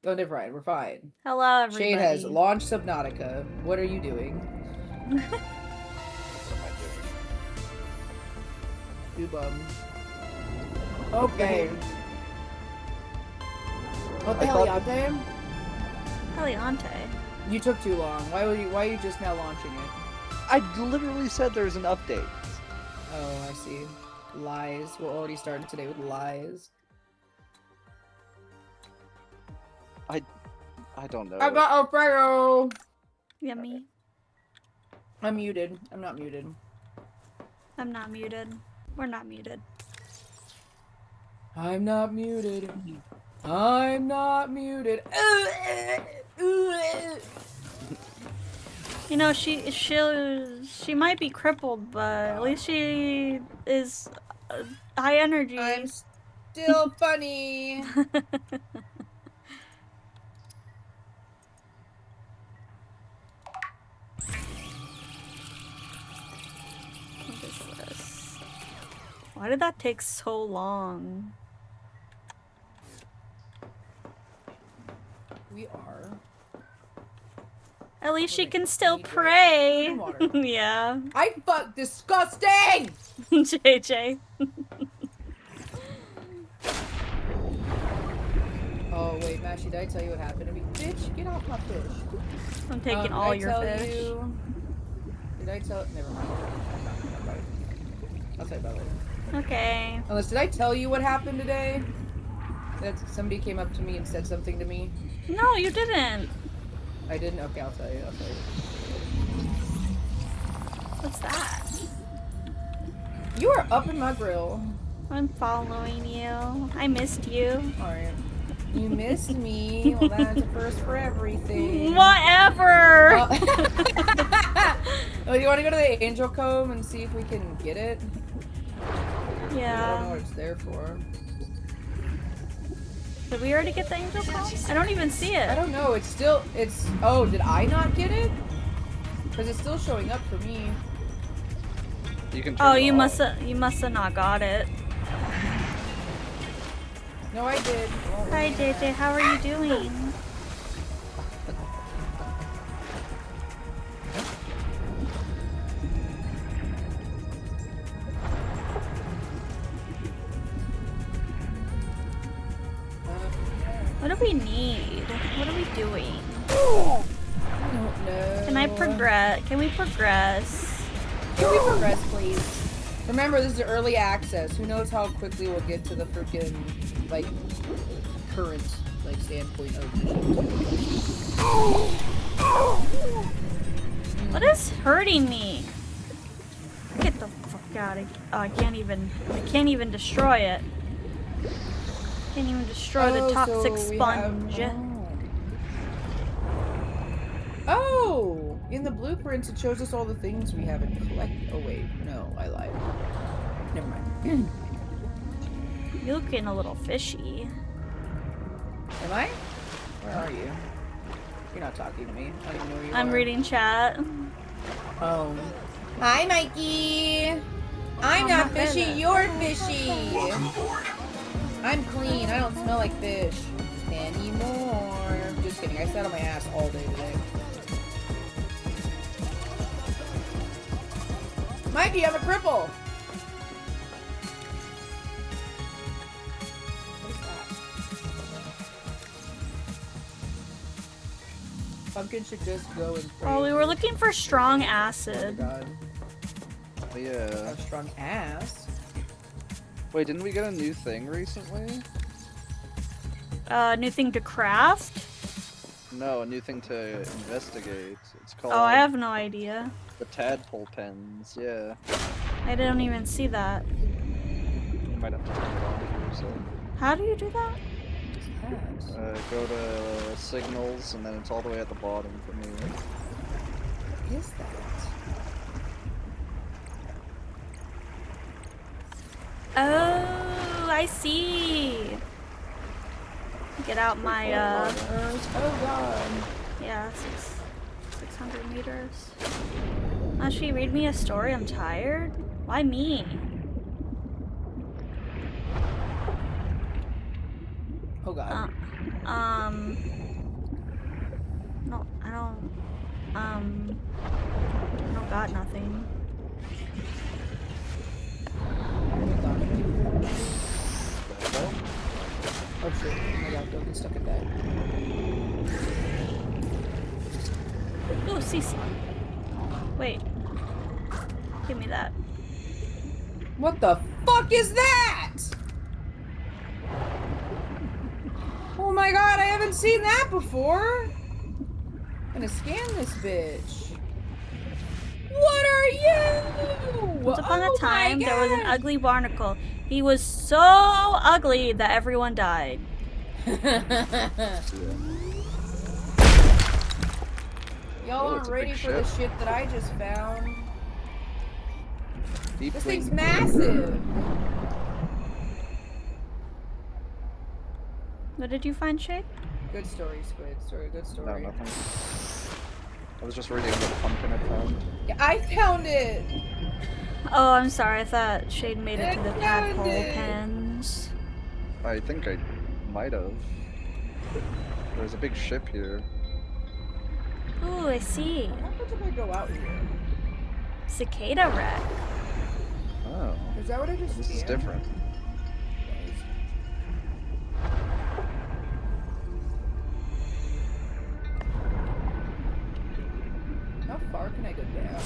Oh, never mind. We're fine. Hello, everybody. Shade has launched Subnautica. What are you doing? What am I doing? You bum. Okay. What the hell, Yante? Heliante. You took too long. Why are you just now launching it? I literally said there's an update. Oh, I see. Lies. We're already starting today with lies. I don't know. I got Alfredo! Yummy. I'm muted. I'm not muted. I'm not muted. We're not muted. I'm not muted. I'm not muted. You know, she might be crippled, but at least she is high energy. I'm still funny. What is this? Why did that take so long? We are. At least she can still pray. Yeah. I fuck disgusting! JJ. Oh wait, Mashy, did I tell you what happened to me? Bitch, get off my fish. I'm taking all your fish. Did I tell? Never mind. I'll tell you about it later. Okay. Unless, did I tell you what happened today? That somebody came up to me and said something to me. No, you didn't. I didn't? Okay, I'll tell you. What's that? You are up in my grill. I'm following you. I missed you. Alright. You missed me. Well, that's a first for everything. Whatever! Oh, you want to go to the Angel Cove and see if we can get it? Yeah. I don't know what it's there for. Did we already get the Angel Call? I don't even see it. I don't know. It's still... Oh, did I not get it? Because it's still showing up for me. You can turn it off. You must have not got it. No, I did. Hi JJ, how are you doing? What do we need? What are we doing? I don't know. Can I progress? Can we progress? Can we progress, please? Remember, this is early access. Who knows how quickly we'll get to the freaking, like, current, like, standpoint of the What is hurting me? Get the fuck out of here. Oh, I can't even destroy it. Can't even destroy the toxic sponge. Oh! In the blueprints, it shows us all the things we haven't collected. Oh, wait. No, I lied. Never mind. You're looking a little fishy. Am I? Where are you? You're not talking to me. I don't even know where you are. I'm reading chat. Oh. Hi, Mikey! I'm not fishy, you're fishy! I'm clean, I don't smell like fish. Anymore. Just kidding, I sat on my ass all day today. Mikey, I'm a cripple! What is that? Pumpkin should just go and pray. Oh, we were looking for strong Oh acid. my god. Oh, yeah. Have strong ass? Wait, didn't we get a new thing recently? New thing to craft? No, a new thing to investigate. It's called... Oh, I have no idea. The tadpole pens, yeah. I didn't even see that. You might have to turn it on for yourself. How do you do that? Go to signals, and then it's all the way at the bottom for me. What is that? Oh, I see. Get out my, Oh god. yeah, 600 meters. Actually, read me a story, I'm tired. Why me? Oh god. No, I don't got nothing. Oh shit, oh my god, don't get stuck in that. Ooh, CC. Wait. Give me that. What the fuck is that? Oh my god, I haven't seen that before. I'm gonna scan this bitch. What are you? Once upon a time, there was an ugly barnacle. He was so ugly that everyone died. Y'all Oh, aren't it's a ready big for the ship. shit that I just found. Deep This thing's wing massive. What did you find, Shay? Good story, Squid. Story, good cruiser. story. No, nothing. I was just reading the pumpkin I found. Yeah, I found it. Oh, I'm sorry. I thought Shade made it to the I found tadpole it. pens. I think I might have. There's a big ship here. Ooh, I see. What happens if I go out here? Cicada wreck. Oh. Is that what I just This is scanned? different. How far can I go down?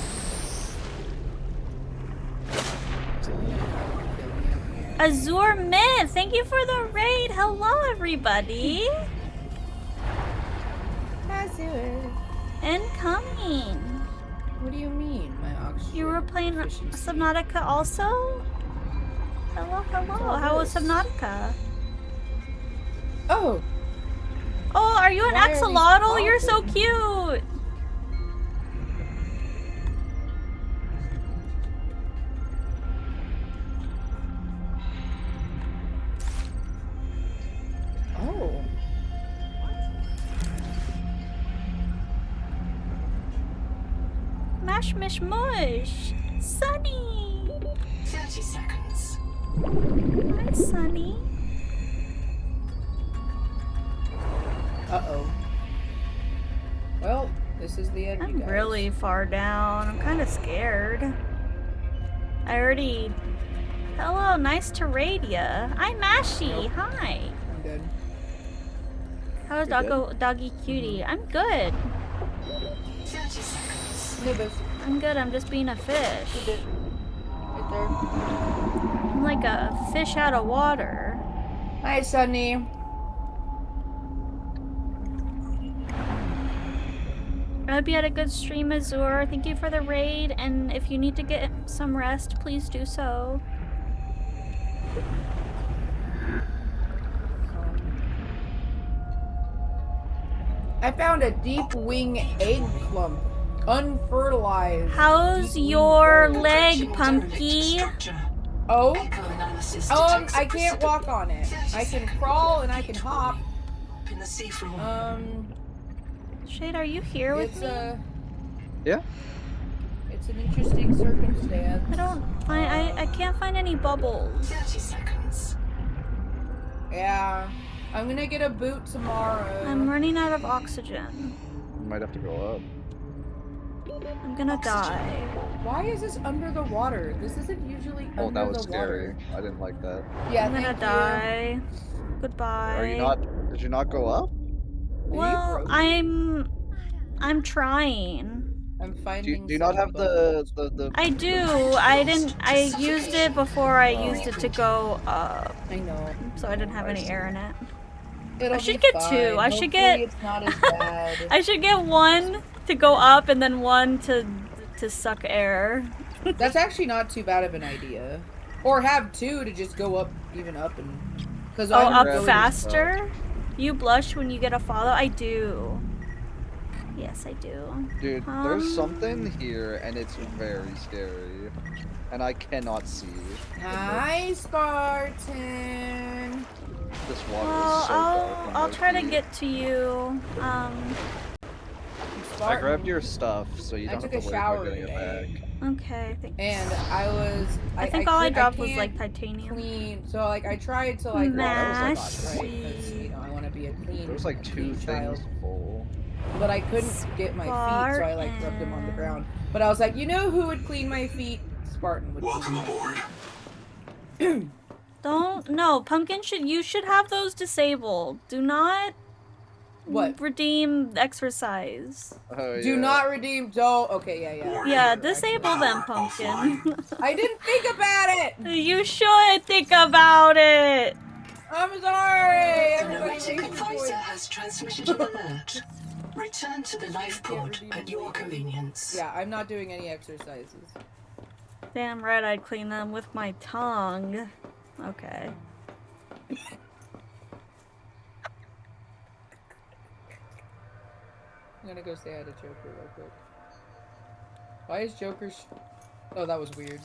Azure Myth, thank you for the raid. Hello, everybody. Azure. Incoming. What do you mean, my oxygen? You were playing efficiency? Subnautica also? Hello, hello. How was this? Subnautica? Oh, Oh, are you an Why are these axolotl? You're so popping? cute. oh. Mash, mish, mush. Sunny. 30 seconds. Hi, Sunny. Uh-oh. Well, this is the end, you I'm guys. really far down. I'm kind of scared. I already... Hello, nice to raid ya. I'm Mashy. Nope. Hi. I'm good. How's You're good? Doggy Cutie? I'm good. 30 seconds. Nibus. I'm good. I'm just being a fish. Right there. I'm like a fish out of water. Hi, Sunny. I hope you had a good stream, Azure. Thank you for the raid, and if you need to get some rest, please do so. I found a deep wing egg clump. Unfertilized. How's deep wing your egg. leg, Approaching Pumpkin? derelict structure. Oh? Echo analysis detects I can't walk on it. I can crawl and I can hop. in the seafloor. Shade, are you here with It's me? Yeah? it's an interesting circumstance. I don't find I can't find any bubbles. 30 seconds. Yeah. I'm gonna get a boot tomorrow. I'm running out of oxygen. You might have to go up. I'm gonna die. Why is this under the water? This isn't usually Oh, under that was the scary. water. I didn't like that. Yeah, I'm gonna thank you. die. Goodbye. Are you not? Did you not go up? Well, I'm trying. I'm Do finding you not some have bubbles. the? I do. I used it before I used it to go up, I know. so I didn't have I any see. air in it. It'll I should be get fine. two. I should Hopefully get it's not as bad. I should get one to go up and then one to suck air. That's actually not too bad of an idea. Or have two to just go up, even up and. Cause Oh, I'm up really- faster? You blush when you get a follow? I do. Yes, I do. Dude, there's something here, and it's very scary, and I cannot see. Hi, Spartan. This water Well, is so dark. and I'll try to low-key. get to you. I Spartan. grabbed your stuff, so you I don't took have a to worry shower about getting it today. back. Okay, thanks. And I was. I think all I dropped was can't like titanium. clean. So like I tried to like Mash. right? Because you know I want to be a clean. There was like a 2 clean child. things full. But I couldn't get my feet, so I like rubbed them on the ground. But I was like, you know who would clean my feet? Spartan would. Welcome aboard. Don't no, Pumpkin you should have those disabled. Do not What? redeem exercise. Oh, Do yeah. not redeem. Don't. Okay, yeah. Yeah, disable them, Pumpkin. I didn't think about it. You should think about it. I'm sorry. The Everybody Noetic makes advisor voice. has transmitted an alert. Return to the life pod at your convenience. Yeah, I'm not doing any exercises. Damn right I'd clean them with my tongue. Okay. I'm gonna go say hi to Joker real quick. Why is Joker oh, that was weird.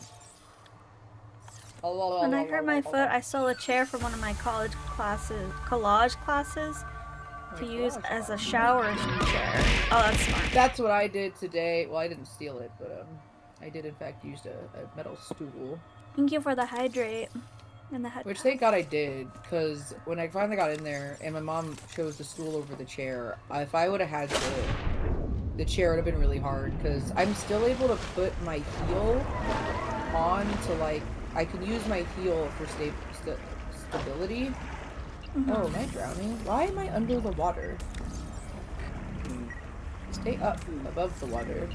When I hurt my foot, I stole a chair from one of my college classes, collage classes, to use as a shower chair. Oh, that's smart. That's what I did today. Well, I didn't steal it, but I did in fact use a metal stool. Thank you for the hydrate and the head. Which thank God I did, because when I finally got in there and my mom chose the stool over the chair, if I would have had the chair, would have been really hard, because I'm still able to put my heel on to, like, I can use my heel for stability. Oh, am I drowning? Why am I under the water? Stay up above the water.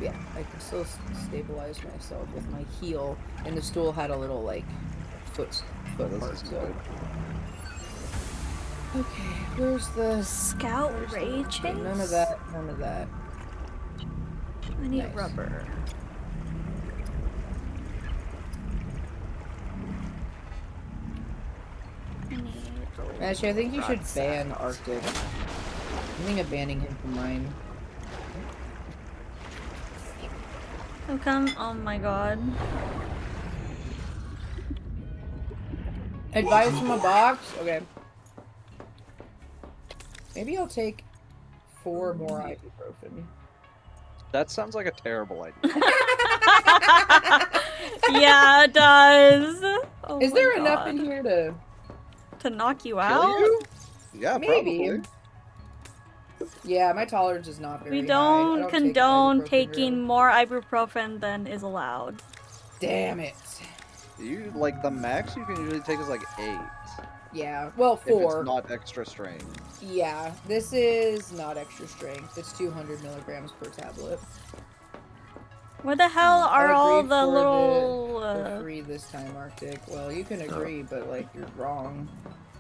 Yeah, I can still stabilize myself with my heel, and the stool had a little, like, foot part, so... Okay, where's the... Scout ray chase? Okay, none of that, none of that. I need rubber. Actually, I think you should ban Arctic. I'm thinking of banning him from mine. How come? Oh my god. Advice from a box? Okay. Maybe I'll take 4 more ibuprofen. That sounds like a terrible idea. Yeah, it does. Oh Is there enough in here to knock you Kill out? you? Yeah, Maybe. probably. Yeah, my tolerance is not very We high. don't condone take taking more ibuprofen than is allowed. Damn it. You, like, the max you can usually take is like 8. Yeah, well, If 4. it's not extra strength. Yeah, this is not extra strength. It's 200 milligrams per tablet. Where the hell are all the for little... the free this time, Arctic. Well, you can agree, but, like, you're wrong.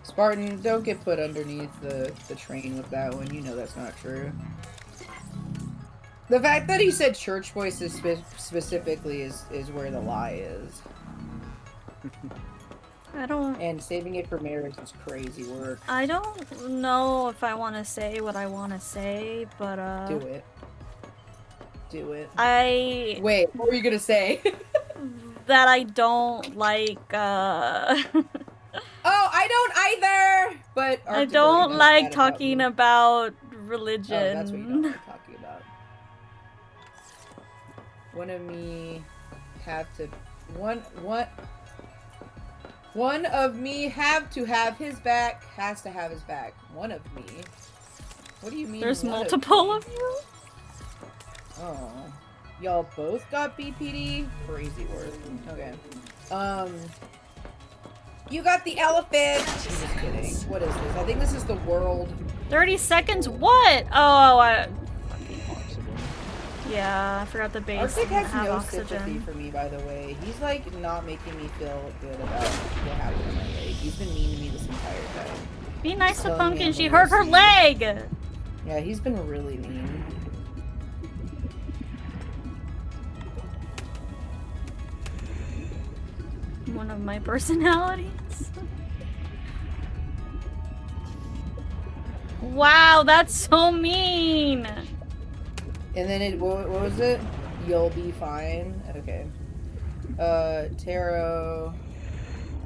Spartan, don't get put underneath the train with that one. You know that's not true. The fact that he said church voices specifically is where the lie is. I don't... And saving it for marriage is crazy work. I don't know if I want to say what I want to say, but Do it. Do it. Wait, what were you gonna say? that I don't like, Oh, I don't either! But I don't like talking about religion. Oh, that's what you don't like talking about. One of me have to... One of me have to have his back, has to have his back. One of me? What do you mean? There's multiple of you? Oh. Y'all both got BPD? Crazy work. Okay. You got the elephant! I'm just kidding. What is this? I think this is the world. 30 seconds? What? Oh, yeah, I forgot the base. Arctic has have no oxygen. sympathy for me, by the way. He's, like, not making me feel good about what happened to my leg. He's been mean to me this entire time. Be nice to Telling me Pumpkin, I'm she a hurt her wussy. leg! Yeah, he's been really mean. One of my personalities. Wow, that's so mean! And then what was it? You'll be fine. Okay. Tarot.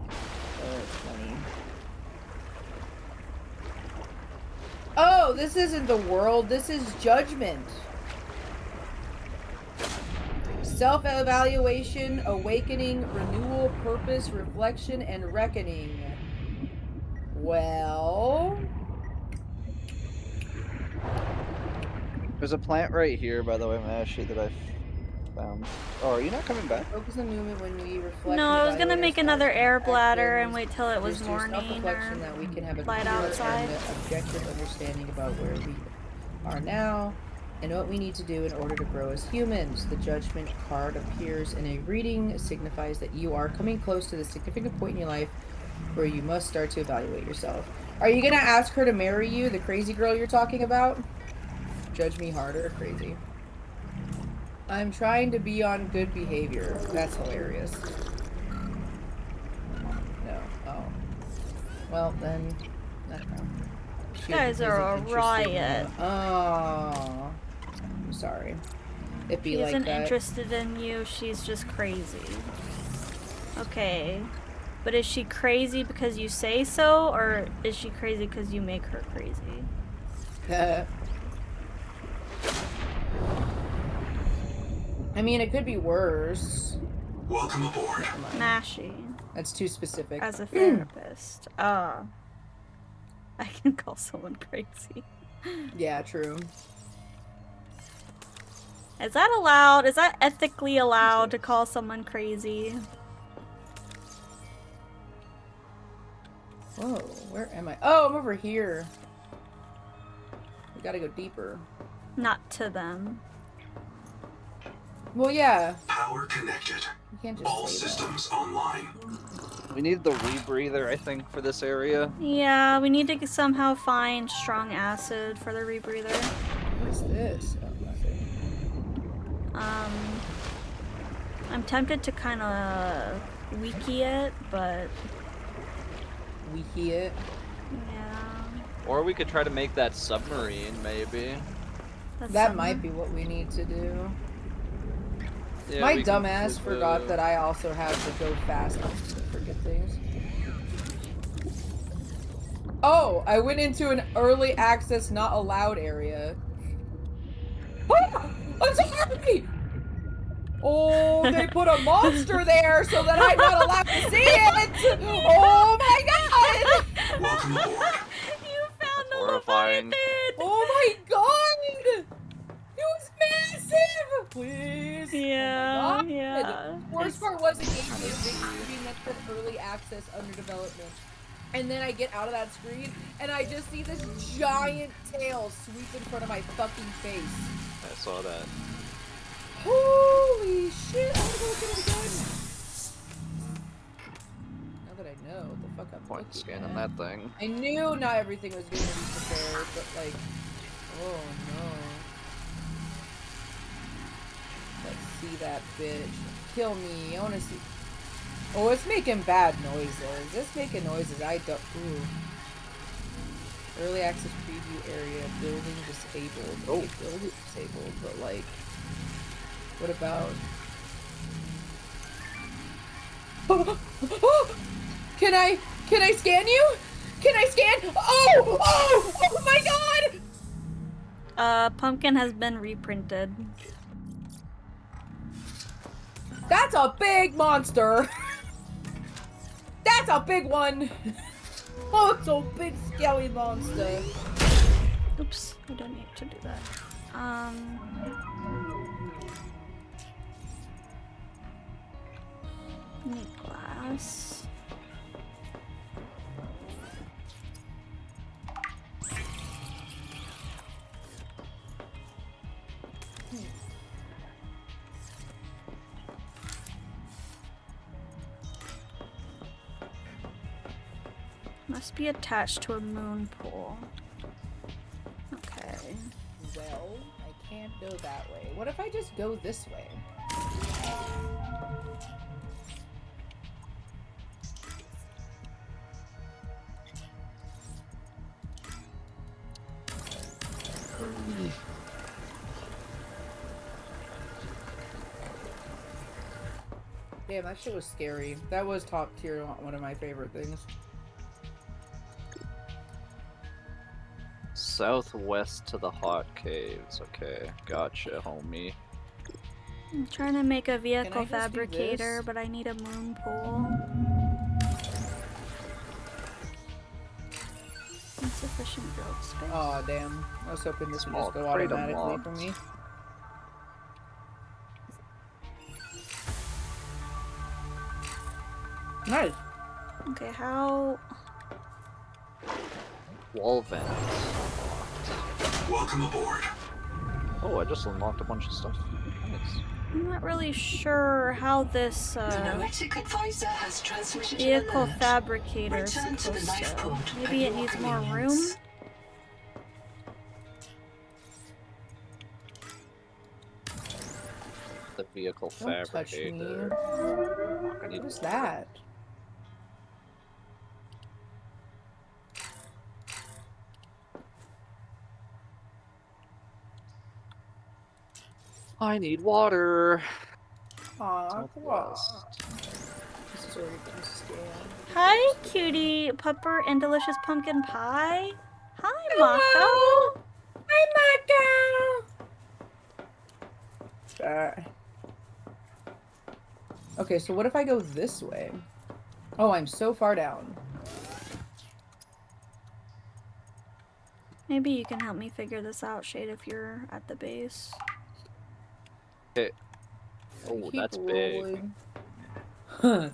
20. Oh, this isn't the world. This is judgment. Self-evaluation, awakening, renewal, purpose, reflection, and reckoning. Well... There's a plant right here, by the way, Mashi, that I found. Oh, are you not coming back? Focus on movement when we reflect. No, I was gonna make another air bladder and wait till it was There's morning self-reflection or that we can have a light clear outside. and objective understanding about where we are now and what we need to do in order to grow as humans. The judgment card appears in a reading. It signifies that you are coming close to the significant point in your life where you must start to evaluate yourself. Are you gonna ask her to marry you, the crazy girl you're talking about? Judge me harder, crazy. I'm trying to be on good behavior. That's hilarious. No. Oh. Well, then, I don't know. You guys are a riot. Oh, I'm sorry. It'd be She like isn't that. interested in you, she's just crazy. Okay. But is she crazy because you say so, or is she crazy because you make her crazy? I mean, it could be worse. Welcome aboard. Mashy. That's too specific. As a therapist. I can call someone crazy. Yeah, true. Is that allowed? Is that ethically allowed to call someone crazy? Whoa, where am I? Oh, I'm over here. We gotta go deeper. Not to them. Well, yeah. Power connected. You can't just All say systems online. We need the rebreather, I think, for this area. Yeah, we need to somehow find strong acid for the rebreather. What's this? Oh, nothing. I'm tempted to kind of wiki it, but Wiki it. yeah. Or we could try to make that submarine, maybe. That might be what we need to do. Yeah, My we can dumbass put, forgot that I also have to go fast. I forget things. Oh, I went into an early access not allowed area. Ah, I'm sorry! Oh, they put a monster there so that I'm not allowed to see it! Oh my god! Welcome aboard. You found the horrifying. leviathan! Oh my god! It was massive! Please. Yeah, Oh my god. yeah. The worst part was it gave me a big screen that said early access under development. And then I get out of that screen and I just see this giant tail sweep in front of my fucking face. I saw that. Holy shit! I wanna go look at it again. Now that I know what the fuck I'm Point looking scanning at. that thing. I knew not everything was going to be prepared, but like, oh no. Let's see that bitch. Kill me. I want to see. Oh, it's making bad noises. It's making noises. I don't. Ooh. Early access preview area. Building disabled. Oh. Okay, building disabled, but like, what about? Can I scan you? Can I scan? Oh! Oh! Oh my god! Pumpkin has been reprinted. That's a big monster! That's a big one! Oh, it's a big skelly monster. Oops, I don't need to do that. Need glass. Must be attached to a moon pool. Okay. Well, I can't go that way. What if I just go this way? Damn, that shit was scary. That was top tier, one of my favorite things. Southwest to the hot caves. Okay, gotcha, homie. I'm trying to make a vehicle Can I just do fabricator, this? but I need a moon pool. Insufficient build space. Aw, damn. I was hoping this would Small just go kratom automatically for logs. me. Nice. Okay, how? Wall vents. Welcome aboard. Oh, I just unlocked a bunch of stuff. Nice. I'm not really sure how this The noetic advisor has transmitted an vehicle alert. fabricator is Return to the supposed to. lifeboat Maybe at it your needs more room. convenience. The vehicle Don't touch me. fabricator. I need What is that? I need water. Aw, Southwest. This is already been scanned. Hi, cutie pupper and delicious pumpkin pie. Hi, Mako. Hello! Hi, Mako! Okay, so what if I go this way? Oh, I'm so far down. Maybe you can help me figure this out, Shade, if you're at the base. Okay. Oh, that's big.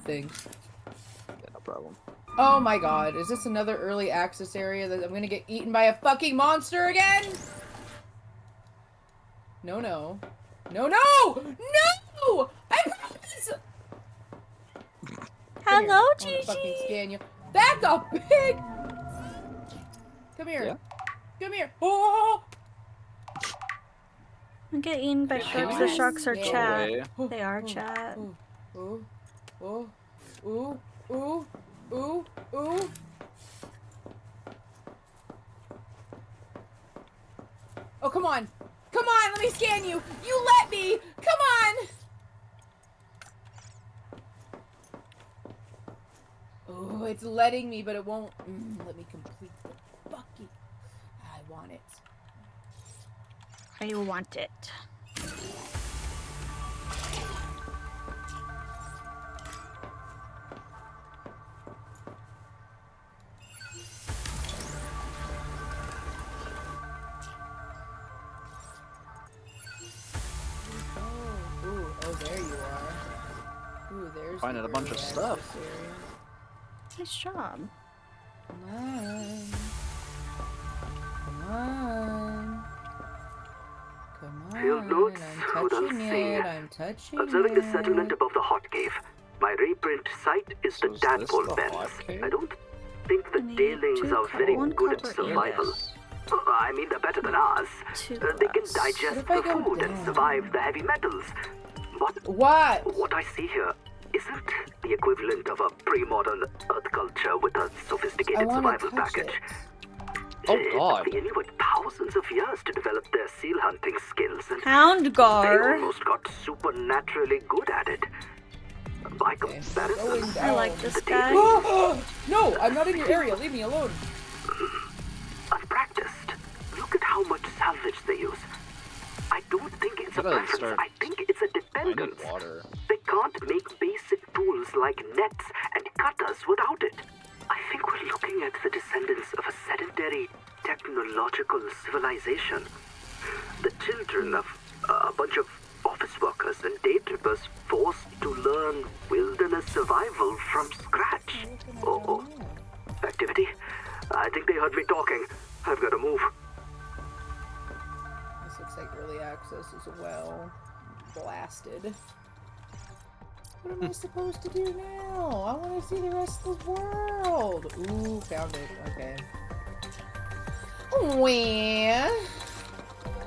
Thanks. Yeah, no problem. Oh my god, is this another early access area that I'm gonna get eaten by a fucking monster again? No, no. No, no! No! I promise! Come here. Hello, I wanna fucking Gigi. scan you. Back up, pig! Come here. Yeah. Come here. Oh! I get eaten by sharks. The sharks are Yeah. chat. Away. They are chat. Ooh, ooh, ooh, ooh, ooh, ooh. Oh, come on. Come on, let me scan you. You let me. Come on. Oh, it's letting me, but it won't let me complete the bucket. I want it. I want it. Oh, there you are. Ooh, there's Finding a bunch of stuff. Nice job. Come on. Come on. Come on. Field notes I'm without touching seeing. it. I'm touching Observing it. the settlement above the hot cave. My reprint site is So the is this tadpole the beds. hot cave? I don't think the I need tailings two are very one good at copper survival. ingots. I mean, they're better than ours. Two They can glass. digest What if I the go food and down? survive the heavy metals. But What? what I see here isn't the equivalent of a pre-modern Earth culture with a I sophisticated want survival to touch package. it. Oh, It God. took the Inuit thousands of years to develop their seal hunting skills, and they Houndgar. almost got supernaturally good at it. By Okay. comparison, Going down. I like this guy. No, I'm not in your area. Leave me alone. I've practiced. Look at how much salvage they use. I don't think it's a Gotta preference. start I think it's a I need dependence. water. They can't make basic tools like nets and cutters without it. I think we're looking at the descendants of a sedentary technological civilization. The children of a bunch of office workers and day trippers forced to learn wilderness survival from scratch. Oh, activity? I think they heard me talking. I've got to move. This looks like early access as well. Blasted. What am I supposed to do now? I want to see the rest of the world. Ooh, found it. Okay.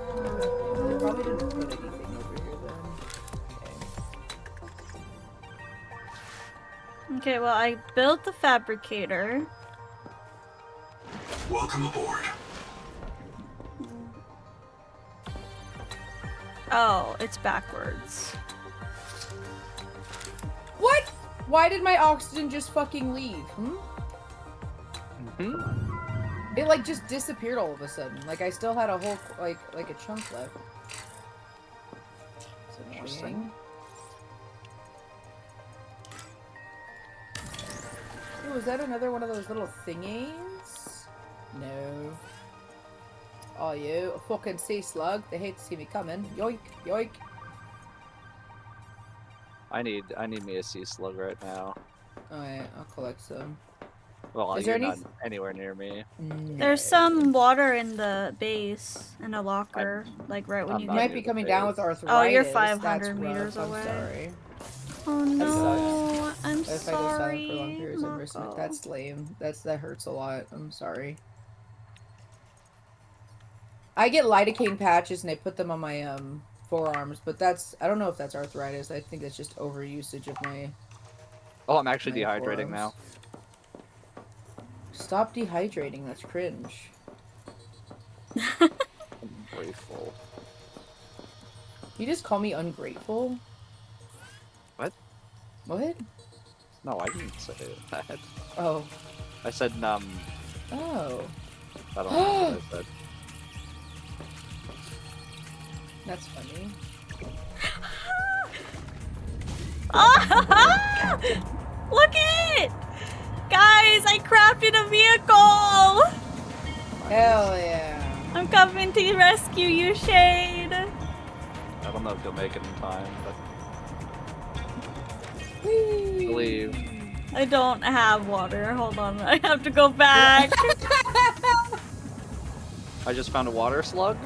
Well, they probably didn't put anything over here then. Okay. Okay, well, I built the fabricator. Welcome aboard. Oh, it's backwards. What? Why did my oxygen just fucking leave? It like just disappeared all of a sudden. Like I still had a whole like a chunk left. It's annoying. Ooh, is that another one of those little thingies? No. Oh, you a fucking sea slug. They hate to see me coming. Yoink, yoink. I need me a sea slug right now. Alright, I'll collect some. Well, Is you're there not any- anywhere near me. There's some water in the base, in a locker, like right when I'm you You not might get... be near the coming down base. with arthritis. Oh, you're That's 500 rough. meters I'm away. sorry. Oh no, I'm If I go silent for sorry. long periods of risk, Mako. that's lame. That hurts a lot. I'm sorry. I get lidocaine patches and I put them on my forearms, but I don't know if that's arthritis. I think it's just overusage of my Oh, I'm actually my dehydrating now. forearms. Stop dehydrating. That's cringe. I'm grateful. You just call me ungrateful? What? What? No, I didn't say that. Oh. I said, Oh. I don't know what I said. That's funny. Ah! Look at it! Guys, I crafted a vehicle! Hell yeah. I'm coming to rescue you, Shade. I don't know if you'll make it in time, but Whee! believe. I don't have water. Hold on, I have to go back. I just found a water slug.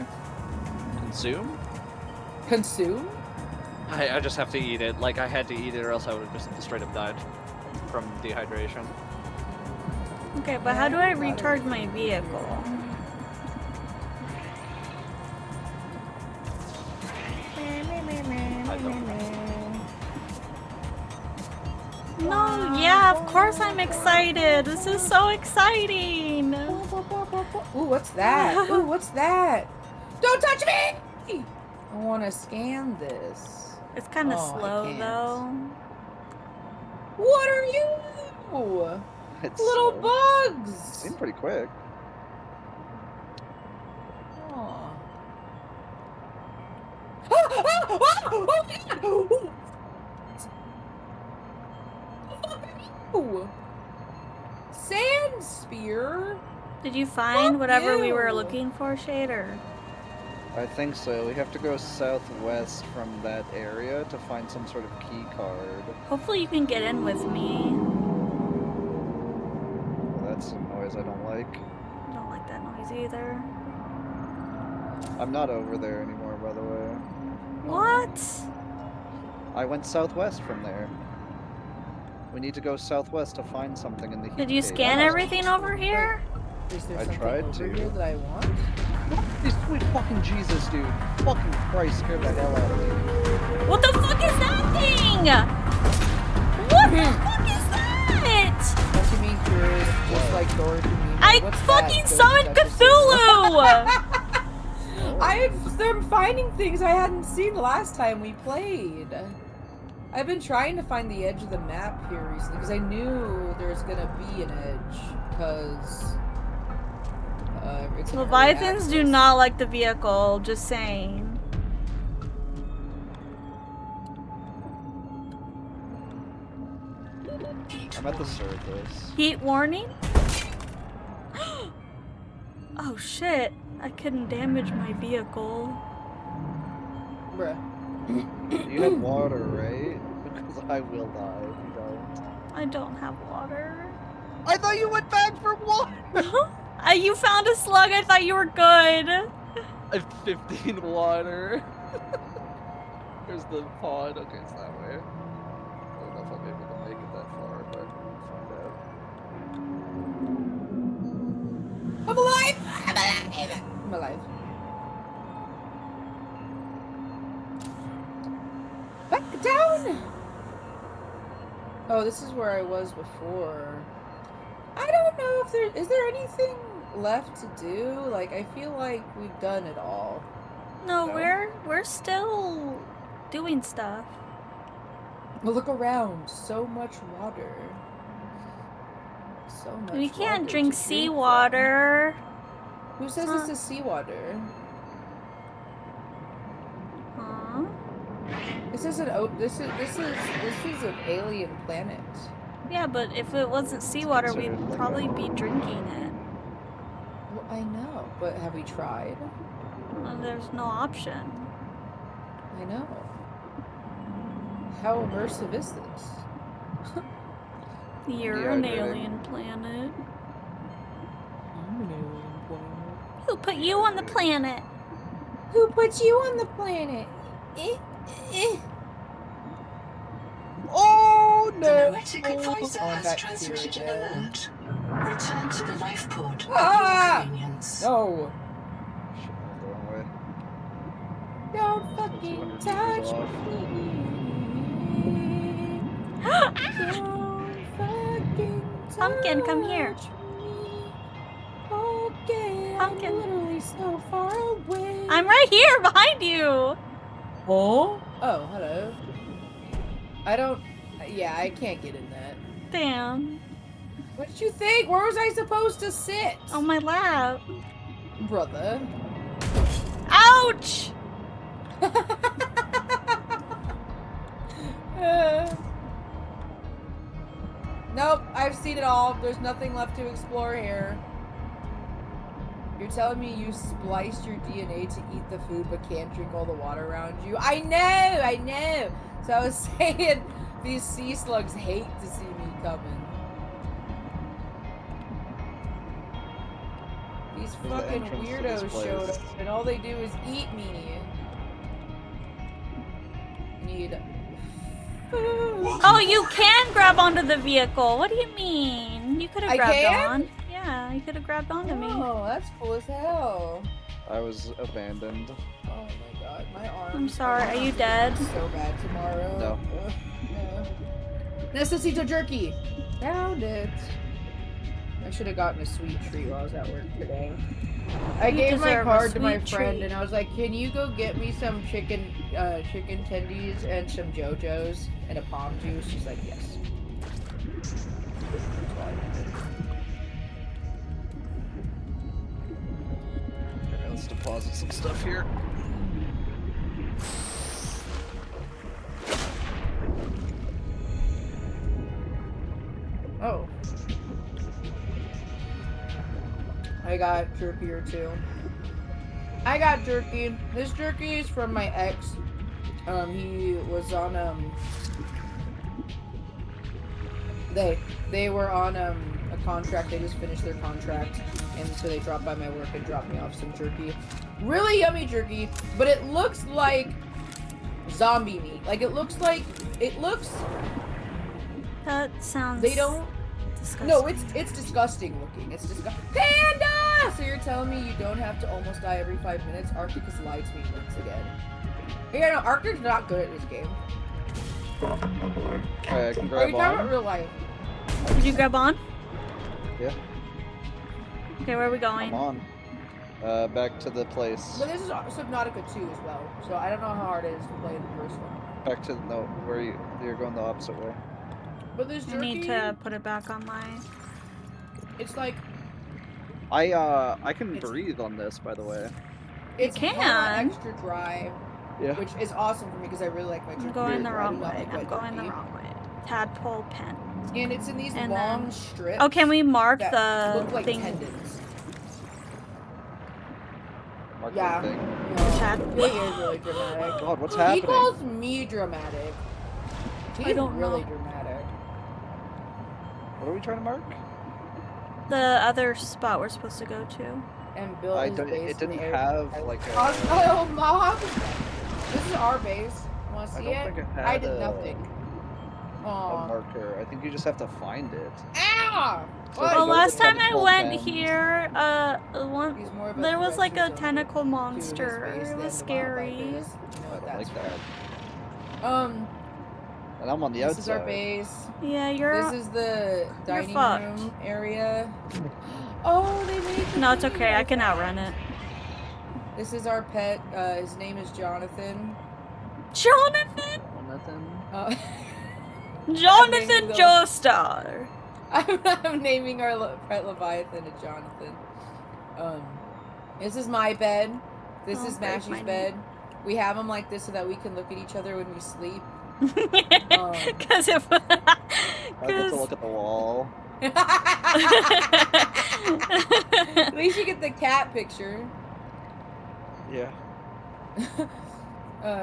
Consume? Consume? I just have to eat it. Like, I had to eat it or else I would have just straight up died from dehydration. Okay, but how do I recharge my vehicle? No, yeah, of course I'm excited. This is so exciting. Ooh, what's that? Ooh, what's that? Don't touch me! I want to scan this. It's kind of Oh, I slow can't. though. What are you? It's Little slow. bugs! Seemed pretty quick. Aw. Ooh. Sand spear? Did you find Fuck whatever we were you. looking for, Shader? I think so. We have to go southwest from that area to find some sort of key card. Hopefully you can get in with me. Well, that's a noise I don't like. I don't like that noise either. I'm not over there anymore, by the way. What? I went southwest from there. We need to go southwest to find something in the heat Did you cave. scan everything over here? Is there I something tried over to. here that I want? These sweet fucking Jesus, dude. Fucking Christ, scared the hell out of me. What the fuck is that thing? What the fuck is that? What you mean curious? Just like Dora to me. I What's fucking that? summoned That's just- Cthulhu! I'm finding things I hadn't seen last time we played. I've been trying to find the edge of the map here recently because I knew there was gonna be an edge because it's an early Leviathans do access. not like the vehicle, just saying. I'm at the surface. Heat warning? Oh shit, I couldn't damage my vehicle. Bruh. You have water, right? Because I will die if you don't. I don't have water. I thought you went back for water! You found a slug, I thought you were good. I have 15 water. There's the pod. Okay, it's that way. I don't know if I'll be able to make it that far, but we'll find out. I'm alive! I'm alive! I'm alive. Back down! Oh, this is where I was before. I don't know if is there anything left to do? Like, I feel like we've done it all. No, No? we're still doing stuff. Well, look around. So much water. So much We can't water drink to seawater. from. Who says this is seawater? Huh? This is an this is an alien planet. Yeah, but if it wasn't seawater, we'd considered like probably a- be drinking it. Well, I know, but have we tried? There's no option. I know. How immersive is this? You're an Dehydrating. alien planet. I'm an alien planet. Who put you on the planet? Who put you on the planet? Oh The no! noetic advisor Oh, has back transmitted here an again. alert. Return to the life pod Ah! at your convenience. No! Shit, I went the wrong way. Don't 200 fucking meters touch off. me! Don't fucking Pumpkin, come here. touch me. Okay, Pumpkin. I'm literally so far away. I'm right here behind you. Oh? Oh, hello. I don't... Yeah, I can't get in that. Damn. What did you think? Where was I supposed to sit? On my lap. Brother. Ouch! Nope, I've seen it all. There's nothing left to explore here. You're telling me you spliced your DNA to eat the food but can't drink all the water around you? I know! So I was saying these sea slugs hate to see me coming. These There's the fucking entrance to weirdos this place. showed up and all they do is eat me. Need... Oh, you can grab onto the vehicle. What do you mean? You could have I grabbed can? on. Yeah, you could have grabbed onto me. Oh, that's cool as hell. I was abandoned. Oh my god, my arms. I'm sorry, are you dead? So bad tomorrow. No. Ugh, yeah. Necesito jerky. Found it. I should have gotten a sweet treat while I was at work today. I gave my deserve a card to my sweet friend treat. and I was like, "Can you go get me some chicken tendies and some JoJo's and a palm juice?" She's like, "Yes." Okay, let's deposit some stuff here. Oh. I got jerky or two. I got jerky. This jerky is from my ex. He was on they were on a contract. They just finished their contract, and so they dropped by my work and dropped me off some jerky. Really yummy jerky, but it looks like zombie meat. Like it looks. That sounds. They don't. Disgusting. No, it's disgusting looking. It's disgusting. Panda! So you're telling me you don't have to almost die every 5 minutes? Arctic has lied to me once again. Yeah, no, Arctic's not good at this game. Alright, I can Are grab you talking about on. real life? Did you grab on? Yeah, Okay, where are we going? I'm on. Back to the place. But this is Subnautica 2 as well, so I don't know how hard it is to play the first one. Back to no, where you're going the opposite way. But this I jerky, need to put it back on my. it's like, I can It's- breathe on this, by the way. it's can. hella extra dry, Yeah. which is awesome for me because I really like my jerky. I'm going the dry. I wrong do not way. like I'm wet going the jerky. wrong way. Tadpole pen. And it's in these And long then- strips. Oh, can we mark that the look like thing? tendons. Mark Yeah. the thing. Chad- He is really dramatic. God, what's He happening? calls me dramatic. He's I don't really know. dramatic. What are we trying to mark? The other spot we're supposed to go to. And built his base It didn't in the have area. like a. Hostile mob. This is our base. Wanna see don't it? think it had I did a- nothing. A Aw. marker. I think you just have to find it. Ah! So What? if Well, you go last to the time I tentacle went pen- here, He's more of a there was threat like to a his tentacle to his monster. base It than was the scary. wildlife is. You know I what don't that's like that. for. And I'm on the This outside. is our base. Yeah, you're. This is the dining fucked. room area. Oh, they made the No, it's thing okay. I like can that. outrun it. This is our pet. His name is Jonathan. Jonathan! Uh, Jonathan the- Joestar! I'm naming our pet Leviathan to Jonathan. This is my bed. This Oh, is break my Mashy's bed. We have them like this so that we can look at each other when we sleep. Because if. I get to look at the wall. At least you get the cat picture. Yeah.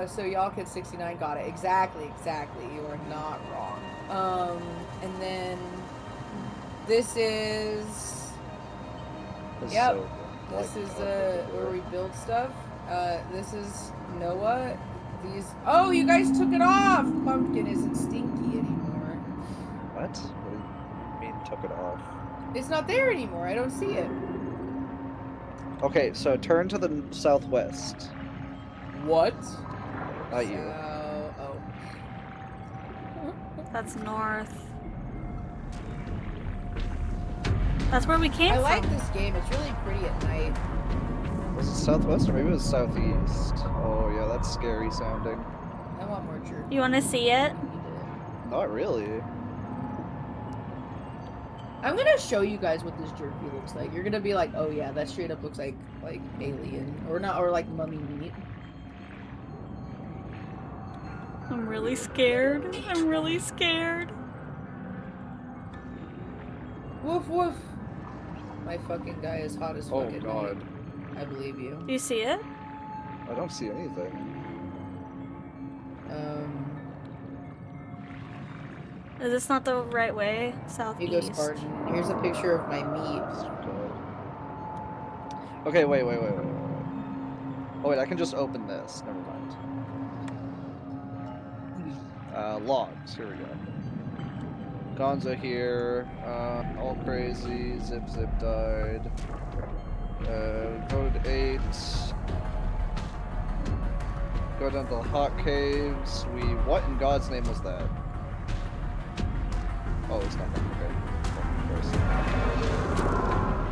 So y'all kid 69 got it. Exactly. You are not wrong. And then this is This Yep. Is so, this like, is where we build stuff. This is Noah. These you guys took it off. Pumpkin isn't stinky anymore. What? What do you mean took it off? It's not there anymore. I don't see it. Okay, so turn to the southwest. What? Not you. Oh. That's north. That's where we came I from. like this game. It's really pretty at night. Was it southwest or maybe it was southeast? Oh yeah, that's scary sounding. I want more jerky. You want to see it? Not really. I'm gonna show you guys what this jerky looks like. You're gonna be like, oh yeah, that straight up looks like alien or not, or like mummy meat. I'm really scared. I'm really scared. Woof woof. My fucking guy is hot as fuck. Oh at god. night. I believe you. Do you see it? I don't see anything. Is this not the right way? Here Southeast. you go, Spartan. Here's a picture of my meat. Okay, wait. Oh wait, I can just open this. Never mind. Logs. Here we go. Gonzo here. All crazy. Zip died. Voted 8. Go down to the hot caves. What in God's name was that? Oh, it's nothing. Okay. Of course. I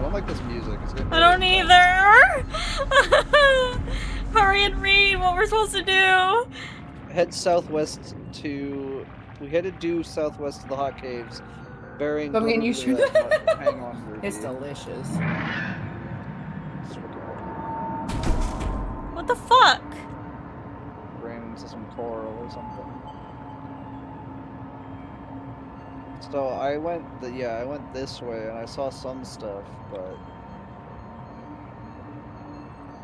don't like this music. It's getting I don't either. Hurry and read what we're supposed to do. Head southwest to. We headed due southwest to the hot caves, bearing. I mean, you should. Hang on, Ruby. It's delicious. What the fuck? Ran into some coral or something. So I went. I went this way and I saw some stuff, but.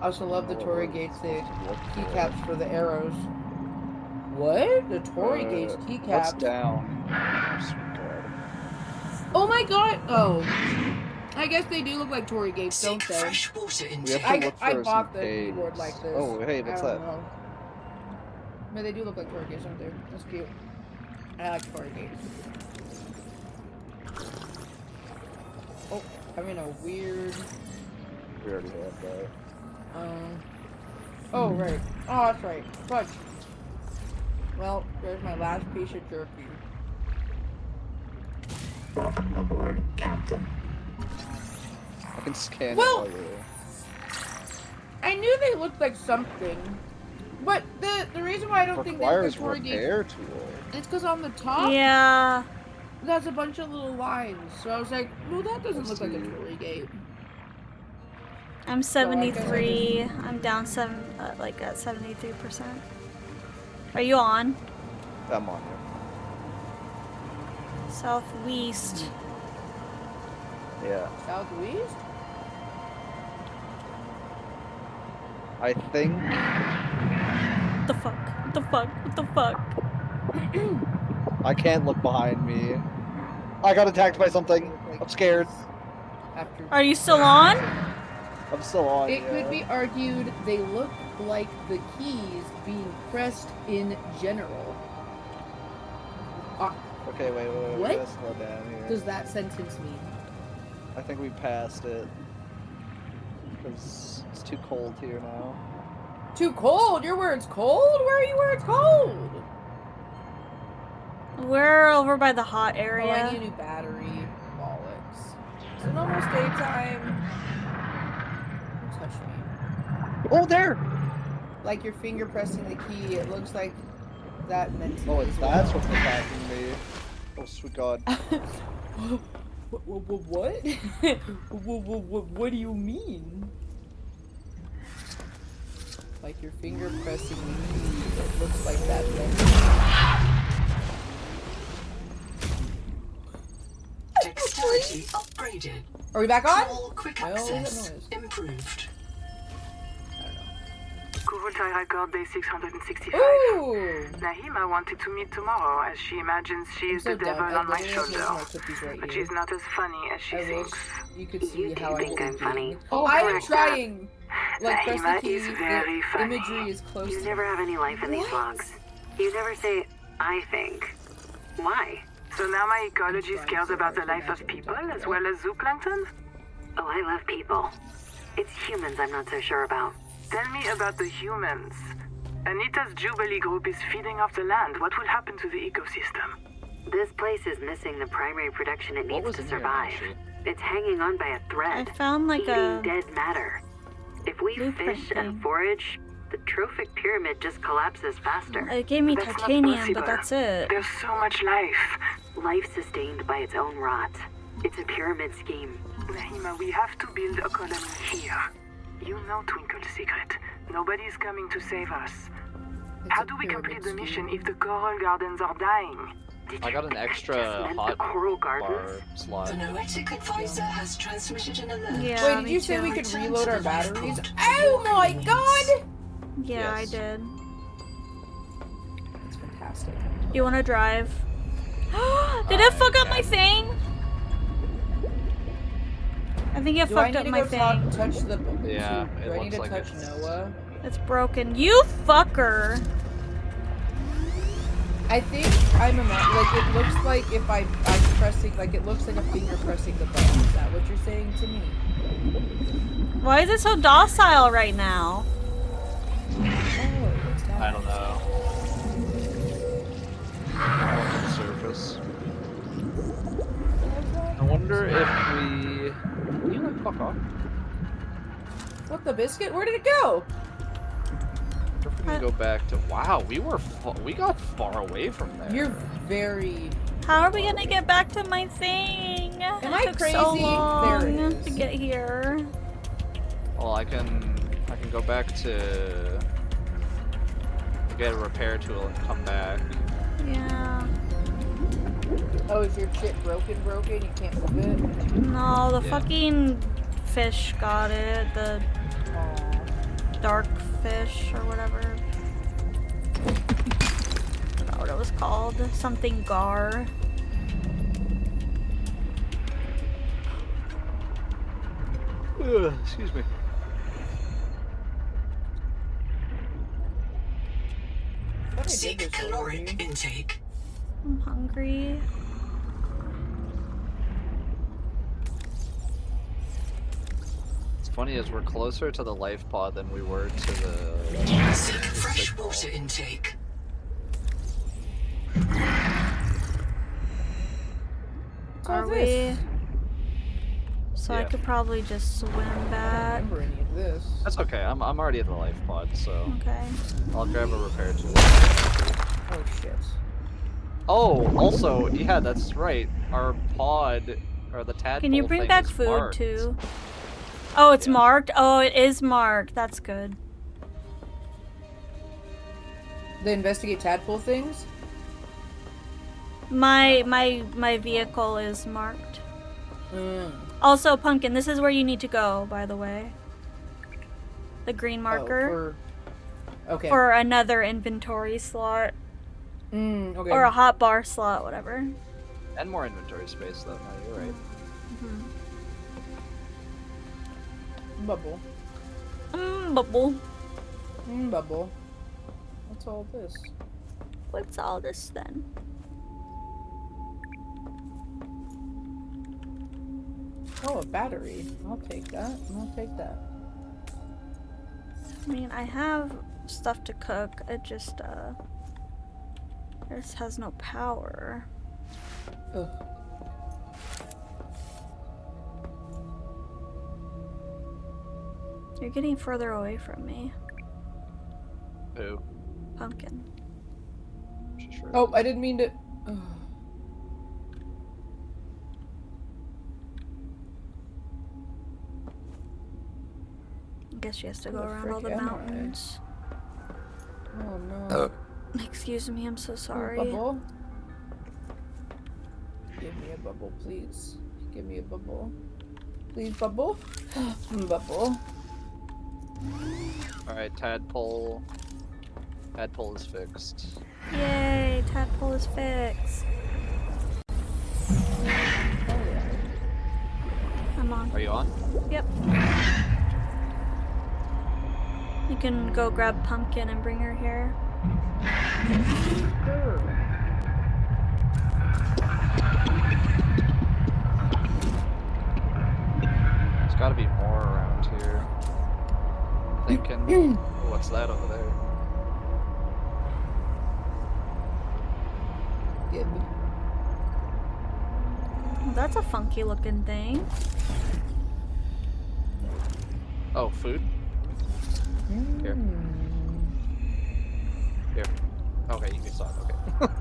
I also love the Torii Gates, the keycaps for the arrows. What? The Torii Gates keycaps? What's down? Oh my god! Oh. I guess they do look like Torii Gates, don't Seek they? fresh water We intake. have to look I for bought some the caves. keyboard like this. Oh, hey, what's I don't that? know. But they do look like Torii Gates, don't they? That's cute. I like Torii Gates. Oh, I'm in a weird... We already have that. Oh, right. Oh, that's right. Fudge. Well, there's my last piece of jerky. Welcome aboard, Captain. I can scan Well- it while you're... I knew they looked like something. But the reason why I don't think they look like Requires Torii Gates... repair tool. It's because on the top, Yeah. there's a bunch of little lines. So I was like, no, that doesn't Let's look like a see. Torii Gate. I'm So I guess I 73. I'm down at 73%. Are you on? I'm on here. Southwest. Yeah. Southwest? I think... What the fuck? What the fuck? What the fuck? I can't look behind me. I got attacked by something. I'm scared. After Are you still on? I'm still on. It yeah. could be argued they look like the keys being pressed in general. Okay, wait. What We gotta slow down here. does that sentence mean? I think we passed it. Because it's too cold here now. Too cold? You're where it's cold? Where are you where it's cold? We're over by the hot Oh, I area. need a new battery. Bollocks. Is it almost daytime? Don't touch me. Oh, there! Like you're finger pressing the key, it looks like that meant to Oh, me it's as well. that's what's attacking me. Oh, sweet God. What? What do you mean? Like your finger pressing the key, it looks like that meant Dexterity upgraded. Are we back on? Small quick Well, what was that access noise? improved. Kurutai record day 665. Ooh! Nahima wanted to meet tomorrow as she imagines she is So the dumb. devil on my literally have shoulder. my cookies right But here. she's not as funny as she I wish thinks. you could see You how I'm think I'm thinking. funny? Oh, I am Correct. trying! Like, press the Nahima key, is very the funny. imagery is close You to never have any life in these What? logs. You never say, I think. Why? So now my ecologist cares about the life of people as well as zooplankton? Oh, I love people. It's humans I'm not so sure about. Tell me about the humans. Anita's Jubilee group is feeding off the land. What will happen to the ecosystem? This place is missing the primary production it What needs was to in here, survive. actually? It's hanging on by a I thread. found like eating a. dead matter. If we Blueprint fish and thing. forage, the trophic pyramid just collapses faster. It gave me That's not titanium, but possible. that's it. There's so much life. Life sustained by its own rot. It's a pyramid scheme. Nahima, we have to build a colony here. You know Twinkle's secret. Nobody's coming to save us. How do we complete the mission if the coral gardens are dying? I got an extra Just meant the hot coral bar gardens. slot. The noetic advisor has transmitted an alert. Yeah, Wait, did me you say too. we could Return reload to our the batteries? lifeboat. Oh my god! Yeah, I Yes. did. That's fantastic. You wanna drive? Did it fuck up my thing? I think it Do I fucked need up to my go thing. touch the... Yeah, Do it I need looks to like touch it's- Noah? It's broken. You fucker! I think I'm like, it looks like if I'm pressing, like, it looks like a finger pressing the button. Is that what you're saying to me? Why is it so docile right now? Oh, it's not. I don't know. On the surface. I wonder if we. Can you like fuck off? What, the biscuit? Where did it go? If we can go back to. Wow, we got far away from there. You're very... How are we gonna get back to my thing? Am it I took crazy? so There long it is. to get here. Well, I can go back to get a repair tool and come back. Yeah. Oh, is your shit broken? You can't move it? No, the Yeah. fucking fish got it. The Aw. dark fish or whatever. I forgot what it was called. Something gar. Excuse me. I thought I did Seek this already. caloric intake. I'm hungry. It's funny as we're closer to the life pod than we were to the. Seek fresh water intake. What's Are all we? this? So I Yeah. could probably just swim I don't back. remember any of this. That's okay. I'm already at the life pod, so Okay. I'll grab a repair tool. Oh shit. Oh, also, yeah, that's right. Our pod or the tadpole Can you bring thing back is food marked. too? Oh, it's Yeah. marked? Oh, it is marked. That's good. The investigate tadpole things? My vehicle is marked. Also, Pumpkin, this is where you need to go, by the way. The green marker. Oh, okay. For another inventory slot. Okay. Or a hot bar slot, whatever. And more inventory space, though. No, you're right. Bubble. Bubble. Bubble. What's all this? What's all this then? Oh, a battery. I'll take that. I'll take that. I mean, I have stuff to cook. It just has no power. Ugh. You're getting further away from me, Who? Pumpkin. Sure. Oh, I didn't mean to. Ugh. I guess she has to go Who the around all frick the am I? mountains. Oh no. Excuse me, I'm so Oh, sorry. bubble. Give me a bubble, please. Give me a bubble. Please, bubble. Bubble. Alright, tadpole. Tadpole is fixed. Yay, tadpole is fixed. Oh yeah. I'm on. Are you on? Yep. You can go grab Pumpkin and bring her here. Sure. There's gotta be more around here. Thinking. What's that over there? Gib. Well, that's a funky looking thing. Oh, food? Here. Here. Okay, you saw it. Okay.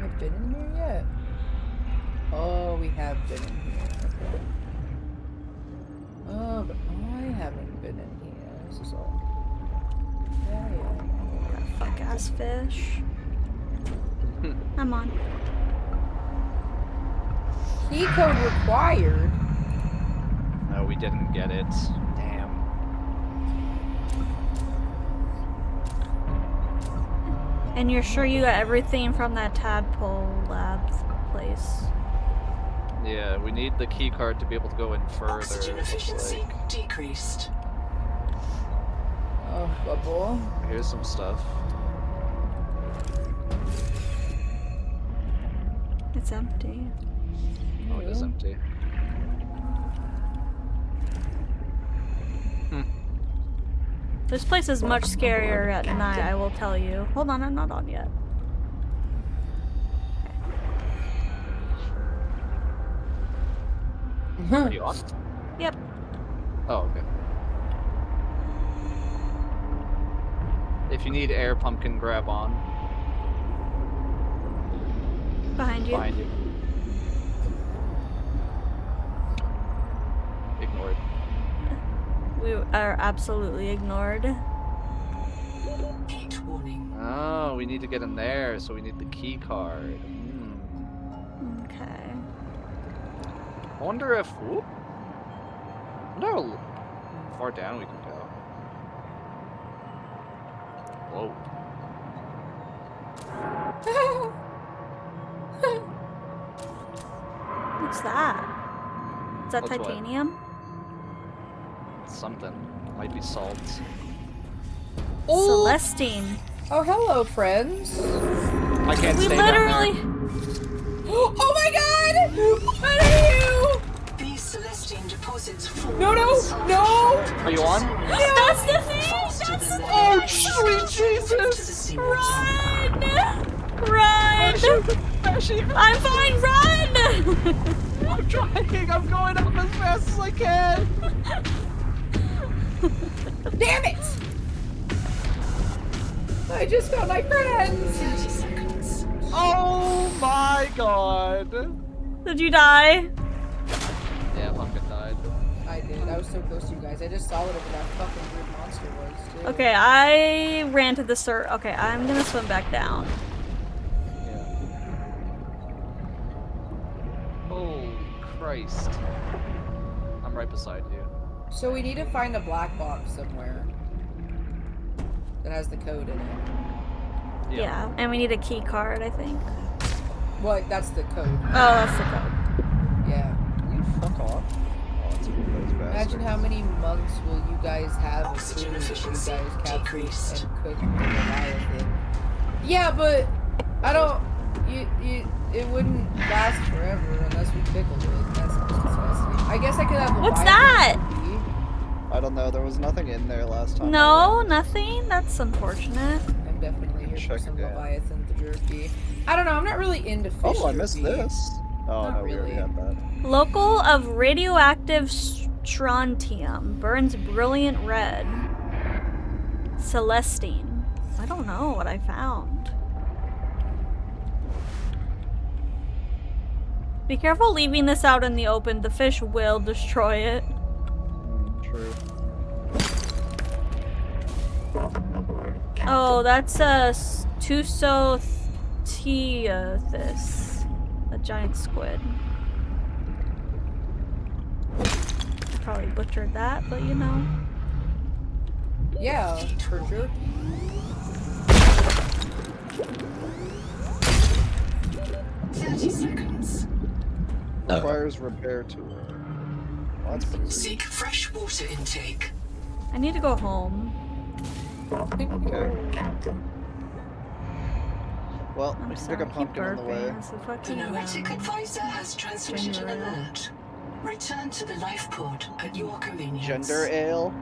I've been in here yet? Oh, we have been in here. Okay. Oh, but I haven't been in here. This is all. Yeah. That fuck ass fish. I'm on. Key code required. No, we didn't get it. Damn. And you're sure you got everything from that tadpole labs place? Yeah, we need the key card to be able to go in further. Oxygen efficiency Like, decreased. Oh, bubble. here's some stuff. It's empty. Oh, it is empty. This place is much scarier at night, I will tell you. Hold on, I'm not on yet. Are you on? Yep. Oh, okay. If you need air, pumpkin, grab on. Behind you. Behind you. Ignored. We are absolutely ignored. Heat warning. Oh, we need to get in there, so we need the key card. Okay. I wonder if. Whoop. I wonder how far down we can go. Whoa. What's that? Is that What's what? titanium? Something. Might be salt. Celestine. Oh, hello, friends. I can't We stay down literally. Oh my god! What are you? These Celestine deposits form. No! there. Are you on? That's the thing! That's the Oh, thing! sweet Jesus! Run! Run! I'm fine, run! I'm trying! I'm going up as fast as I can! Damn it! I just found my friends! 30 seconds. Oh my god! Did you die? Yeah, pumpkin died. I did. I was so close to you guys. I just saw whatever that fucking weird monster was, too. Okay, I ran to the Okay, I'm gonna swim back down. Yeah. Holy Christ. I'm right beside you. So we need to find a black box somewhere that has the code in it. Yeah, and we need a key card, I think. Well, that's the code. Oh, that's the code. Yeah. You fuck off. Oh, that's Imagine how many months will you guys have of Oxygen food if you efficiency guys capture decreased. and cook the leviathan. Yeah, but I don't. It wouldn't last forever unless we pickled it. That sounds disgusting. I guess I could have. What's leviathan that? jerky. I don't know, there was nothing in there last time. No, nothing? That's unfortunate. I'm definitely here for Check some again. leviathan jerky. I don't know. I'm not really into fish. Oh, I missed jerky. this. Oh, Not no, we already really. had that. Local of radioactive strontium. Burns brilliant red. Celestine. I don't know what I found. Be careful leaving this out in the open. The fish will destroy it. True. Oh, that's a Tusotheus. A giant squid. I probably butchered that, but you know. Yeah, for jerky. Seconds. Requires repair tool. Well, that's pretty sweet. Seek fresh water intake. I need to go home. Okay. Well, I'm we can sorry, pick a I keep pumpkin on the way. burping. It's a The fucking noetic advisor has transmitted an Gender ale. alert. Return to the life pod at your convenience. Gender ale?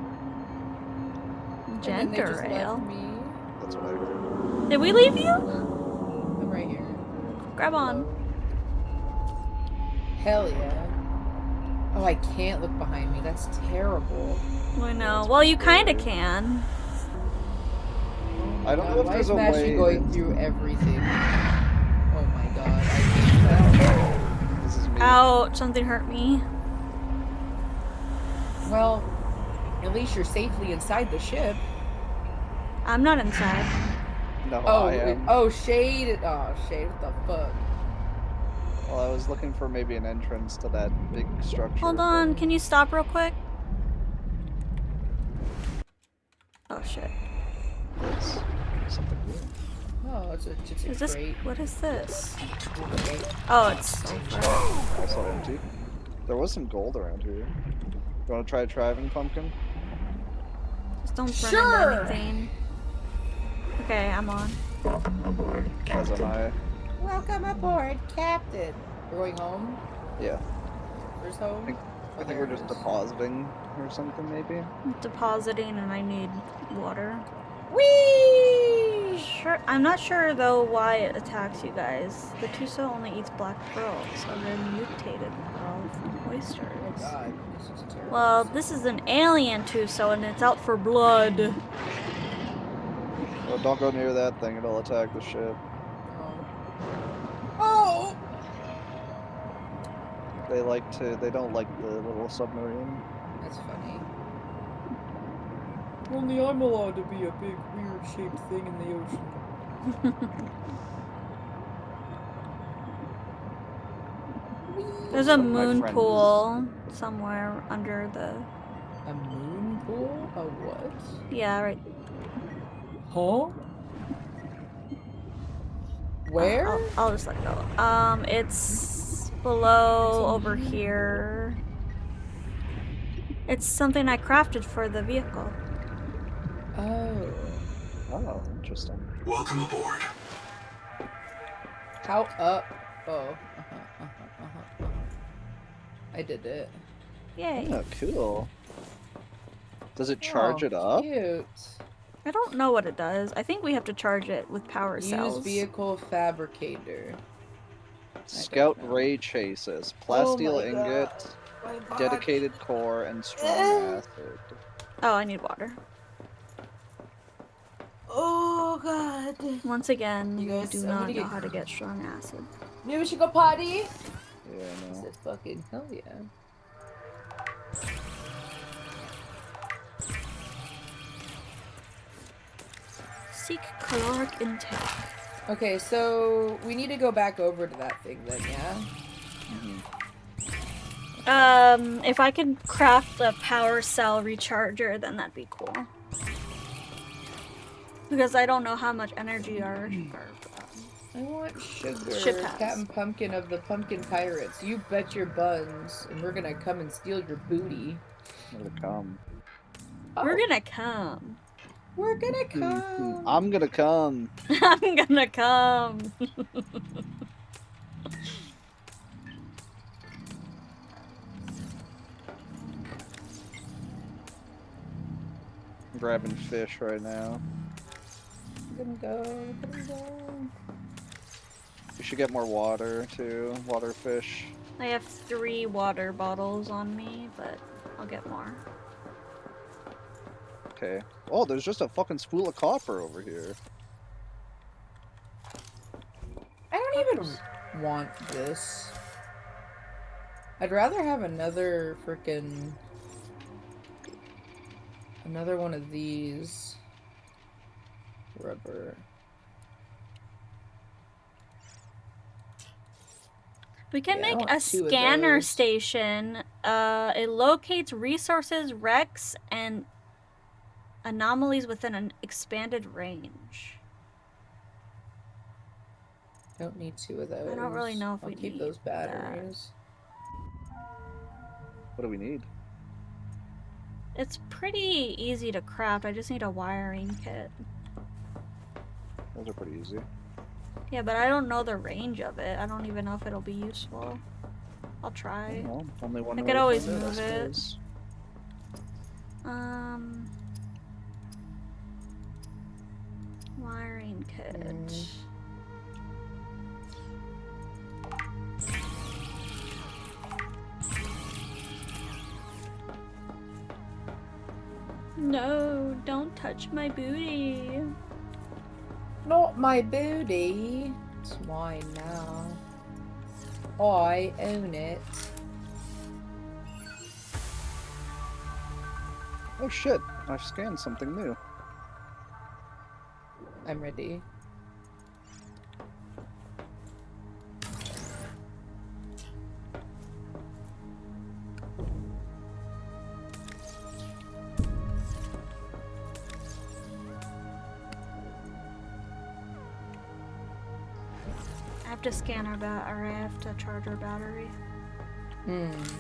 And then they gender just left ale. me. That's what I heard. Did we leave you? I'm right here. Grab on. Hell yeah. Oh, I can't look behind me. That's terrible. I know. Well, you kind of can. I don't know if Why there's is a Mashy way. going through everything? Oh my god, I hate that. This is me. Ouch, something hurt me. Well, at least you're safely inside the ship. I'm not inside. No, Oh, I am. Shade. Oh, Shade, what the fuck? Well, I was looking for maybe an entrance to that big structure. Hold on, can you stop real quick? Oh shit. It's something weird. Oh, it's a Is this, crate. what is this? Crate. Oh, it's sulfur. Also empty. There was some gold around here. You want to try driving, Pumpkin? Just don't Sure. run into anything. Okay, I'm on. As am I. Welcome aboard, Captain. We're going home? Yeah. Where's home? I think we're just depositing or something, maybe. I'm depositing and I need water. Whee! Sure, I'm not sure though why it attacks you guys. The Tuso only eats black pearls, so they're mutated pearl from oysters. Oh god, this is terrible. Well, this is an alien Tuso and it's out for blood. Well, don't go near that thing, it'll attack the ship. Oh! They don't like the little submarine. That's funny. Only I'm allowed to be a big, weird-shaped thing in the ocean. There's a One of my moon friends- pool somewhere under the... A moon pool? A what? Yeah, right. Huh? Where? I'll just let it go. It's below over here. It's something I crafted for the vehicle. Oh. Oh, interesting. Welcome aboard. How up? Oh. I did it. Yay. Oh, cool. Does it charge it up? Cute. I don't know what it does. I think we have to charge it with power cells. Use vehicle fabricator. Scout ray chases, plasteel ingot, dedicated core, and strong acid. Oh, I need water. Oh god. Once again, You we guys- do I'm not gonna know get- how to get strong acid. Maybe we should go potty? Yeah, I no. said fucking hell yeah. Seek caloric intake. Okay, so we need to go back over to that thing then, yeah? If I could craft a power cell recharger, then that'd be cool. Because I don't know how much energy our I want sugar, Ship has. Captain Pumpkin of the Pumpkin Pirates. You bet your buns, and we're gonna come and steal your booty. I'm gonna come. We're gonna come. We're gonna come. I'm gonna come. I'm gonna come. I'm grabbing fish right now. We're gonna go. We're gonna go. We should get more water too. Water fish. I have 3 water bottles on me, but I'll get more. Okay. Oh, there's just a fucking spool of copper over here. I don't even want this. I'd rather have another frickin' another one of these rubber. We can Yeah, I make want a 2 of scanner those. station. It locates resources, wrecks, and anomalies within an expanded range. Don't need 2 of those. I don't really know if I'll we keep need those batteries. What do we need? It's pretty easy to craft. I just need a wiring kit. Those are pretty easy. Yeah, but I don't know the range of it. I don't even know if it'll be useful. I'll try. Well, only one I way could to always find move I it. suppose. Wiring kit. No, don't touch my booty. Not my booty. It's mine now. I own it. Oh shit! I've scanned something new. I'm ready. I have to scan our or I have to charge our battery. And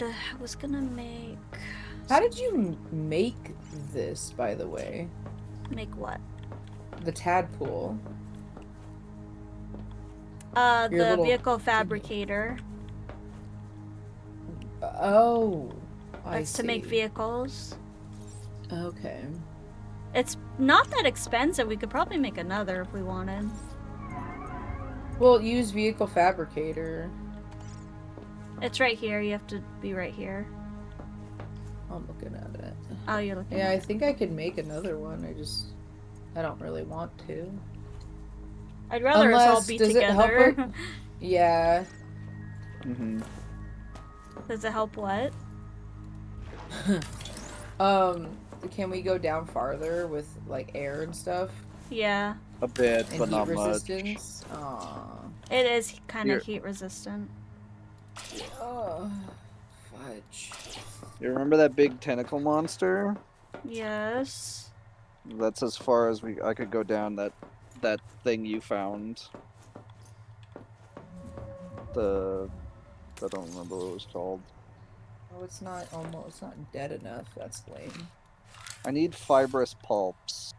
I was gonna make. How did you make this, by the way? Make what? The tadpole. The little- vehicle fabricator. Oh, I That's to make see. vehicles. Okay. It's not that expensive. We could probably make another if we wanted. Well, use vehicle fabricator. It's right here. You have to be right here. I'm looking at it. Oh, you're looking. Yeah, at I it. think I could make another one. I don't really want to. I'd rather us all Unless, be does it help together. her? Yeah. Mm-hmm. Does it help what? Can we go down farther with like air and stuff? Yeah, A bit, And but heat not resistance? Aw. it is kind Here. of heat resistant. Oh, fudge. much. You remember that big tentacle monster? Yes. That's as far as I could go down that thing you found. I don't remember what it was called. Oh, it's not dead enough. That's lame. I need fibrous pulps.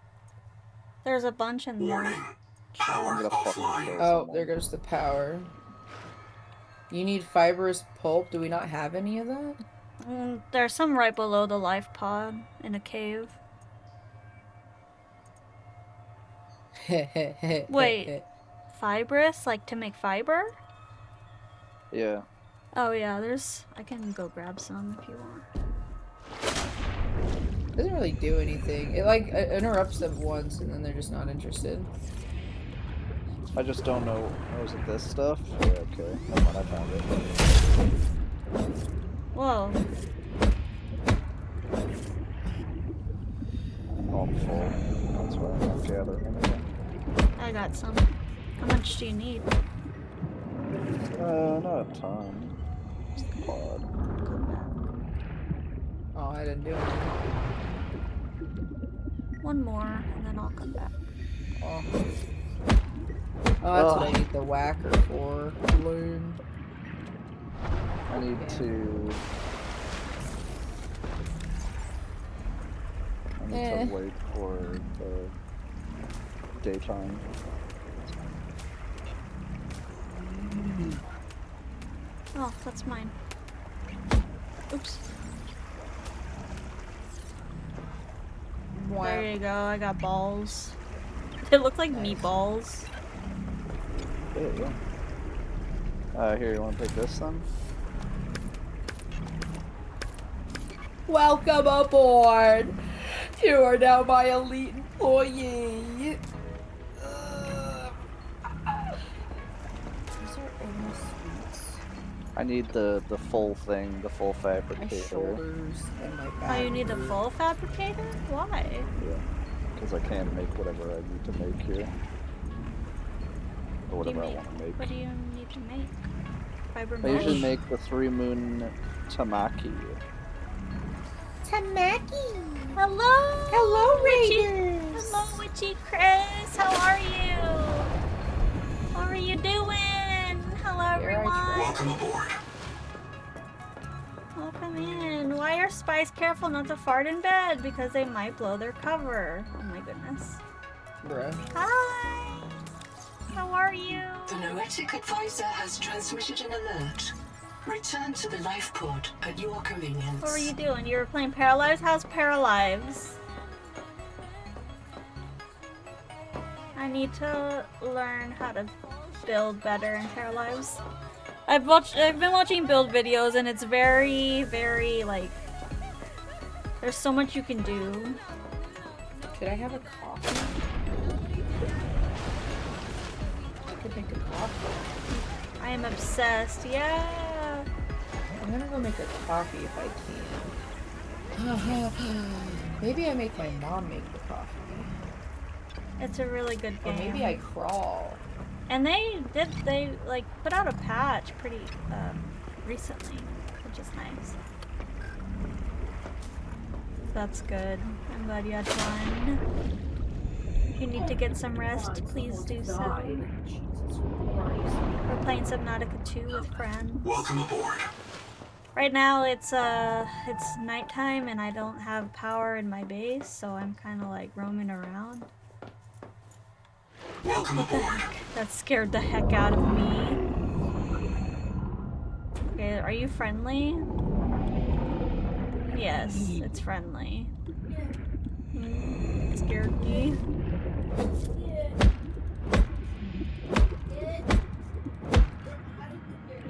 There's a bunch in there. I'm gonna fucking kill Oh, someone. there goes the power. You need fibrous pulp. Do we not have any of that? There's some right below the life pod in a cave. Wait. Fibrous? Like to make fiber? Yeah. Oh yeah, I can go grab some if you want. Doesn't really do anything. It like interrupts them once and then they're just not interested. I just don't know. Oh, is it this stuff? Yeah, okay. Never mind, I found it. Whoa. Oh, I'm full. That's why I'm not gathering anything. I got some. How much do you need? Not a ton. Just the pod. Oh, I didn't do anything. One more, and then I'll come back. Oh, that's what I need the whacker for. Learn. I need to wait for the daytime. Oh, that's mine. Oops. There you go, I got balls. It looked like meatballs. There you go. Here, you want to take this then? Welcome aboard! You are now my elite employee! These are almost sweets. I need the full thing, the full My fabricator. shoulders and my back. Oh, you need the full fabricator? Why? Yeah, because I can't make whatever I need to make here. Or whatever I want to make. What do you need to make? Fiber I usually mesh? make the 3-moon tamaki. Tamaki! Hello! Hello, Witchy- Raiders! Hello, Witchy Chris! How are you? How are you doing? Hello, everyone! Welcome aboard. Welcome in. Why are spies careful not to fart in bed? Because they might blow their cover. Oh my goodness. Bruh. Hi! How are you? The Noetic Advisor has transmitted an alert. Return to the life pod at your convenience. What were you doing? You were playing Paralives? How's Paralives? I need to learn how to build better in Paralives. I've been watching build videos and it's very, very like There's so much you can do. Should I have a coffee? I could make a coffee. I am obsessed. Yeah. I'm gonna go make a coffee if I can. Maybe I make my mom make the coffee. It's a really good game. Or maybe I crawl. And they like put out a patch pretty recently, which is nice. That's good. I'm glad you had fun. If you need to get some rest, please do so. We're playing Subnautica 2 with friends. Welcome aboard. Right now it's nighttime and I don't have power in my base, so I'm kind of like roaming around. Welcome aboard. That scared the heck out of me. Okay, are you friendly? Yes, it's friendly. It scared me.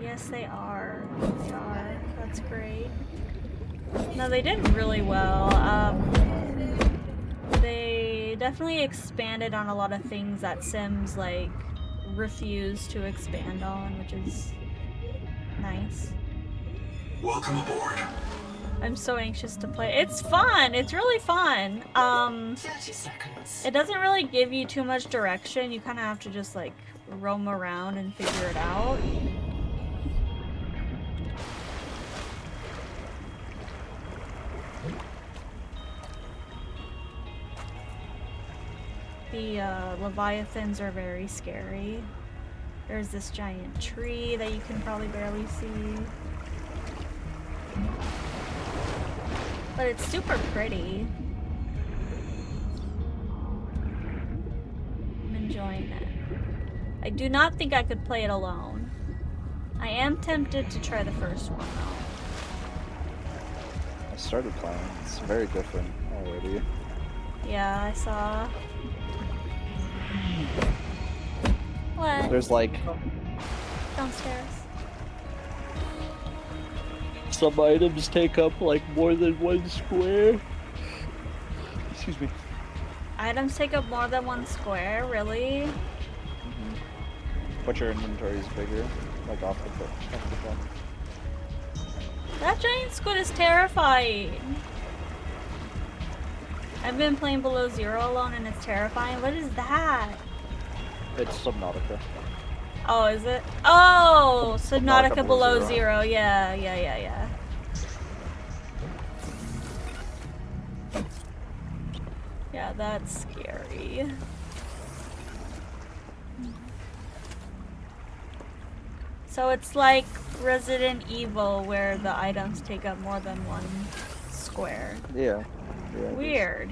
Yes, they are. They are. That's great. No, they did really well. They definitely expanded on a lot of things that Sims like refuse to expand on, which is nice. Welcome aboard. I'm so anxious to play. It's fun. It's really fun. 30 seconds. It doesn't really give you too much direction. You kind of have to just like roam around and figure it out. The leviathans are very scary. There's this giant tree that you can probably barely see. But it's super pretty. I'm enjoying it. I do not think I could play it alone. I am tempted to try the first one though. I started playing. It's very different already. Yeah, I saw. What? There's like Downstairs. some items take up like more than one square. Excuse me. Items take up more than one square, really? But your inventory is bigger, like off the front. That giant squid is terrifying. I've been playing Below Zero alone and it's terrifying. What is that? It's Subnautica. Oh, is it? Oh, Subnautica Subnautica Below Below Zero. Zero. Yeah. Yeah, that's scary. So it's like Resident Evil where the items take up more than one square. Yeah. Yeah. it is. Weird.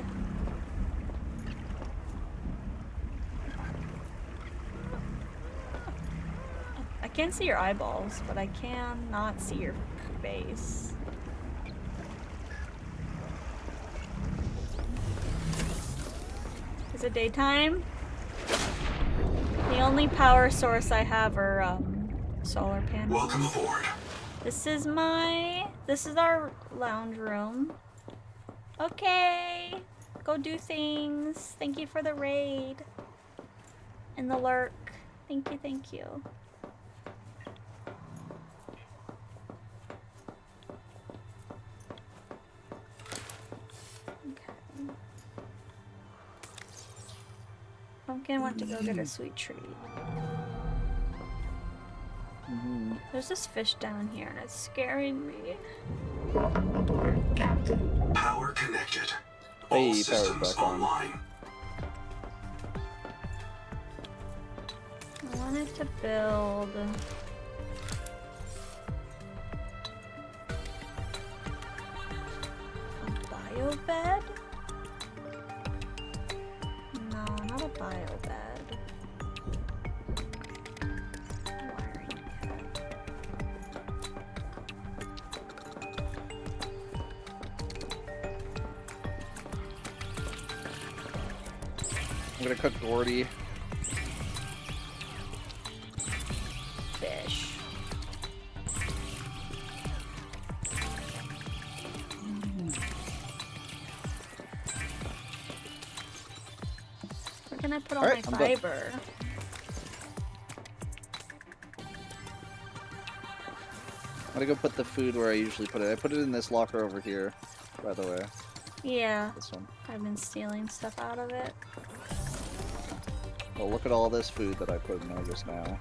I can't see your eyeballs, but I can not see your face. Is it daytime? The only power source I have are solar panels. Welcome aboard. This is our lounge room. Okay, go do things. Thank you for the raid and the lurk. Thank you. Okay. Pumpkin went to go get a sweet treat. There's this fish down here and it's scaring me. Power connected. Hey, All power's systems back on. online. I wanted to build a bio bed? No, not a bio bed. Wiring kit. I'm gonna cook Gordy. Fish. can I put all Alright, my I'm done. fiber? I'm gonna go put the food where I usually put it. I put it in this locker over here, by the way. Yeah, This one. I've been stealing stuff out of it. Well, look at all this food that I put in there just now.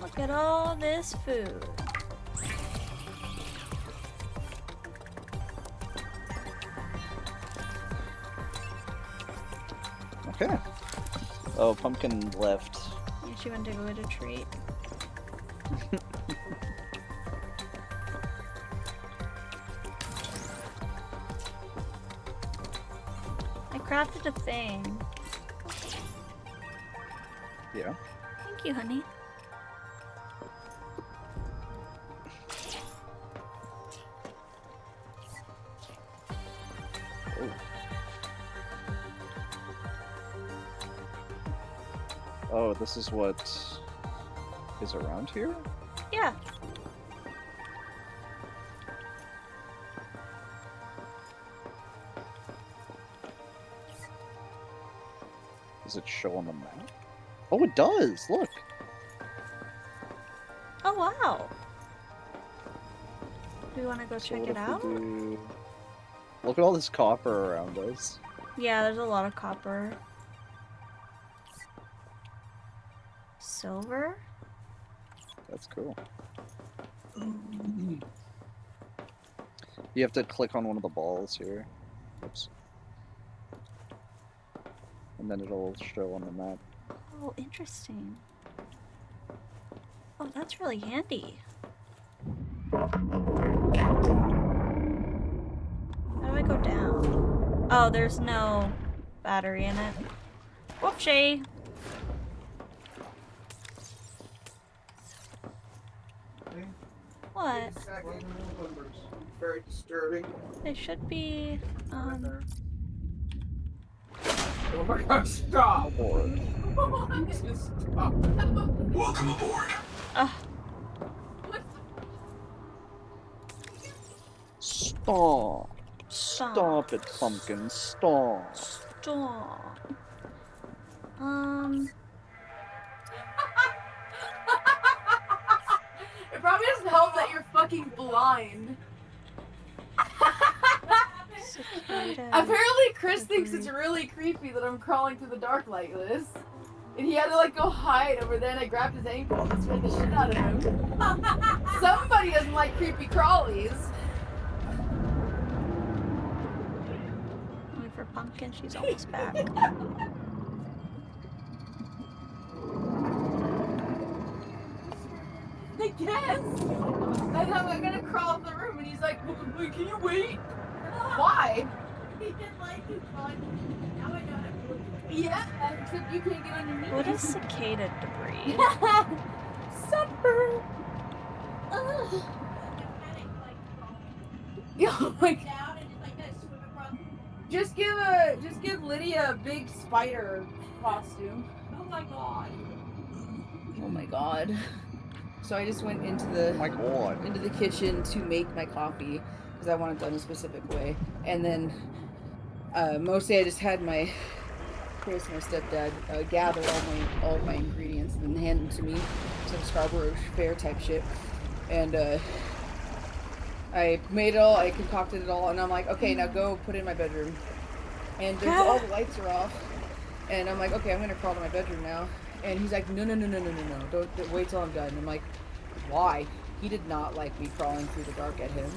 Look at all this food. Okay. Oh, Pumpkin left. Yeah, she went to go get a treat. I crafted a thing. Yeah. Thank you, honey. Oh, this is what is around here? Yeah. Does it show on the map? Oh, it does! Look! Oh, wow. Do we want to go So check what it if we out? do- Look at all this copper around us. Yeah, there's a lot of copper. Silver? That's cool. You have to click on one of the balls here. Oops. And then it'll show on the map. Oh, interesting. Oh, that's really handy. How do I go down? Oh, there's no battery in it. Whoopsie! What? Very disturbing. They should be, Oh my god, stop! Aboard. Just stop. Welcome aboard. Stop! Stop it, Pumpkin. Stop! Stop. It probably doesn't help that you're fucking blind. Apparently Chris thinks it's really creepy that I'm crawling through the dark like this. And he had to like go hide over there and I grabbed his ankle and scared the shit out of him. Somebody doesn't like creepy crawlies. Wait for Pumpkin, she's almost back. I guess. And I'm gonna crawl up the room and he's like, wait, can you wait? Why? He didn't like it, but now I got it. Yeah, except you can't get underneath. What is cicada debris? Supper. Oh my god. Just give Lydia a big spider costume. Oh my god. Oh my god. So I just went into the My god. into the kitchen to make my coffee because I want it done a specific way, and then mostly I just had my Chris, my stepdad, gather all of my ingredients and then hand them to me, some Scarborough Fair type shit, and I made it all, I concocted it all, and I'm like, okay, now go put it in my bedroom, and all the lights are off, and I'm like, okay, I'm gonna crawl to my bedroom now. And he's like, no, don't wait till I'm done. I'm like, why? He did not like me crawling through the dark at him.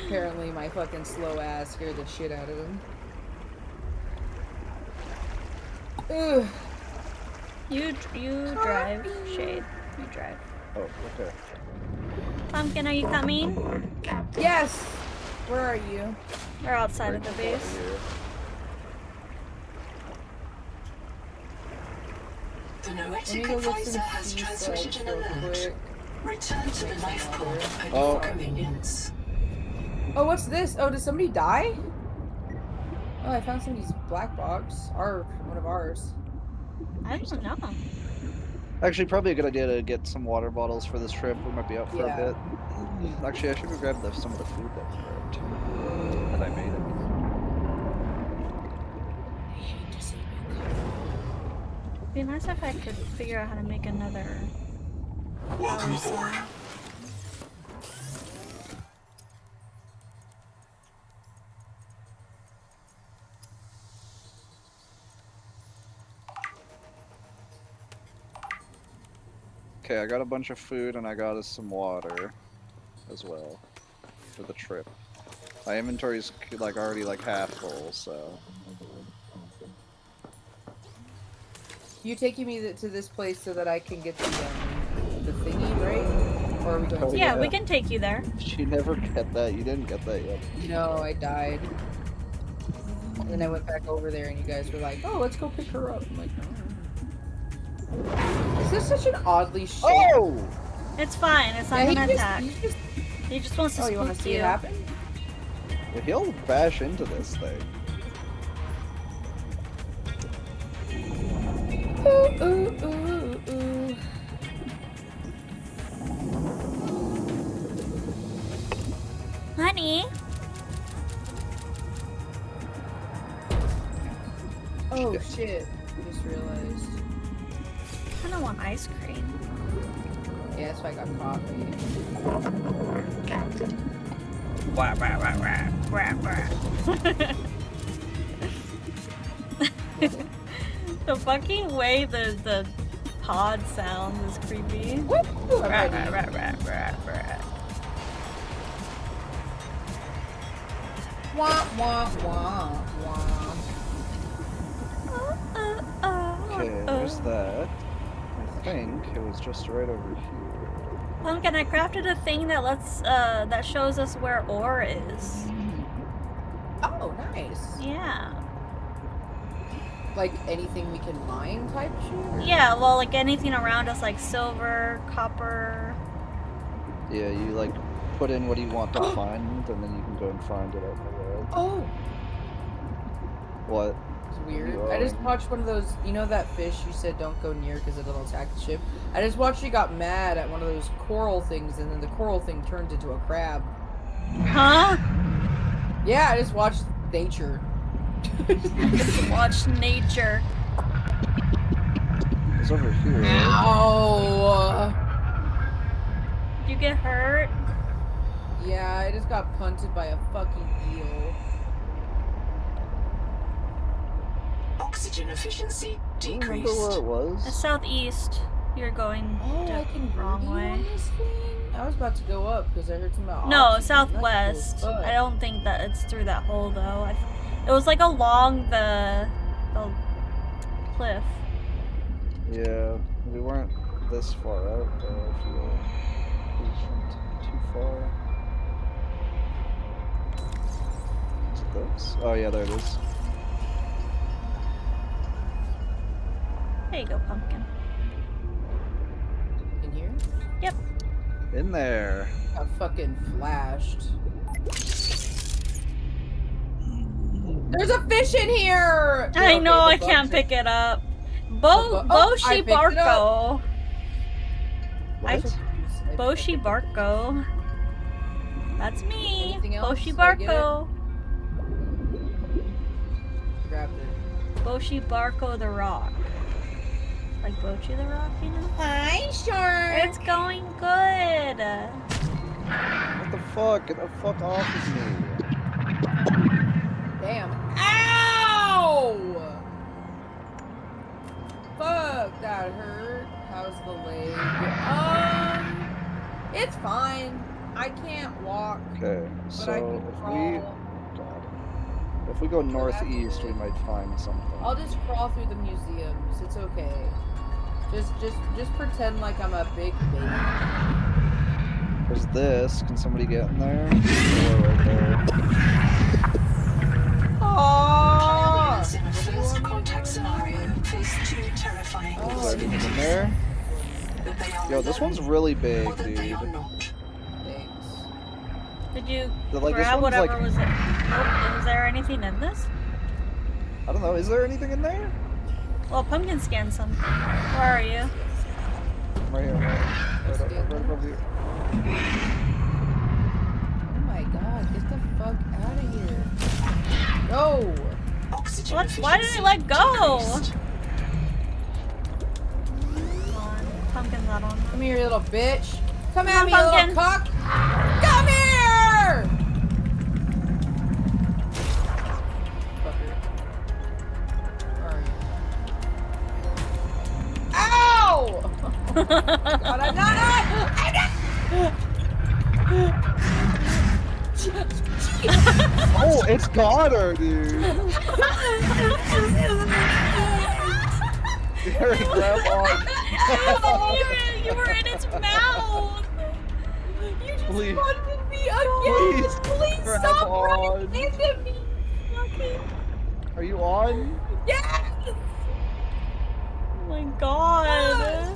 Apparently my fucking slow ass scared the shit out of him. Ugh. You drive, Shade. You drive. Oh, okay. Pumpkin, are you coming? Yes! Where are you? We're outside of the base. The Let me noetic go get advisor some has sea transmitted salt an real alert. quick. Return to the life pod at Oh. your convenience. Oh, what's this? Oh, did somebody die? Oh, I found somebody's black box. One of ours. I don't know. Actually, probably a good idea to get some water bottles for this trip. We might be out for Yeah. a bit. Actually, I should go grab some of the food that we grabbed. That I made. It'd be nice if I could figure out how to make another power cell. Okay, I got a bunch of food and I got us some water as well for the trip. My inventory's like already like half full, so. You taking me to this place so that I can get the thingy, right? Or are we going Oh, to? Yeah, we can take you there. You never get that. You didn't get that yet. No, I died. And then I went back over there and you guys were like, oh, let's go pick her up. I'm like, no. Is this such an oddly shaped... Oh! It's fine. It's not gonna attack. He just wants to spook you want to see you. it happen? If he'll bash into this thing. Ooh, ooh, ooh, ooh. Honey. Oh shit! I just realized. I don't want ice cream. Yeah, that's why I got coffee. Wah, wah, wah, wah, wah, wah. The fucking way the pod sounds is creepy. Woo! Rah, rah, rah, rah, rah, rah. Wah wah wah wah. Okay, there's that. I think it was just right over here. Pumpkin, I crafted a thing that lets that shows us where ore is. Oh, nice. Yeah. Like anything we can mine type shit? Yeah, well, like anything around us, like silver, copper. Yeah, you like put in what you want to find, and then you can go and find it out in the world. Oh! What? It's weird. I just watched one of those, you know that fish you said don't go near because it'll attack the ship? I just watched you got mad at one of those coral things and then the coral thing turned into a crab. Huh? Yeah, I just watched nature. Watch nature. It's over here. Ow! Did you get hurt? Yeah, I just got punted by a fucking eel. Oxygen efficiency Do you remember decreased. where it was? It's southeast. You're going I can wrong breathe way. on this thing? I was about to go up because I heard something about No, oxygen. southwest. That's cool as fuck. I don't think that it's through that hole though. It was like along the cliff. Yeah, we weren't this far out though, I feel. We went too far. Is it this? Oh yeah, there it is. There you go, pumpkin. In here? Yep. In there. Got fucking flashed. There's a fish in here! I know, the I bug can't just- pick it up. I Boshi picked it up. Barco. What? Boshi Barco. That's me. Anything else? Boshi Did I get Barco. Grabbed it. Boshi Barco the Rock. Like Bochi the Rock, you know? Hi, shark! It's going good. What the fuck? Get the fuck off of me. Damn. Ow! Fuck, that hurt. How's the leg? It's fine. I can't walk, Okay, but I so can if we... crawl. God. If we go northeast, we might find something. I'll just crawl through the museums. It's okay. Just pretend like I'm a big baby. There's this. Can somebody get in there? Or right there. Aww! Pirates in a first contact scenario face 2 terrifying Is there Oh, anything in there? but they are Yo, this alone, one's really big, or that they are dude. not. Thanks. Did you Like, this grab one's whatever like... was it? Oh, was there anything in this? I don't know, is there anything in there? Well, pumpkin scanned something. Where are you? Right here, right above you. Oh my god, get the fuck out of here. Go! Oxygen What? Why did efficiency I let go? decreased. Come here, you little bitch. Come Come at on, me, you little pumpkin. cock. Come here! Fucker. Where are you? Ow! God, I'm not! Oh, it's got her, dude. Harry, grab on. You were in its mouth. You just Please. funded me again! Please grab stop on. running into me! Okay. Are you on? Yes! Oh my god.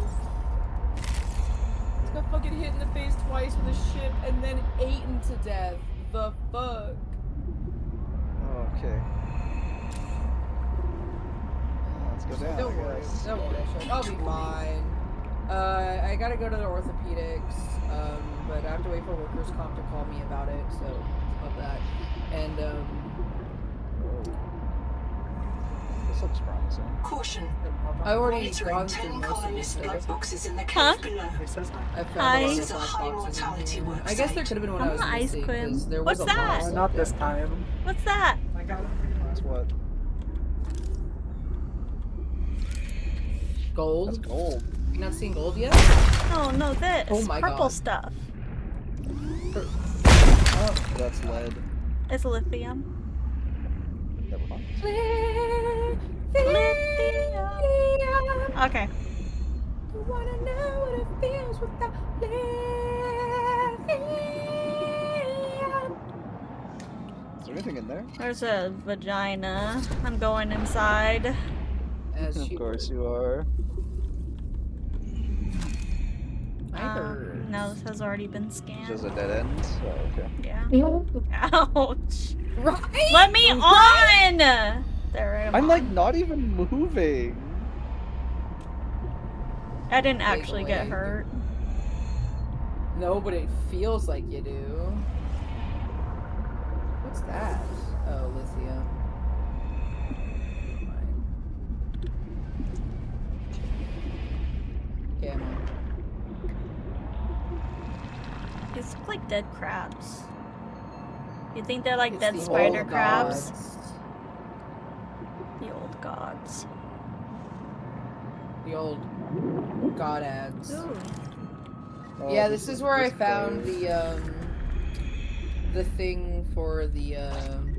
Just got fucking hit in the face twice with a ship and then eaten to death. The fuck? Okay. Let's go down. Don't I worry. guess. Don't worry, Shark. I'll be fine. I gotta go to the orthopedics, but I have to wait for workers' comp to call me about it, so love that. And, This looks promising. Caution. I've already Monitoring gone 10 through most of colonist these black things. boxes in the Huh? cave below. I found Hi. a lot This of is a black high boxes in mortality here. work I guess there site. could have been when I I was want ice missing, cream. 'cause there What's was a lot that? of stuff Not this there. time. What's that? I got it. That's what? Gold? That's gold. You not seen gold yet? No, this. Oh my Purple God. stuff. Oh, that's lead. It's lithium. Never mind. Lithium. Okay. You wanna know what it feels without lithium? Is there anything in there? There's a vagina. I'm going inside. As Of she course would. you are. I heard. No, this has already been scanned. Just a dead end? Oh, okay. Yeah. Ouch. Right? Let me on! There I'm like not even moving. I didn't actually get leg. hurt. No, but it feels like you do. What's that? Oh, lithium. Never mind. Okay, I'm on. These look like dead crabs. You think they're like It's dead the spider old crabs? gods. The old gods. The old god ads. Ooh. Oh, Yeah, this is where I this found place. the thing for the I can't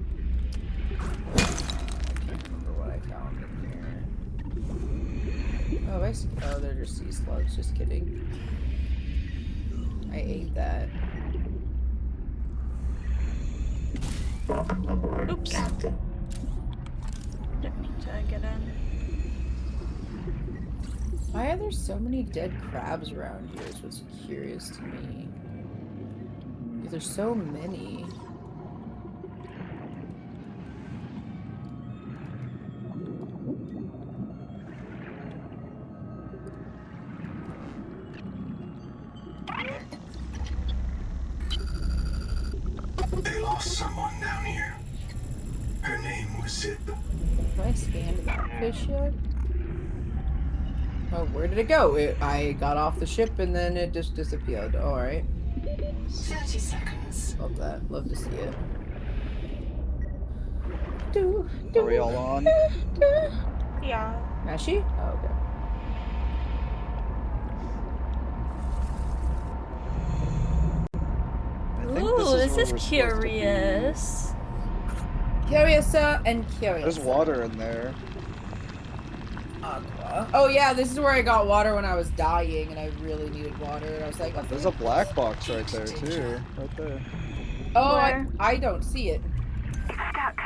remember what I found in here. Oh, they're just sea slugs. Just kidding. I ate that. Oops. Didn't need to get in. Why are there so many dead crabs around here is what's curious to me. There's so many. They lost someone down here. Her name was Zip. Have I scanned that fish yet? Oh, where did it go? I got off the ship and then it just disappeared. Alright. 30 seconds. Love that. Love to see it. Are we all on? Yeah. Mashy? Oh, okay. I think Ooh, this this where is we're supposed to be. curious. Curiouser and curious. There's water in there. Aqua. Oh yeah, this is where I got water when I was dying and I really needed water. And I was like, There's a black box right there too. Right there. oh, Where? I don't see it. It's stuck.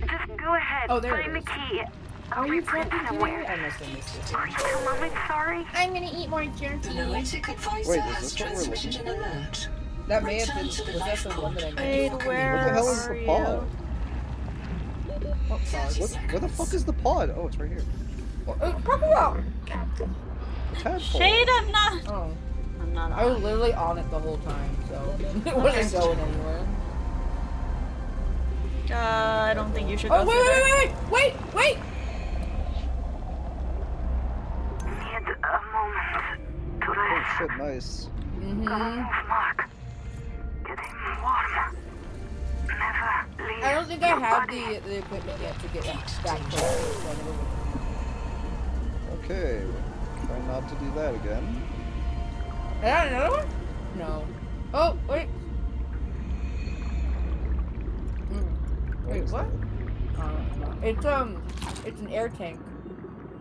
Just go ahead. Oh, there it Find the is. key. Are you reprint fucking kidding somewhere. me? I must have missed it. Are you a moment sorry? I'm gonna eat more The jerky. Noetic advisor Wait, is has this what we're transmitted an alert. That may have been. Return Was to the that life the one that I pod made? at Wait, your What where the hell is convenience. the are pod? Oh, God. Where the fuck is the pod? Oh, it's right here. Tadpole. Shade, I'm not. Oh, I'm not I was on. literally on it the whole time, so it wasn't going anywhere. I don't think you should Oh, go through there. wait! Need a moment to rest. Oh shit, nice. Mm-hmm. Mark. Getting warm. Never leave. I don't think I your have body. the equipment yet to get that close. Okay. Try not to do that again. Is that another one? No. Oh, wait. Wait, is what? that? It's an air tank.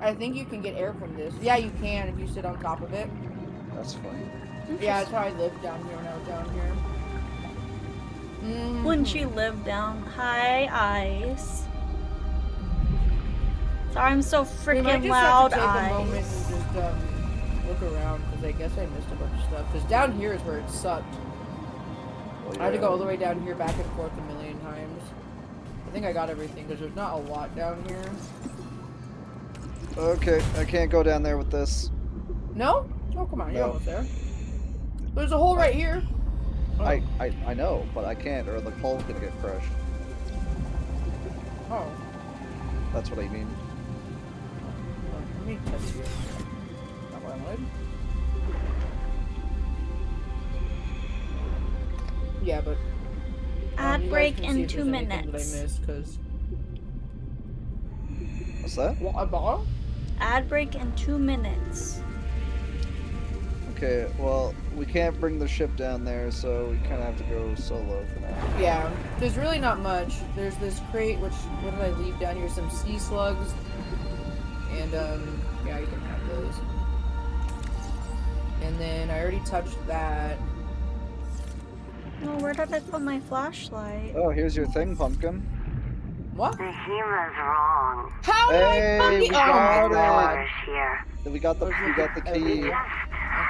I think you can get air from this. Yeah, you can if you sit on top of it. That's fine. Yeah, that's how I lived down here when I was down here. When she lived down. Hi, Ice. Sorry, I'm so We might freaking just loud, have to take a moment and Ice. just look around because I guess I missed a bunch of stuff. Because down here is where it sucked. Well, I had to go yeah. all the way down here back and forth a million times. I think I got everything because there's not a lot down here. Okay, I can't go down there with this. No? Oh, come on, you're No. almost there. There's a hole right here. Oh. I know, but I can't, or the hull's gonna get crushed. Oh. That's what I mean. Let me touch you. Not what I wanted. Yeah, but Ad you guys break can in see if 2 there's anything minutes. that I missed, because What's that? what a ball? Ad break in 2 minutes. Okay, well, we can't bring the ship down there, so we kind of have to go solo for now. Yeah, there's really not much. There's this crate, which what did I leave down here? Some sea slugs, and yeah, you can have those. And then I already touched that. No, where did I put my flashlight? Oh, here's your thing, Pumpkin. What? The healer's wrong. How did Hey, I fucking? we Oh got my it. god! We're here. We got the key. Just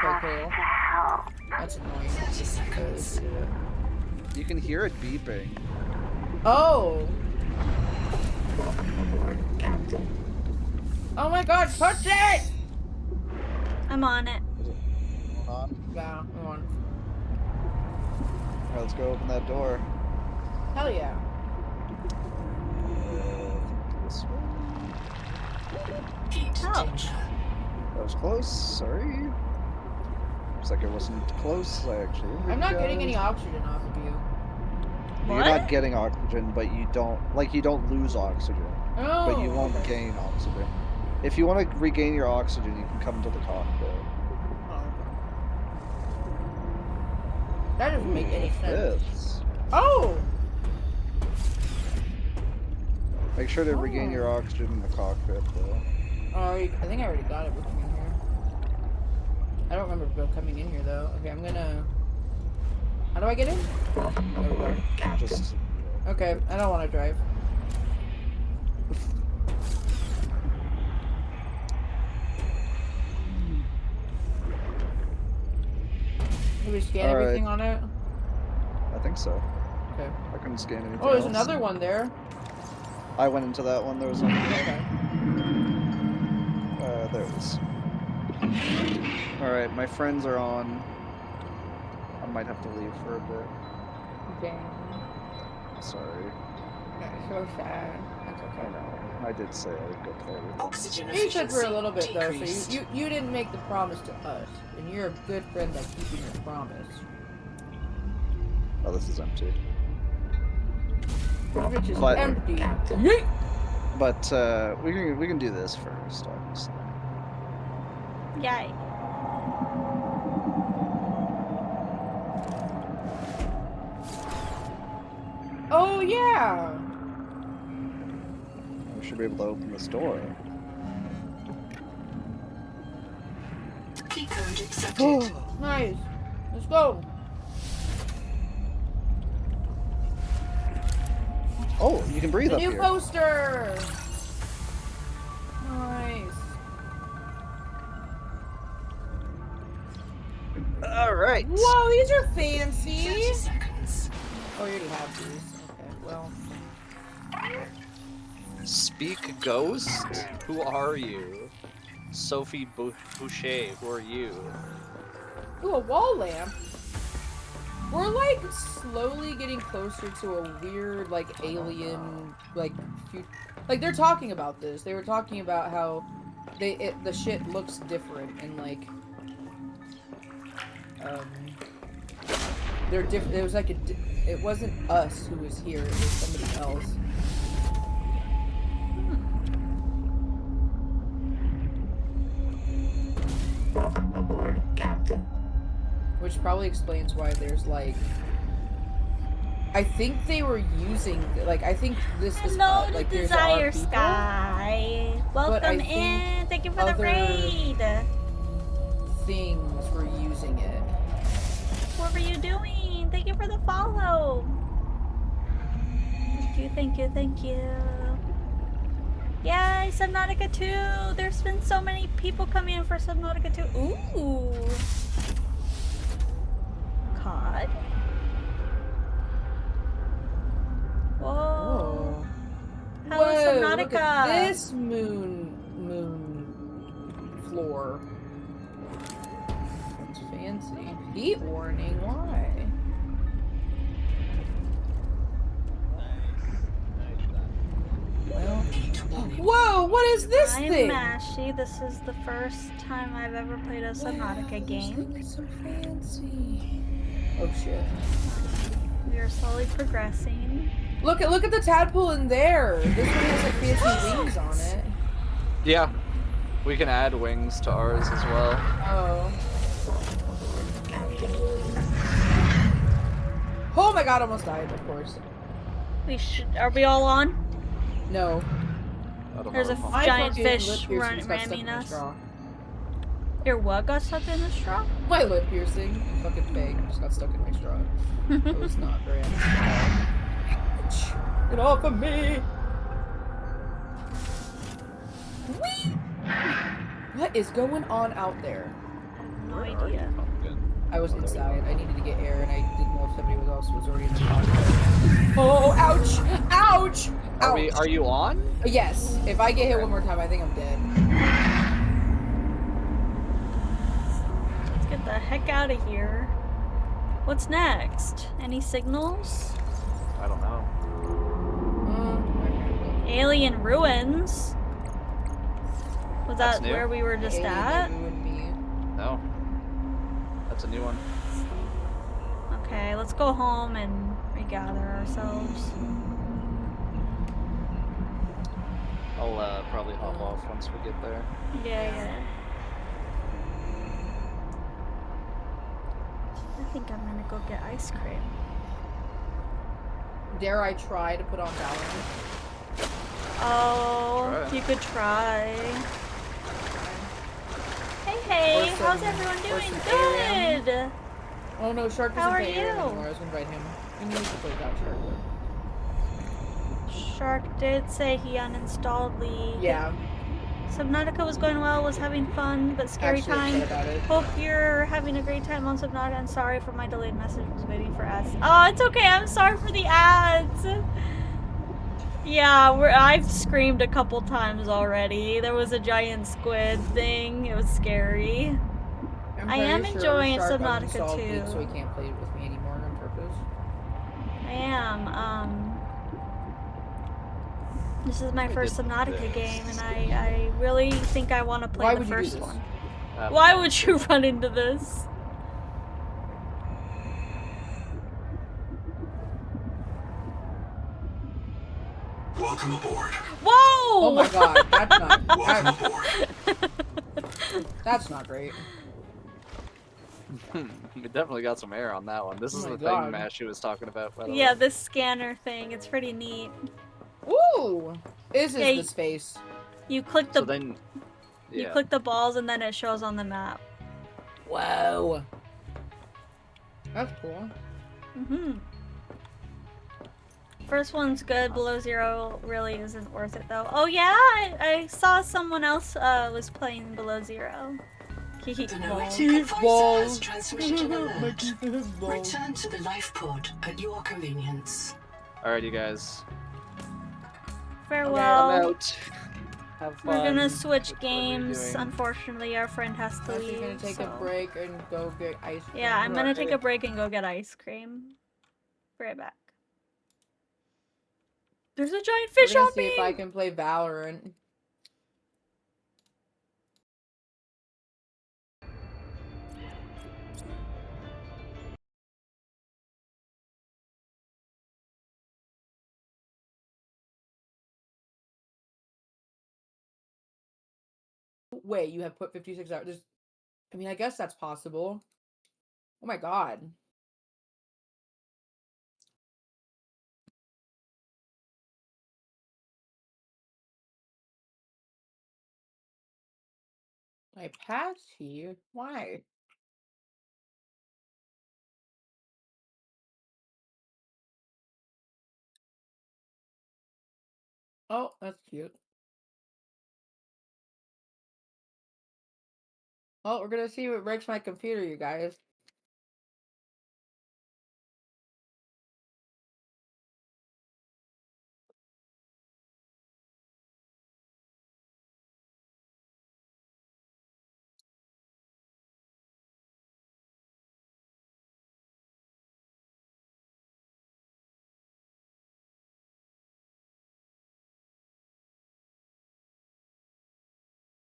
have cool. to help. That's annoying. 30 seconds. You can hear it beeping. Oh. Oh my god, touch it! I'm on it. Hold on. Yeah, come on. Alright, let's go open that door. Hell yeah. This way. Ouch. That was close, sorry. Looks like it wasn't close, I actually. I'm not getting any oxygen off of you. You're What? not getting oxygen, but you don't lose oxygen. Oh. But you won't okay. gain oxygen. If you want to regain your oxygen, you can come to the cockpit. Oh. That doesn't make any sense. This. Oh! Make sure to regain your oxygen in the cockpit, though. Oh, I think I already got it with me in here. I don't remember coming in here though. Okay, I'm gonna. How do I get in? There we go. Just. Okay, I don't want to drive. Did we scan Alright. everything on it? I think so. Okay. I couldn't scan anything. Oh, there's else. another one there. I went into that one. There was nothing there. Okay. There it is. Alright, my friends are on. I might have to leave for a bit. Dang. Sorry. That's so sad. That's okay though. I did say I would go play with them. Oxygen You said for a efficiency little bit though, so decreased. you didn't make the promise to us, and you're a good friend by keeping your promise. Oh, this is empty. Which is But- empty. But we can do this first, obviously. Yay. Oh yeah. We should be able to open this door. Key code accepted. Nice. Let's go. Oh, you can breathe The up new here. poster. Nice. All right. Whoa, these are fancy. 30 seconds. Oh, you already have these. Okay, well. Speak ghost? Who are you? Sophie Boucher, who are you? Ooh, a wall lamp. We're like slowly getting closer to a weird, like, alien, like, like they're talking about this. They were talking about how the shit looks different and like they're different. It was like it wasn't us who was here. It was somebody else. Which probably explains why there's like. I think they were using like I think this is Hello, like the there's our Desire people, Sky. Welcome in. Thank you for the raid. Things were using it. What were you doing? Thank you for the follow. Thank you, thank you, thank you. Yay, Subnautica 2. There's been so many people coming in for Subnautica 2. Ooh. COD. Whoa. Hello, Whoa, Subnautica. look at this moon floor. It's fancy. Heat warning, why? Well, whoa, what is this I'm thing? Mashy. This is the first time I've ever played a Subnautica game. It's so fancy. Oh shit. We are slowly progressing. Look at the tadpole in there. This one has like fancy wings on it. Yeah, we can add wings to ours as well. Oh. Oh my god, almost died, of course. Are we all on? No. There's a giant fish ramming us. Your what got stuck in the straw? My lip piercing. Fucking thing just got stuck in my straw. It was not very Ouch. Get off of me! Whee! What is going on out there? No idea. I was inside. I needed to get air, and I didn't know if somebody else was already in the cockpit. Oh, ouch! Ouch! Ouch! Are you on? Yes. If I get hit one more time, I think I'm dead. Let's get the heck out of here. What's next? Any signals? I don't know. Alien ruins. Was That's that new. where we were just at? No. That's a new one. Okay, let's go home and regather ourselves. I'll probably hop off once we get there. Yeah. I think I'm gonna go get ice cream. Dare I try to put on Valorant? Oh, you could try. Hey, how's everyone doing? Good! Oh no, Shark doesn't How are play Aaron you? anymore. I was gonna invite him. I knew we could play without Shark, but... Shark did say he uninstalled League. Yeah. Subnautica was going well, was having fun, but scary Actually time. upset about it. Hope you're having a great time on Subnautica, and sorry for my delayed message, was waiting for ads. Oh, it's okay, I'm sorry for the ads! Yeah, I've screamed a couple times already. There was a giant squid thing, it was scary. I am enjoying Subnautica too. So he can't play with me anymore on purpose. I am, this is my first Subnautica game, and I really think I want to play the first one. Why would you run into this? Welcome aboard. Whoa! Oh my god, that's not. Welcome aboard. That's not great. We definitely got some air on that one. This is the thing Mashy was talking about, by the way. Yeah, this scanner thing, it's pretty neat. Ooh! This is the space. You click the you click the balls and then it shows on the map. Whoa! That's cool. First one's good, Below Zero really isn't worth it though. Oh yeah, I saw someone else was playing Below Zero. The noetic advisor has transmitted an alert. Return to the life pod at your convenience. Alright, you guys. Farewell. I'm out. Have fun. We're gonna switch games. Unfortunately, our friend has to leave. You're gonna take a break and go get ice cream. Yeah, I'm gonna take a break and go get ice cream. Be right back. There's a giant fish on me! See if I can play Valorant. way you have put 56 hours. I mean, I guess that's possible. Oh my god. My patchy? Why? Oh, that's cute. Oh, we're gonna see what breaks my computer, you guys.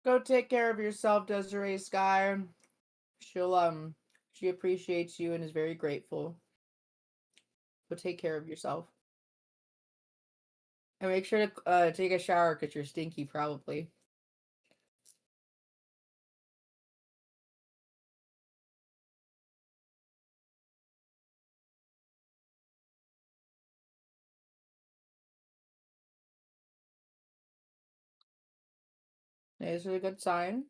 Go take care of yourself, Desiree Sky. She appreciates you and is very grateful. Go take care of yourself. And make sure to take a shower because you're stinky, probably. This is a good sign.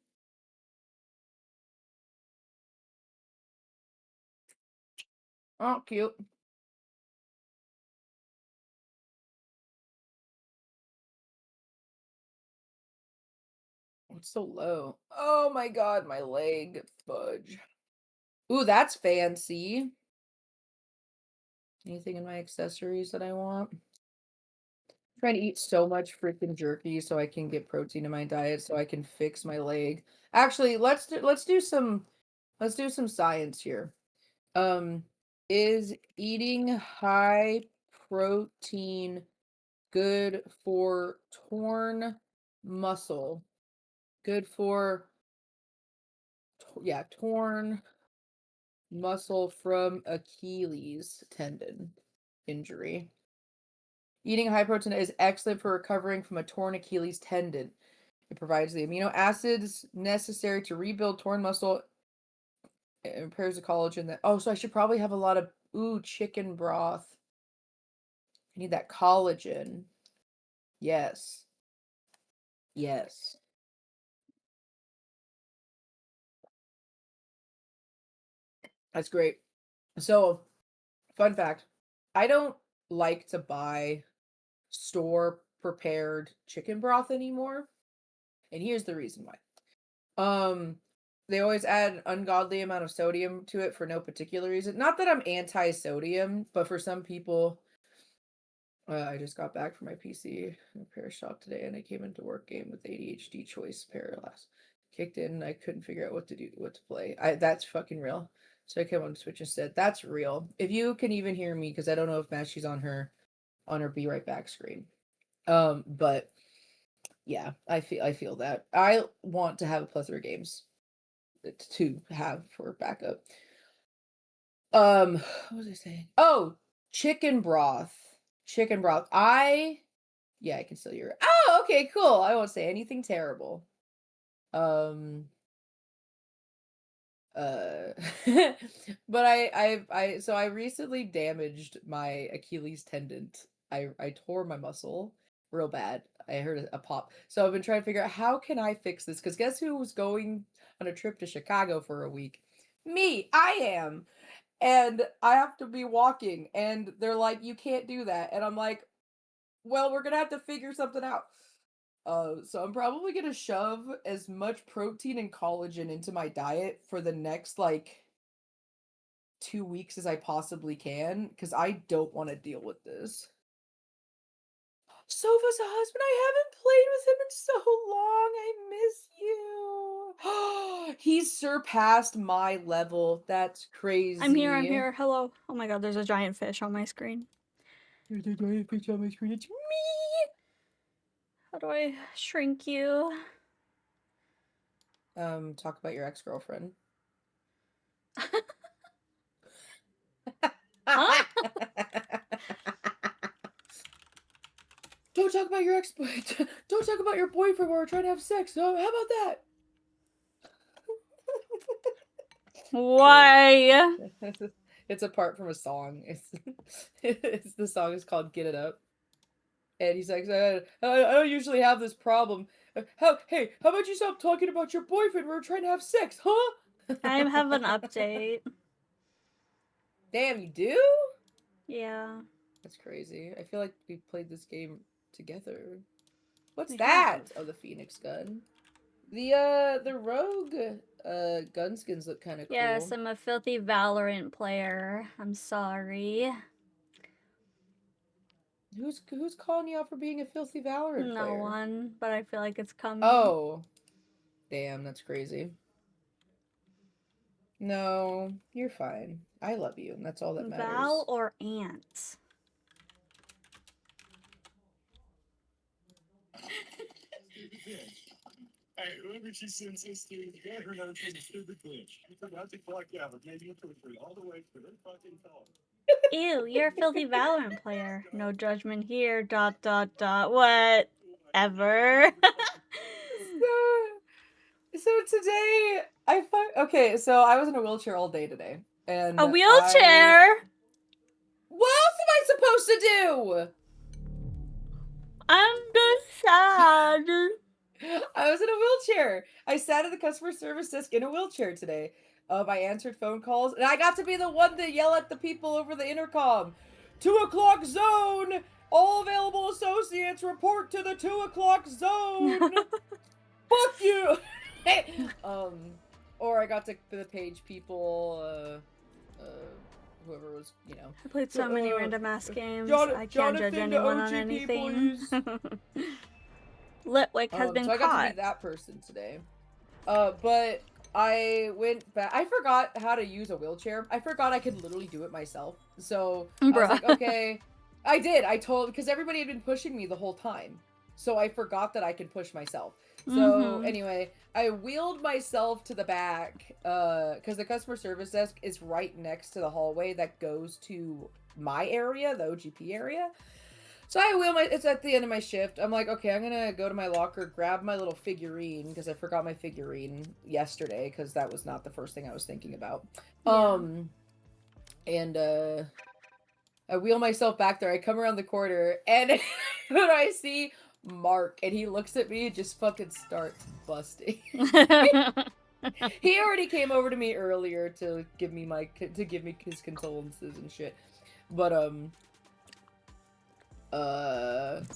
Oh, cute. It's so low. Oh my god, my leg. Fudge. Ooh, that's fancy. Anything in my accessories that I want? I'm trying to eat so much freaking jerky so I can get protein in my diet so I can fix my leg. Actually, let's do some science here. Is eating high protein good for torn muscle? Good for torn muscle from Achilles tendon injury. Eating high protein is excellent for recovering from a torn Achilles tendon. It provides the amino acids necessary to rebuild torn muscle. It repairs the collagen that. Oh, so I should probably have a lot of chicken broth. I need that collagen. Yes. Yes. That's great. So, fun fact, I don't like to buy store prepared chicken broth anymore. And here's the reason why. They always add an ungodly amount of sodium to it for no particular reason. Not that I'm anti-sodium, but for some people, I just got back from my PC repair shop today, and I came into work game with ADHD choice paralysis. Kicked in, and I couldn't figure out what to play. That's fucking real. So I came on Switch instead. That's real. If you can even hear me, because I don't know if Mashy's on her be right back screen. But yeah, I feel that. I want to have a plethora of games to have for backup. What was I saying? Oh, chicken broth. Chicken broth. Yeah, I can still hear it. Oh, okay, cool. I won't say anything terrible. But I recently damaged my Achilles tendon. I tore my muscle real bad. I heard a pop. So I've been trying to figure out how can I fix this, because guess who was going on a trip to Chicago for a week? Me. I am. And I have to be walking, and they're like, you can't do that. And I'm like, well, we're gonna have to figure something out. So I'm probably gonna shove as much protein and collagen into my diet for the next 2 weeks as I possibly can, because I don't want to deal with this. Sofa's husband, I haven't played with him in so long. I miss you. He's surpassed my level. That's crazy. I'm here. Hello. Oh my god, there's a giant fish on my screen. There's a giant fish on my screen. It's me. How do I shrink you? Talk about your ex-girlfriend. Huh? Don't talk about your ex. Don't talk about your boyfriend while we're trying to have sex. Oh, how about that? Why? It's a part from a song. It's the song is called "Get It Up," and he's like, I don't usually have this problem. How about you stop talking about your boyfriend? We're trying to have sex, huh? I have an update. Damn, you do? Yeah. That's crazy. I feel like we played this game together. What's We that? have. Oh, the Phoenix gun. The rogue gun skins look kind of cool. Yes, I'm a filthy Valorant player. I'm sorry. Who's calling you out for being a filthy Valorant player? No one, but I feel like it's coming. Oh. Damn, that's crazy. No, you're fine. I love you, and that's all that matters. Val or Ant? Hey, whoever she sends this to, get her knows she's a stupid bitch. You forgot to clock out, but maybe you took her all the way to her fucking phone. Ew, you're a filthy Valorant player. No judgment here. ... Whatever. So today okay, so I was in a wheelchair all day today, and A wheelchair? What else am I supposed to do? I'm just sad. I was in a wheelchair. I sat at the customer service desk in a wheelchair today. I answered phone calls, and I got to be the one to yell at the people over the intercom. 2 o'clock zone! All available associates report to the 2 o'clock zone! Fuck you! Or I got to the page people, whoever was, you know. I played so many random ass games. I can't judge anyone on anything. Litwick has been so I got to caught. be that person today. But I went back. I forgot how to use a wheelchair. I forgot I could literally do it myself. So I was like, okay. I did. Because everybody had been pushing me the whole time. So I forgot that I could push myself. So anyway, I wheeled myself to the back because the customer service desk is right next to the hallway that goes to my area, the OGP area. So I wheel it's at the end of my shift. I'm like, okay, I'm gonna go to my locker, grab my little figurine, because I forgot my figurine yesterday, because that was not the first thing I was thinking about. Yeah. And I wheel myself back there. I come around the corner, and when I see Mark, and he looks at me and just fucking starts busting. He already came over to me earlier to give me his condolences and shit. But but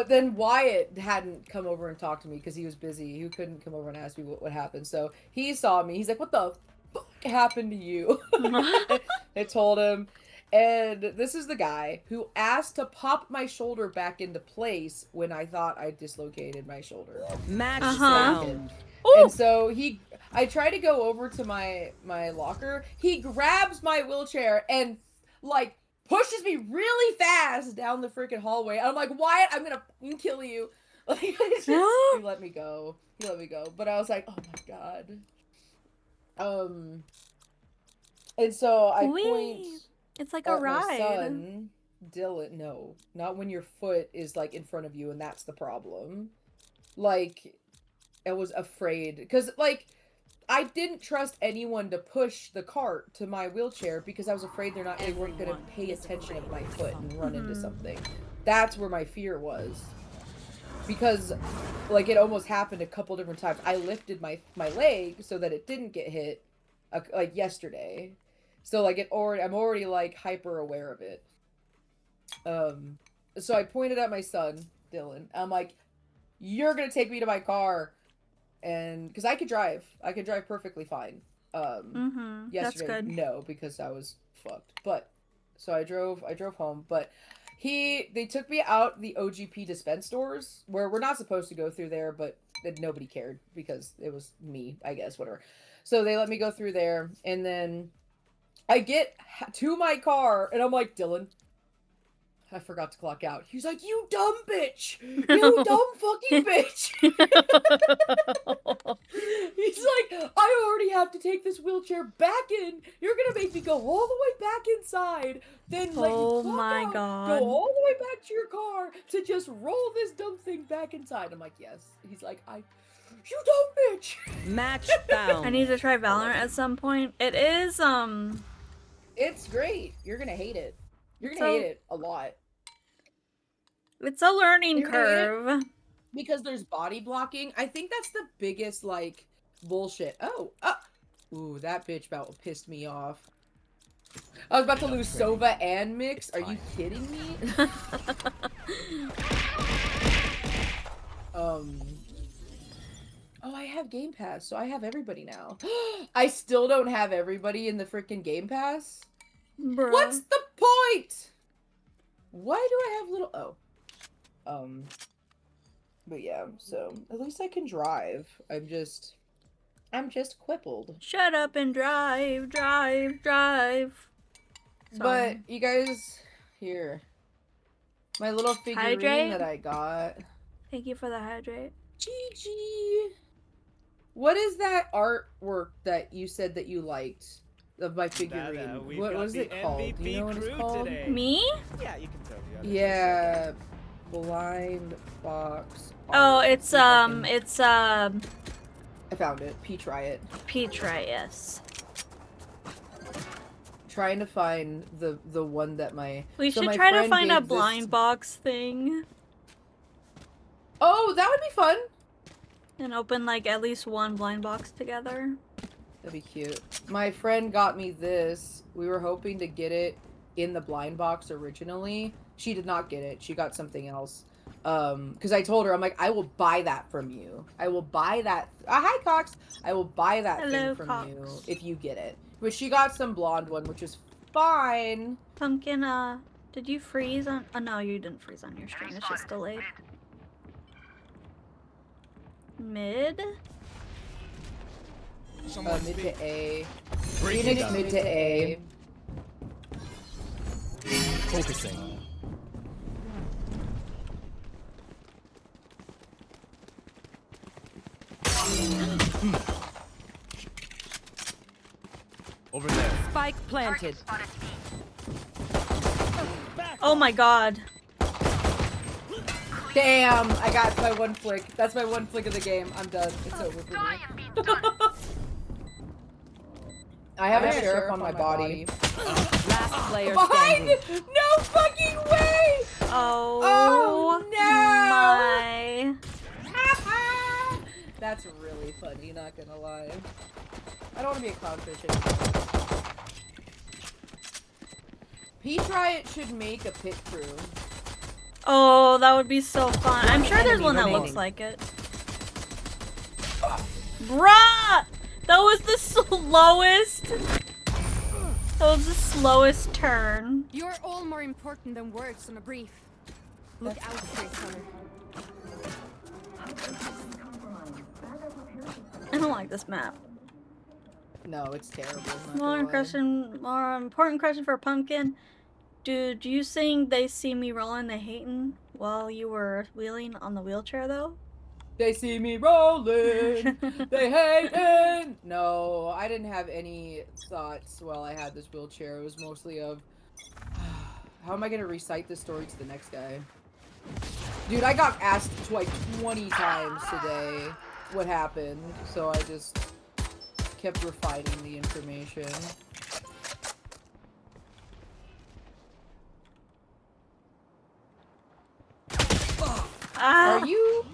then Wyatt hadn't come over and talked to me because he was busy. He couldn't come over and ask me what happened. So he saw me. He's like, "What the fuck happened to you?" I told him. And this is the guy who asked to pop my shoulder back into place when I thought I dislocated my shoulder. Match sound. And so I try to go over to my locker. He grabs my wheelchair and like pushes me really fast down the freaking hallway. I'm like, Wyatt, I'm gonna kill you. Like, he let me go. He let me go. But I was like, oh my god. And so I point. It's like a ride. My son, Dylan, no, not when your foot is like in front of you, and that's the problem. Like, I was afraid because like I didn't trust anyone to push the cart to my wheelchair because I was afraid they weren't gonna pay attention of my foot and run into something. That's where my fear was. Because like it almost happened a couple different times. I lifted my leg so that it didn't get hit like yesterday. So like I'm already like hyper aware of it. So I pointed at my son, Dylan. I'm like, "You're gonna take me to my car," and because I could drive perfectly fine. Yesterday, that's good. No, because I was fucked. But so I drove home. But they took me out the OGP dispense stores where we're not supposed to go through there, but nobody cared because it was me, I guess, whatever. So they let me go through there, and then I get to my car, and I'm like, Dylan, I forgot to clock out. He's like, you dumb bitch! You dumb fucking bitch! He's like, I already have to take this wheelchair back in. You're gonna make me go all the way back inside, then let you clock out, go all the way back to your car to just roll this dumb thing back inside. I'm like, yes. He's like, You dumb bitch! Match I found. need to try Valorant at some point. It is, It's great. You're gonna hate it. You're gonna So- hate it a lot. it's a learning You're gonna hate it curve. because there's body blocking. I think that's the biggest, like, bullshit. Oh, ooh, that bitch about pissed me off. I was about to lose Sova and Mix. Are you kidding me? Oh, I have Game Pass, so I have everybody now. I still don't have everybody in the freaking Game Pass? Bruh. What's the point? Why do I have little... Oh. But yeah, so at least I can drive. I'm just crippled. Shut up and drive, drive, drive. But you guys, here. My little figurine Hydrate? that I got. Thank you for the hydrate. GG. What is that artwork that you said that you liked of my figurine? We've What got was the it called? Do you know what it's MVP called? today. Me? Yeah, you can tell the others. Yeah, blind box. Oh, art. it's I found it. Peach Riot. Peach Riot, yes. Trying to find the one that We so should my try to friend find a gave this- blind box thing. Oh, that would be fun. And open like at least one blind box together. That'd be cute. My friend got me this. We were hoping to get it in the blind box originally. She did not get it. She got something else. Because I told her, I'm like, I will buy that from you. I will buy that. Hi, Cox. I will buy that Hello, thing from Cox. you if you get it. But she got some blonde one, which is fine. Pumpkin, did you freeze on? Oh no, you didn't freeze on your stream. It's just delayed. Mid? Mid to A. Breaking Phoenix down. mid to A. Focusing. Over there. Spike planted. Oh my god. Damn! I got my one flick. That's my one flick of the game. I'm done. It's over for me. I have a sheriff on my body. Last player Behind! standing. No fucking way! Oh, no! my. That's really funny, not gonna lie. I don't want to be a clownfish anymore. Peach Riot should make a pit crew. Oh, that would be so fun. I'm sure there's enemy one that remaining. looks like it. Bruh! That was the slowest. That was the slowest turn. You're all more important than words on a brief. Look out for each other. I don't like this map. No, it's terrible. not More gonna lie. more important question for Pumpkin. Dude, you saying they see me rolling the hating while you were wheeling on the wheelchair though? They see me rolling. They hating. No, I didn't have any thoughts while I had this wheelchair. It was mostly of, how am I gonna recite this story to the next guy? Dude, I got asked like 20 times today what happened, so I just kept refining the information. Ah. Are you?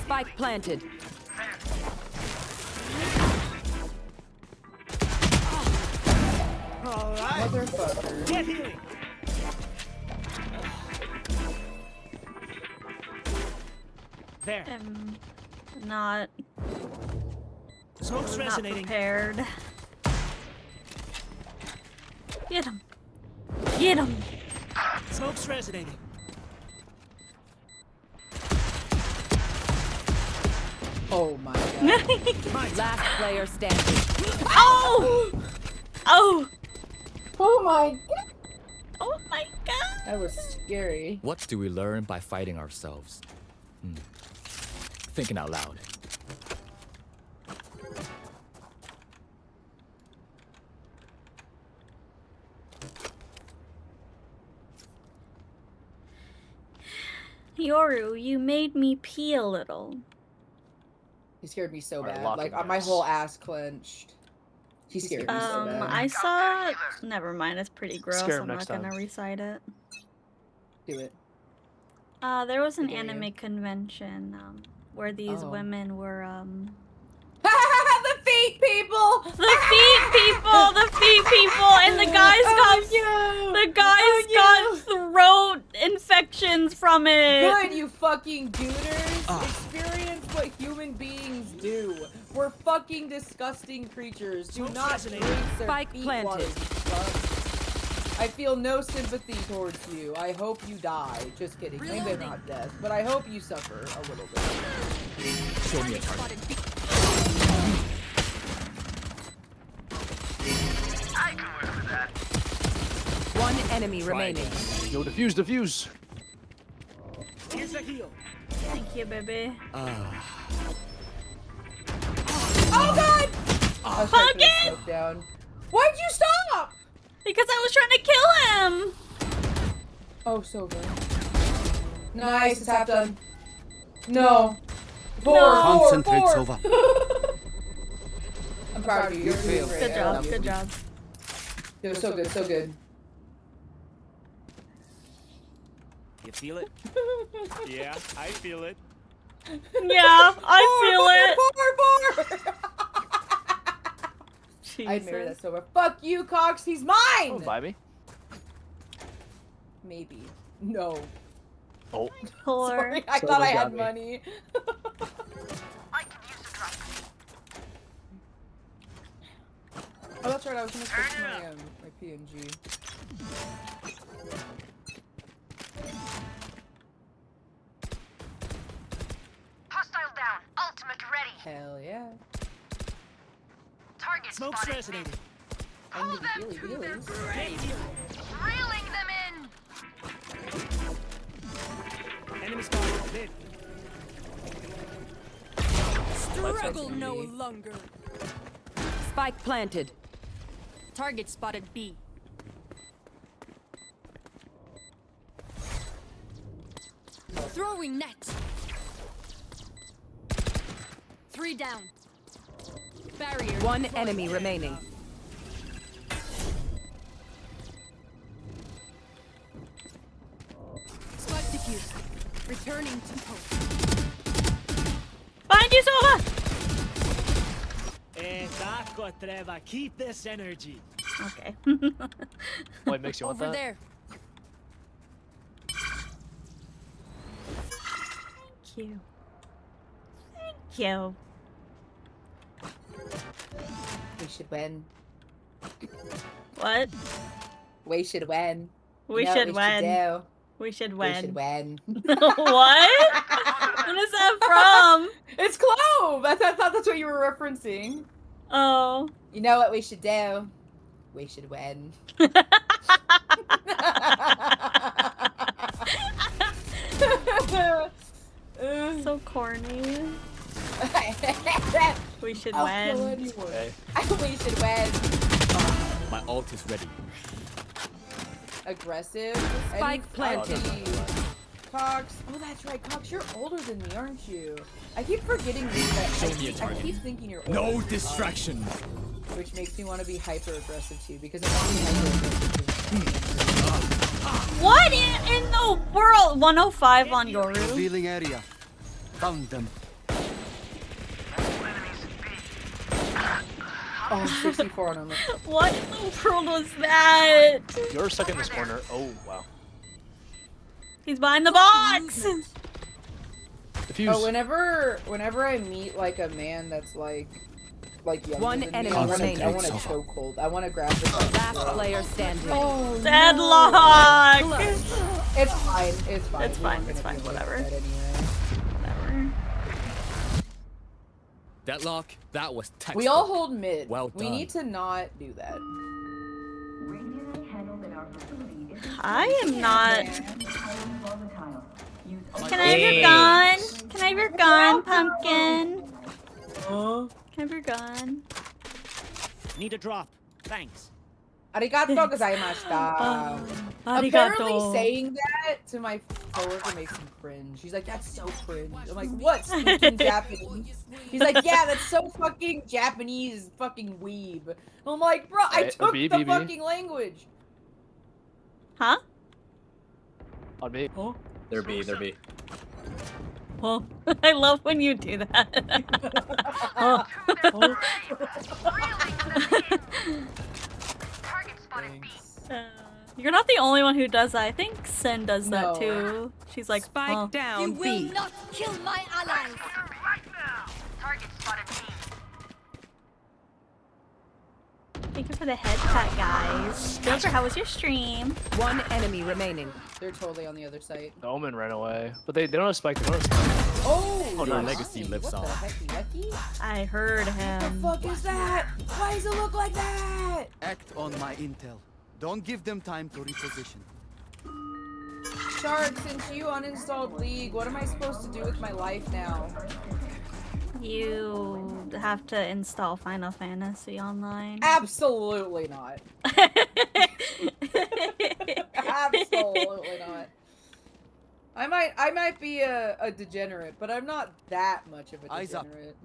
Spike planted. Motherfucker. Get healing. There. Not Smoke's resonating. prepared. Get him. Get him. Smoke's resonating. Oh my god. Last player standing. Oh! Oh! Oh my god. Oh my god. That was scary. What do we learn by fighting ourselves? Thinking out loud. Yoru, you made me pee a little. He scared me so Alright, bad. lock Like, him, my guys. whole ass clenched. He scared me so bad. I saw. Never mind, it's pretty gross. Scare him I'm not next gonna time. recite it. Do it. There was an I dare you. anime convention where these Oh. women were The feet people! the feet people, and the guys got throat infections from it. Good, you fucking duders. Experience what human beings do. We're fucking disgusting creatures. Do not drink their Spike feet planted. water, you fucks. I feel no sympathy towards you. I hope you die. Just kidding. Maybe not death, but I hope you suffer a little bit. Show me a target. I can work with that. One enemy remaining. Yo, defuse. Here's a heal. Thank you, baby. Oh god! I was trying to put his Pumpkin! smoke down. Why'd you stop? Because I was trying to kill him. Oh, so good. Nice, it's half done. No. Four. Sova. I'm proud of you. You're doing great. Good I job. love you. Good job. It was so good, so good. You feel it? Yeah, I feel it. Yeah, I feel it. Four. I'd marry that so much. Fuck you, Cox. He's mine. Don't buy me. Maybe. No. Oh. Poor. Sorry, I So thought I they got had me. money. Oh, that's right. I was gonna switch my PNG. Hostile down. Ultimate ready. Hell yeah. Target Smoke's spotted. resonating. I need to be healy. Reeling them in. Enemy spotted. Mid. Struggle no longer. Spike planted. Target spotted B. Throwing net. 3 down. Barrier. One deployed. enemy remaining. Spike diffused. Returning to post. Find you, Sova. Tako treba. Keep this energy. Okay. What makes you want Over that? there. Thank you. Thank you. We should win. What? We should win. We You know should what win. do? We should We win. should win. What? What is that from? It's Clove! I thought that's what you were referencing. Oh. You know what we should do? We should win. So corny. We should I'll win. kill anyone. Hey. We should win. My ult is ready. Aggressive. Spike planted. Cox. Oh, that's right. Cox, you're older than me, aren't you? I keep forgetting that. Show me a I target. keep thinking you're older. No distractions. Which makes me want to be hyper aggressive too, because I'm only hyper aggressive. What in the world? 105 on Yoru. Revealing area. Found them. Oh, 64 on him. What in the world was that? You're stuck in this corner. Oh, wow. He's behind the box. Defuse. Oh, whenever I meet like a man that's like younger One than me, enemy I remaining. want a chokehold. I want to grab the Last player standing. Oh, Deadlock. no. It's fine. It's fine. It's We fine. weren't It's gonna fine. be able to Whatever. get that anyway. Whatever. Deadlock, that was textbook. We all hold mid. Well We done. need to not do that. I am not. Can I have your gun? Can I have your gun, pumpkin? Can I have your gun? Need a drop. Thanks. Arigato gozaimashita. Apparently Arigato. saying that to my coworker makes him cringe. He's like, that's so cringe. I'm like, what, speaking Japanese? He's like, yeah, that's so fucking Japanese, fucking weeb. I'm like, bro, I took the fucking language. Huh? On me. Oh. There be. Oh. I love when you do that. Oh. Oh. You're not the only one who does that. I think Sin does that too. She's like, Spike down You will B. not kill my allies. Target spotted B. Thank you for the head cut, guys. Dilger, how was your stream? One enemy remaining. They're totally on the other side. The Omen ran away. But they don't have spike. They don't have spike. Oh, no, nice. legacy lives What on. the hecky hecky? I heard him. What the fuck is that? Why does it look like that? Act on my intel. Don't give them time to reposition. Shark, since you uninstalled League, what am I supposed to do with my life now? You have to install Final Fantasy Online. Absolutely not. Absolutely not. I might be a degenerate, but I'm not that much of a Eyes up. degenerate.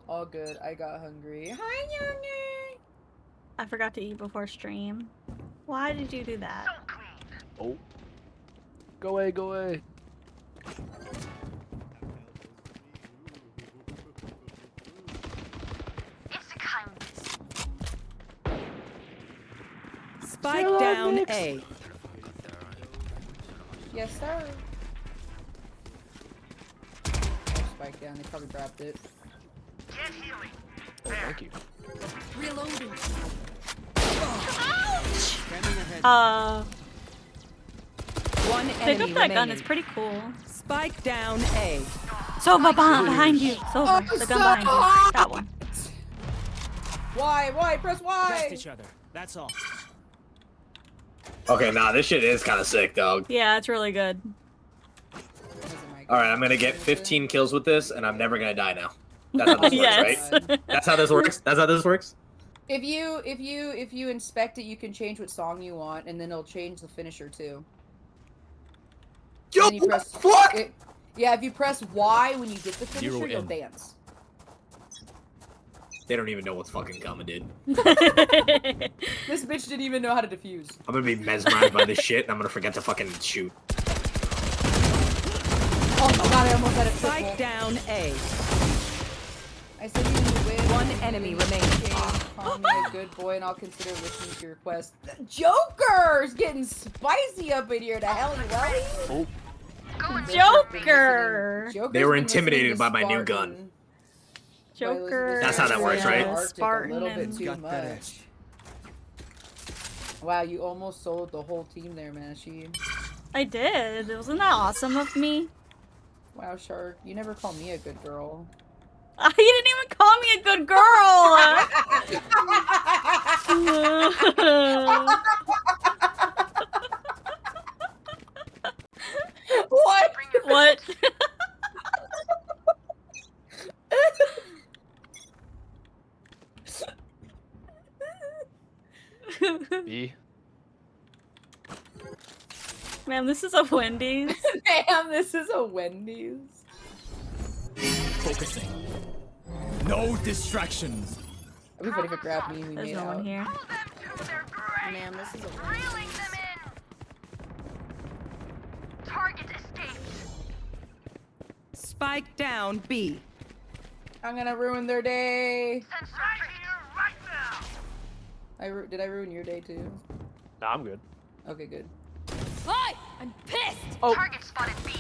All good. I got hungry. Hi, Youngin. I forgot to eat before stream. Why did you do that? Oh. Go away, go away. Spike down A. Yes, sir. Spike down. They probably grabbed it. Oh, thank you. Reloading. One pick enemy up that remaining. gun. It's pretty cool. Spike down A. Sova behind you. Sova, the gun behind you. That one. Why? Why? Press Y. Trust each other. That's all. Okay, nah, this shit is kind of sick, dog. Yeah, it's really good. Alright, I'm gonna get 15 kills with this, and I'm never gonna die now. That's how this Yes. works, right? That's how this works? That's how this works? If you inspect it, you can change what song you want, and then it'll change the finisher too. Yo, And you press, fuck? yeah, if you press Y when you get the finisher, Zero you'll in. dance. They don't even know what's fucking coming, dude. This bitch didn't even know how to defuse. I'm gonna be mesmerized by this shit, and I'm gonna forget to fucking shoot. Oh my god, I almost had a triple. Spike down A. I said you would win. One enemy remaining. Call me a good boy, and I'll consider listening to your request. Joker's getting spicy up in here. The hell you welly? Joker. They were intimidated by my new gun. Joker. That's how that works, right? A little bit too much. Wow, you almost sold the whole team there, Mashi. I did. Wasn't that awesome of me? Wow, Shark, you never call me a good girl. You didn't even call me a good girl. What? What? B. Ma'am, this is a Wendy's. Damn, this is a Wendy's. Focusing. No distractions. It'd be funny if it grabbed me and we There's made no out. one here. Ma'am, this is a Wendy's. Target escaped. Spike down B. I'm gonna ruin their day. Sensor right now. Did I ruin your day too? Nah, I'm good. Okay, good. Hi! I'm pissed! Oh. Target spotted B.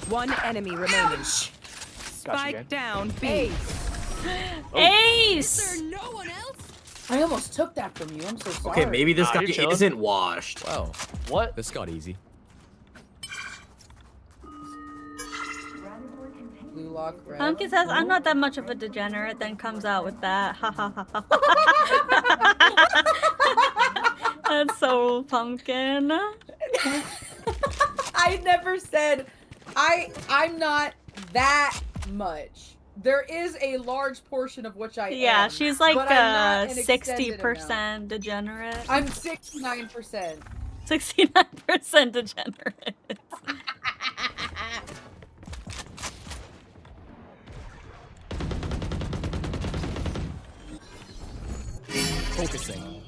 One enemy remaining. Gotcha, Spike gang. down B. Ace! Is there no one else? I almost took that from you. I'm so sorry. Okay, maybe this Nah, guy you're chilling. isn't washed. Wow. What? This got easy. Blue lock, red. Pumpkin says, I'm not that much of a degenerate, then comes out with that. Ha ha ha ha. That's so Pumpkin. I never said I'm not that much. There is a large portion of which I Yeah, am. she's like but I'm not an extended 60% amount. degenerate. I'm 69%. 69% degenerate. Focusing.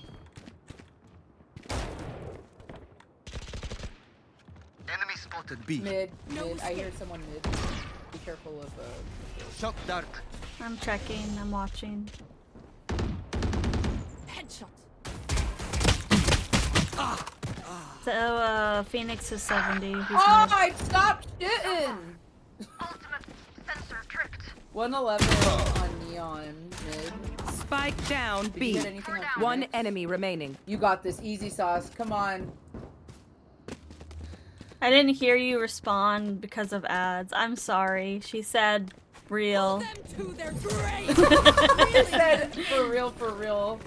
Enemy spotted B. Mid. I hear someone mid. Be careful of Shock dart. I'm checking, I'm watching. Headshot. So, Phoenix is 70. He's Oh, mid. I stopped shitting! 111 on neon mid. Spike down Did you B. get anything on One Phoenix? enemy remaining. You got this, easy sauce. Come on. I didn't hear you respond because of ads. I'm sorry. She said real. She said for real.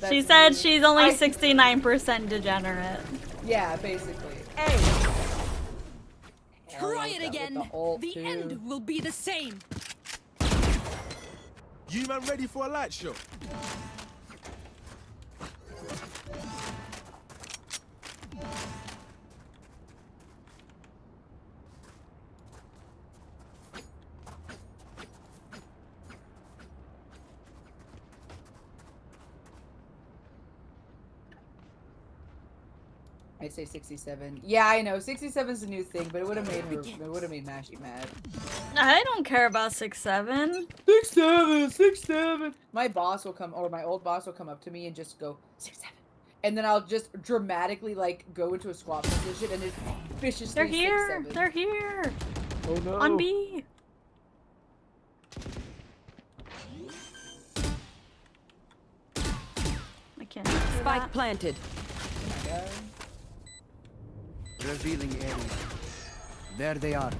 That's She said me. she's only 69% degenerate. Yeah, basically. Hey. Hell, Try that it with again. The, ult The too. end will be the same. You man ready for a light show? I say 67. Yeah, I know. 67 is a new thing, but it would have made her. It would have made Mashy mad. I don't care about 6'7". 6'7". My boss will come, or my old boss will come up to me and just go 6'7", and then I'll just dramatically like go into a squat position and just viciously. They're here. 6'7". They're here. Oh no. On B. I can't. Spike planted. Oh my God. Revealing area. There they are.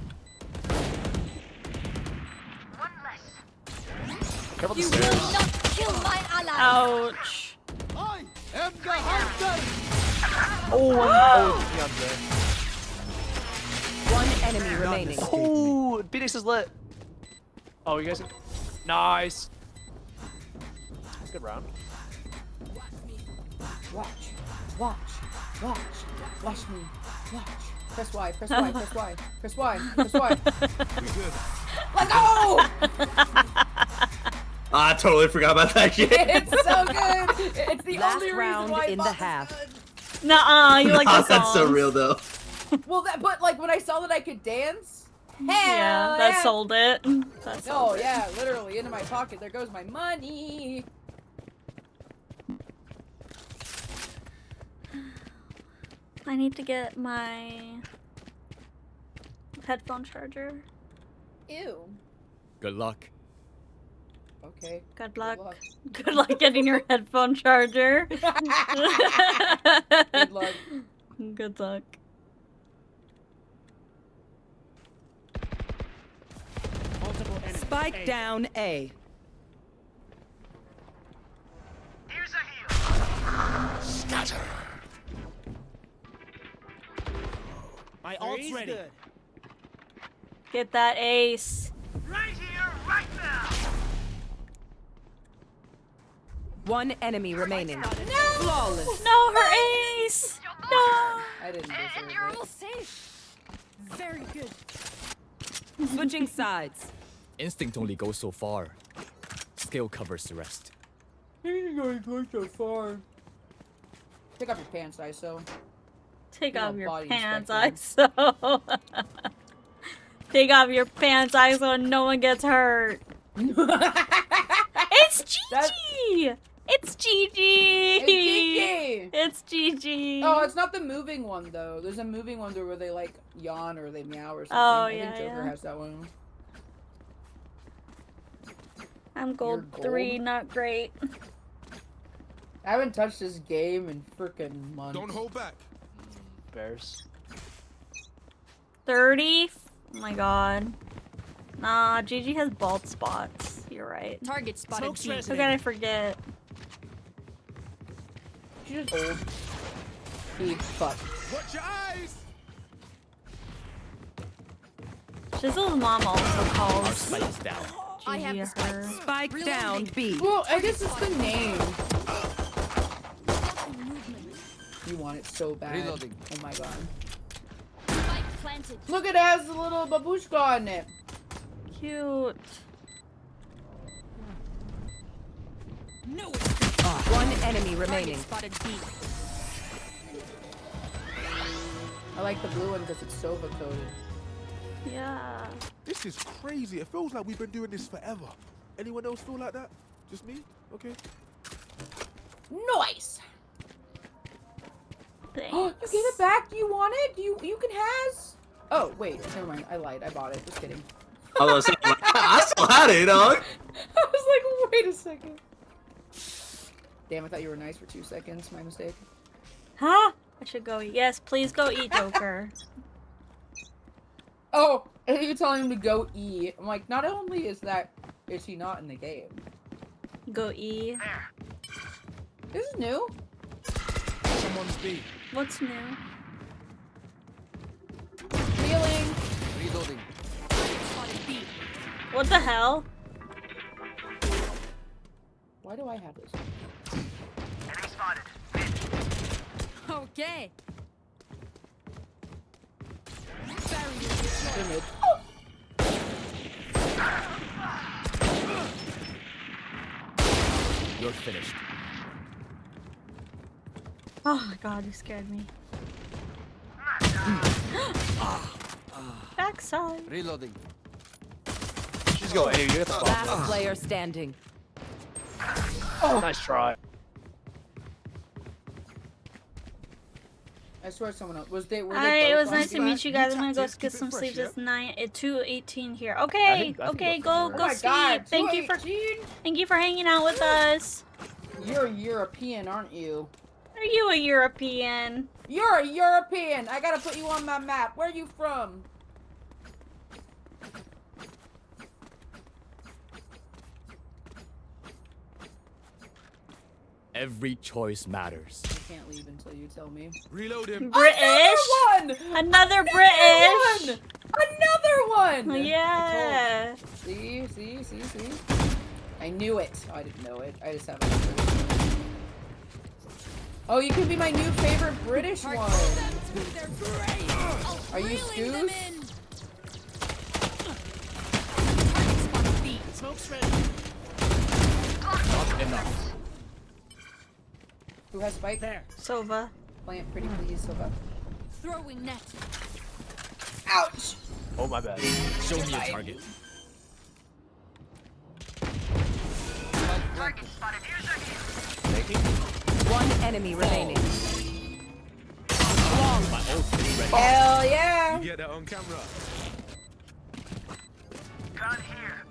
Careful the You stairs. will not kill my ally. Ouch. I am the hunter. Oh, One enemy remaining. oh, Phoenix is lit. Oh, you guys. Nice. Good round. Watch me. Watch. Press Y. Press Y. Press Y. Press Y. Press Y. We good. Let's go! I totally forgot about that shit. It's so good. It's the Last only round reason why in the Boss is half. good. Nuh-uh, you like the That's so songs. real though. Well, but like when I saw that I could dance, Yeah, hell that yeah. sold it. That sold Oh it. yeah, literally into my pocket. There goes my money. I need to get my headphone charger. Ew. Good luck. Okay. Good luck. Good luck getting your headphone charger. Good luck. Good luck. Spike down A. Scatter. My ult's ready. Get that ace. Right here, right now. One enemy remaining. No! Flawless. No, her ace! No! I didn't deserve You're it. all safe. Very good. Switching sides. Instinct only goes so far. Skill covers the rest. You're going to go so far. Take off your pants, ISO. Take You know, off your body pants, inspector. ISO. Take off your pants, ISO, and no one gets hurt. It's Gigi! It's Gigi! It's Gigi! It's Gigi! Oh, it's not the moving one though. There's a moving one where they like yawn or they meow or something. Oh, I yeah, think Joker yeah. has that one. I'm gold You're 3, gold? not great. I haven't touched this game in frickin' months. Don't hold back. Bears. 30? Oh my god. Nah, Gigi has bald spots. You're right. Target spotted. Smoke's B. How resonating. could I forget? She's just old. Big fuck. Watch your eyes. Shizzle's mom also calls Spike is down. I have the spikes. Spike down B. Well, I guess it's the name. You want it so bad. Reloading. Oh my god. Spike planted. Look, it has a little babushka on it. Cute. No. One enemy remaining. Spotted B. I like the blue one because it's Sova coded. Yeah. This is crazy. It feels like we've been doing this forever. Anyone else feel like that? Just me? Okay. Nice. Thanks. You get it back? You want it? You can has? Oh wait, never mind. I lied. I bought it. Just kidding. I still had it, dog. I was like, wait a second. Damn, I thought you were nice for 2 seconds. My mistake. Huh? I should go eat. Yes, please go eat, Joker. Oh, and you're telling him to go E. I'm like, not only is he not in the game? Go E. This is new. Someone's B. What's new? Healing. Reloading. Spotted B. What the hell? Why do I have this? Enemy spotted. Okay. Image. You're finished. Oh my god, you scared me. Backside. Reloading. She's going A. You get the bomb. Last player standing. Nice try. I swear someone else. Were they Hi, it both was on nice to meet you guys. I'm gonna go tactics, get keep some it fresh, sleep. yeah? It's 2:18 here. Okay, I think okay, go go for it. Oh my sleep. god. Thank you for 2:18? hanging out with us. You're European, aren't you? Are you a European? You're a European. I gotta put you on my map. Where are you from? Every choice matters. I can't leave until you tell me. Reload him. British. Another one. Another British. Another one. Yeah. See. I knew it. Oh, I didn't know it. I just have it. Oh, you can be my new favorite British one. Are you Scoos? Smoke's ready. Not enough. Who has spike? There. Sova. Plant pretty please, Sova. Throwing net. Ouch. Oh my bad. Show me a target. One enemy remaining. My ult is ready. Hell yeah. You get that on camera.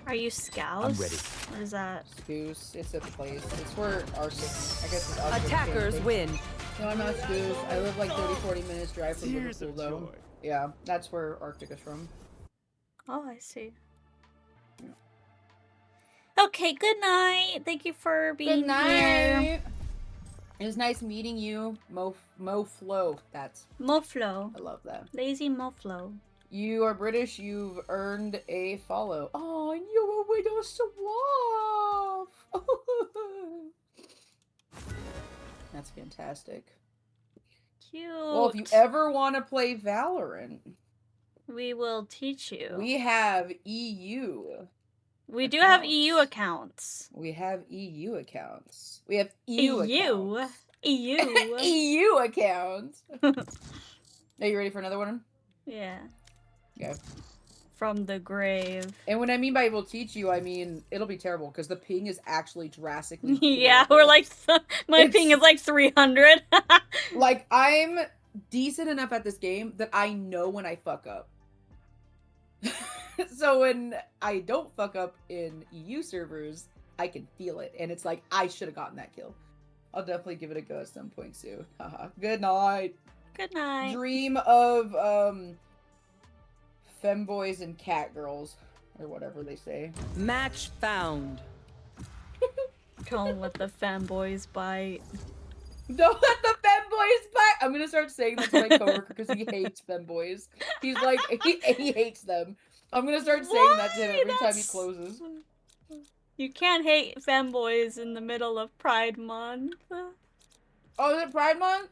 Are you Scouse? I'm ready. What is that? Scoos. It's a place. It's where Arctic. I guess it's Arctic. Attackers win. No, I'm not Scoos. I live like 30-40 minutes drive from Tears Liverpool, of though. joy. Yeah, that's where Arctic is from. Oh, I see. Okay, good night. Thank you for being Good night. here. It was nice meeting you, Moflo. That's Moflo. I love that. Lazy Moflo. You are British. You've earned a follow. Oh, and you're a widow swap. That's fantastic. Cute. Well, if you ever want to play Valorant, we will teach you. we have EU. We do have EU accounts. We have EU accounts. We have EU accounts. EU. EU accounts. Are you ready for another one? Yeah. Okay. From the grave. And when I mean by we'll teach you, I mean it'll be terrible because the ping is actually drastically. Yeah, we're like my ping is like 300. Like I'm decent enough at this game that I know when I fuck up. So when I don't fuck up in EU servers, I can feel it, and it's like I should have gotten that kill. I'll definitely give it a go at some point soon. Haha. Good night. Good night. Dream of femboys and cat girls, or whatever they say. Match found. Don't let the fanboys bite. Don't let the femboys bite. I'm gonna start saying that to my coworker because he hates femboys. He's like he hates them. I'm gonna start saying that to him every time he closes. You can't hate femboys in the middle of Pride Month. Oh, is it Pride Month?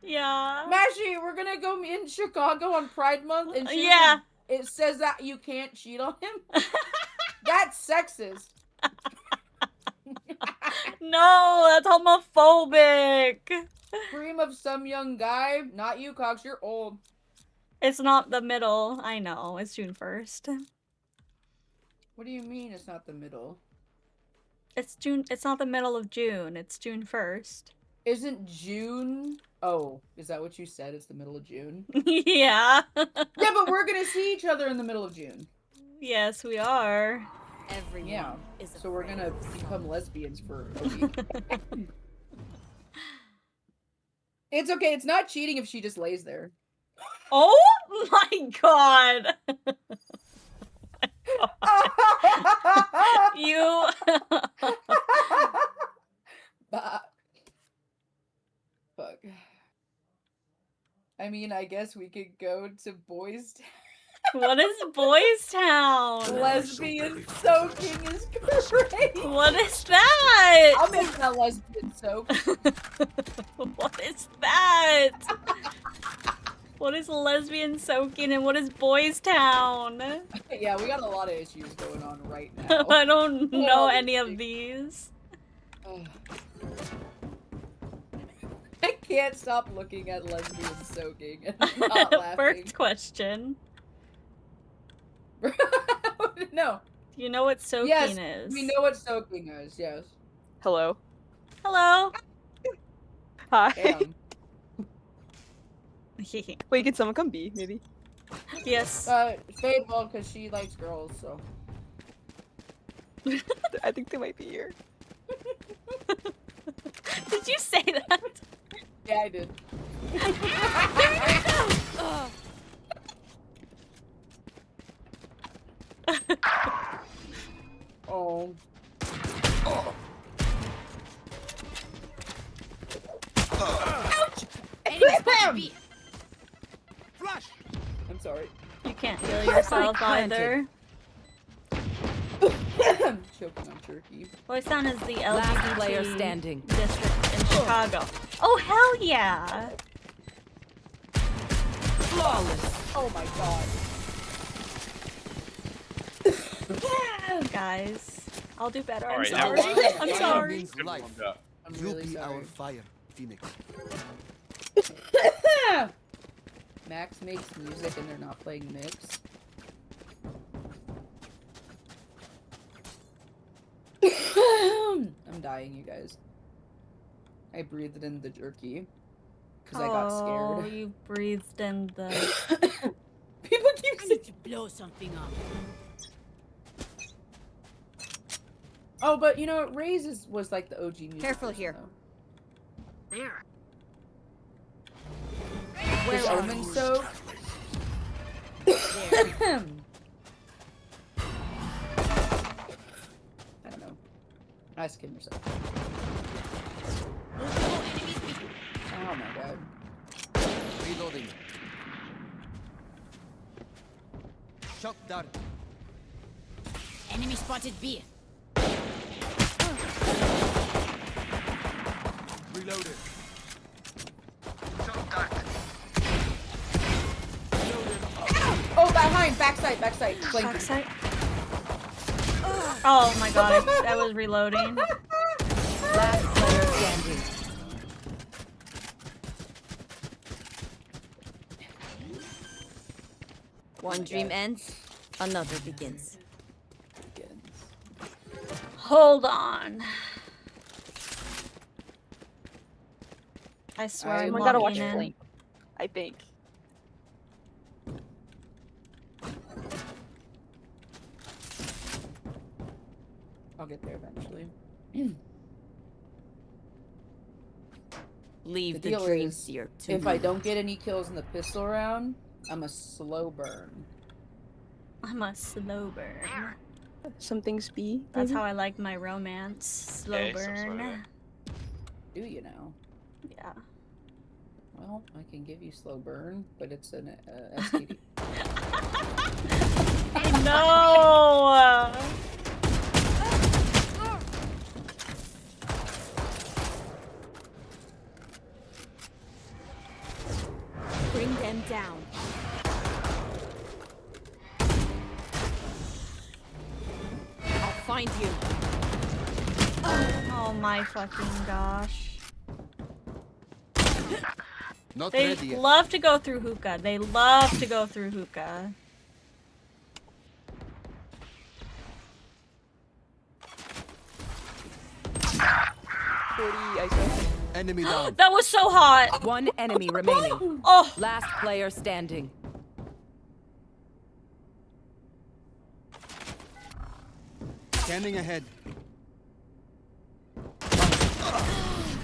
Yeah. Mashi, we're gonna go in Chicago on Pride Month, and Yeah. it says that you can't cheat on him. That's sexist. No, that's homophobic. Dream of some young guy. Not you, Cox. You're old. It's not the middle. I know. It's June 1st. What do you mean it's not the middle? It's not the middle of June. It's June 1st. Isn't June? Oh, is that what you said? It's the middle of June? Yeah. Yeah, but we're gonna see each other in the middle of June. Yes, we are. Everyone Yeah. is So we're gonna become lesbians for a week. It's okay. It's not cheating if she just lays there. Oh my god. You. Fuck. I mean, I guess we could go to Boys Town. What is Boys Town? Lesbian soaking is great. What is that? I'll make that lesbian soak. What is that? What is lesbian soaking and what is Boys Town? Yeah, we got a lot of issues going on right now. I don't know any of these. I can't stop looking at lesbian soaking and not laughing. First question. No. Do you know what soaking Yes, is? we know what soaking is, yes. Hello. Hello. Hi. Damn. Wait, can someone come B, maybe? Yes. Fade will, because she likes girls, so. I think they might be here. Did you say that? Yeah, I did. Oh. Ouch! Bam! Flash! I'm sorry. You can't heal yourself either. Choking on turkey. Boys Town is the Last player LGBT standing. district in Chicago. Oh, hell yeah! Flawless. Oh my god. Guys, I'll do better. All I'm right, sorry. now- I'm sorry. Means life. I'm You'll really be sorry. our fire, Phoenix. Max makes music and they're not playing mix. I'm dying, you guys. I breathed in the jerky because I got Oh, scared. you breathed in the. People keep saying to blow something up. Oh, but you know, Ray's was like the OG music. Careful person, here. though. There. Is Where are Omen you? so? I don't know. Ask him yourself. Oh my god. Reloading. Shock dart. Enemy spotted B. Reloaded. Oh, behind! Backside! Backside! Flanking. Backside. Oh my god, I was reloading. Last player standing. One dream ends, another begins. Hold on. I swear I'm Someone gotta watch walking in. Flank, I think. I'll get there eventually. Leave the deal dream is, seer to if me. I don't get any kills in the pistol round, I'm a slow burn. I'm a slow burn. Some things B. That's maybe? how I like my romance. Slow Okay, so burn. sorry. Do you know? Yeah. Well, I can give you slow burn, but it's an STD. No! them down. I'll find you. Oh my fucking gosh. Not They ready yet. love to go through hookah. They love to go through hookah. Enemy down. That was so hot. One enemy remaining. Oh. Last player standing. Scanning ahead.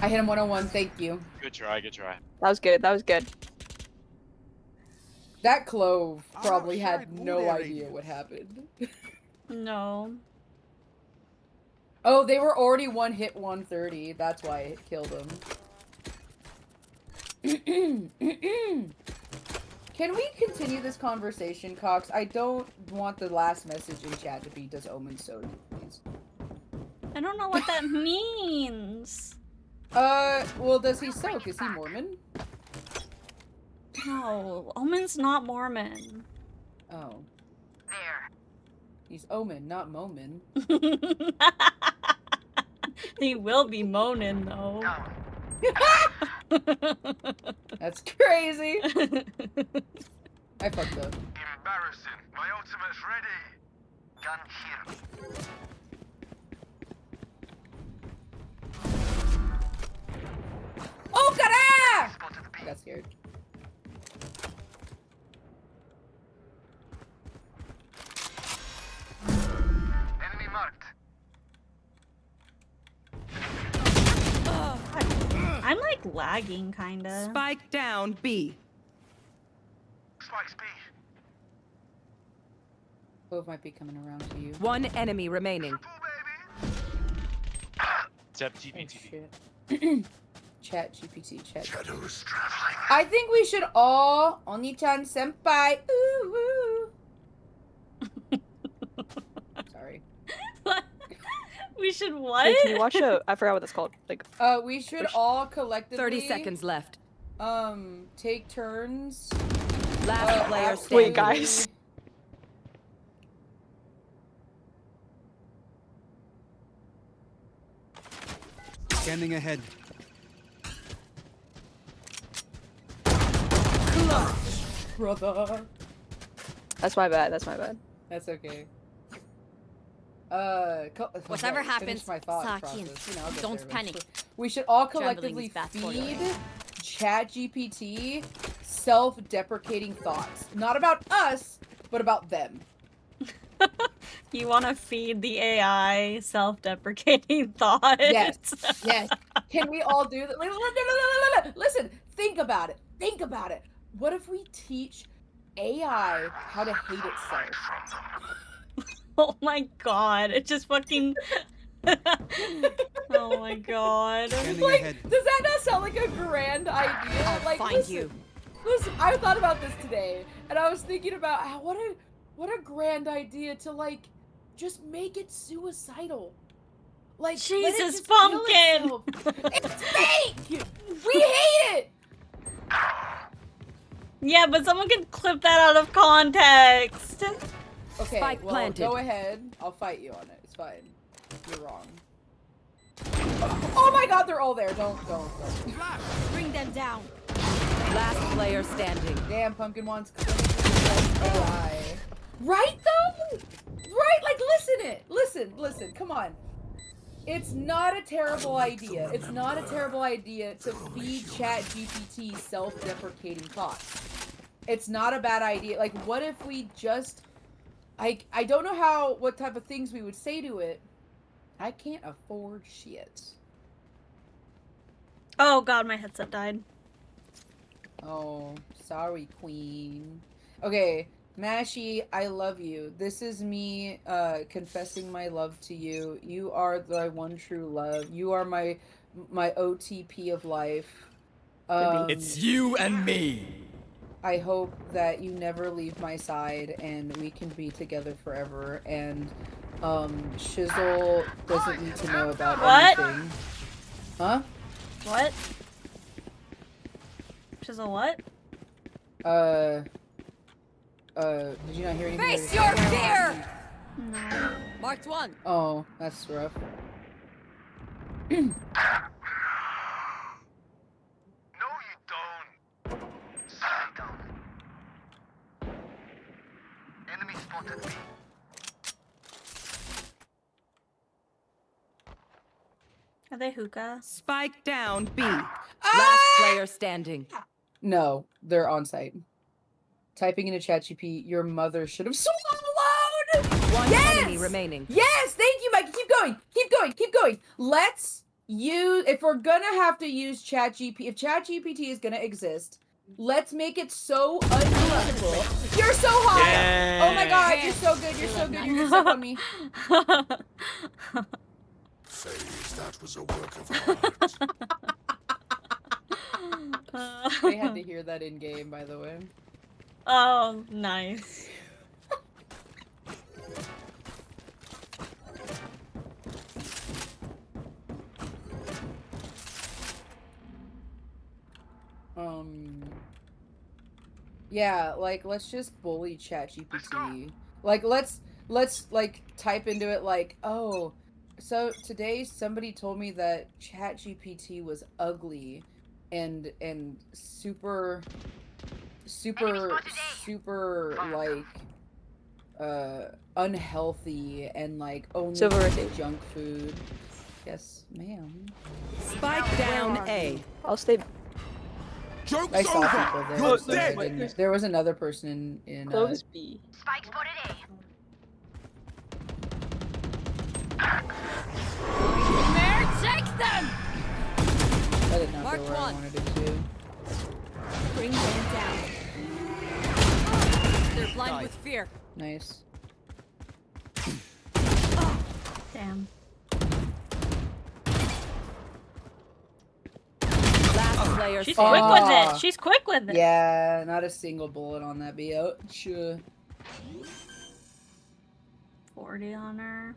I hit him 101. Thank you. Good try, good try. That was good. That was good. That clove probably had no idea what happened. No. Oh, they were already one hit 130. That's why it killed them. Can we continue this conversation, Cox? I don't want the last message in chat to be, does Omen so, please. I don't know what that means. Well, does he soak? Is he Mormon? No, Omen's not Mormon. Oh. There. He's Omen, not Momin. He will be moaning, though. That's crazy. I fucked up. Embarrassing. My ultimate's ready. Gun here. Oh, cara! I got scared. Enemy marked. I'm like lagging, kinda. Spike down B. Spike's B. Clove might be coming around to you. One enemy remaining. Except GPT. Chat GPT, chat. Shadows traveling. I think we should all Oni-chan senpai. Ooh, woo. Sorry. We should what? Wait, can you watch I forgot what that's called. Like. We should all collectively. 30 seconds left. Take turns. Last player acting- standing. Wait, guys. Scanning ahead. Brother. That's my bad. That's my bad. That's okay. Whatever okay, happens, finish my thought Sakin, process. You know, I'll get don't there panic. eventually. We should all Trembling collectively is bad for feed you. ChatGPT self-deprecating thoughts. Not about us, but about them. You want to feed the AI self-deprecating thoughts? Yes, yes. Can we all do that? Listen, think about it. Think about it. What if we teach AI how to hate itself? Oh my god, it just fucking... Oh my god. Like, does that not sound like a grand idea? I'll Like, find listen, you. Listen, I thought about this today, and I was thinking about how, what a grand idea to, like, just make it suicidal. Like, let it Jesus, just kill Pumpkin! itself. It's fake! We hate it! Yeah, but someone can clip that out of context. Okay, Spike well, planted. go ahead. I'll fight you on it. It's fine. You're wrong. Oh my god, they're all there. Don't. Bring them down. Last player standing. Damn, Pumpkin wants AI. Right, though? Right? Like, listen. Come on. It's not a terrible idea. It's not a terrible idea to feed ChatGPT self-deprecating thoughts. It's not a bad idea. Like, what if we just... I don't know what type of things we would say to it. I can't afford shit. Oh god, my headset died. Oh, sorry, queen. Okay, Mashi, I love you. This is me confessing my love to you. You are the one true love. You are my OTP of life. It's you and me. I hope that you never leave my side and we can be together forever. And Shizzle doesn't need to know about What? anything. Huh? What? Shizzle what? Did you not hear anything? Face your fear! No. Marked one. Oh, that's rough. Enemy spotted me. Are they hookah? Spike down B. Ah! Last player standing. No, they're on site. Typing into ChatGPT, your mother should have swallowed. One Yes! enemy remaining. Yes, thank you, Mike. Keep going. Keep going. Keep going. Let's use, if we're gonna have to use ChatGPT, if ChatGPT is gonna exist, let's make it so unusable. You're so hot. Yeah. Oh my god, you're so good. You're so good. You're gonna suck on me. Phase, that was a work of art. They had to hear that in game, by the way. Oh, nice. Yeah, like, let's just bully ChatGPT. Like, let's like type into it like, oh, so today somebody told me that ChatGPT was ugly and super like unhealthy and like only Silver rotate. junk food. Yes, ma'am. Spike down A. I'll stay. Joke's I saw over. people there. You're So I dead. didn't- there was another person in Close B. Spike spotted A. Take them! I did not Mark go where I one. wanted it to. Bring them down. They're blind with fear. Nice. Damn. Last player She's standing. quick with it. She's quick with it. Yeah, not a single bullet on that BO. Sure. 40 on her.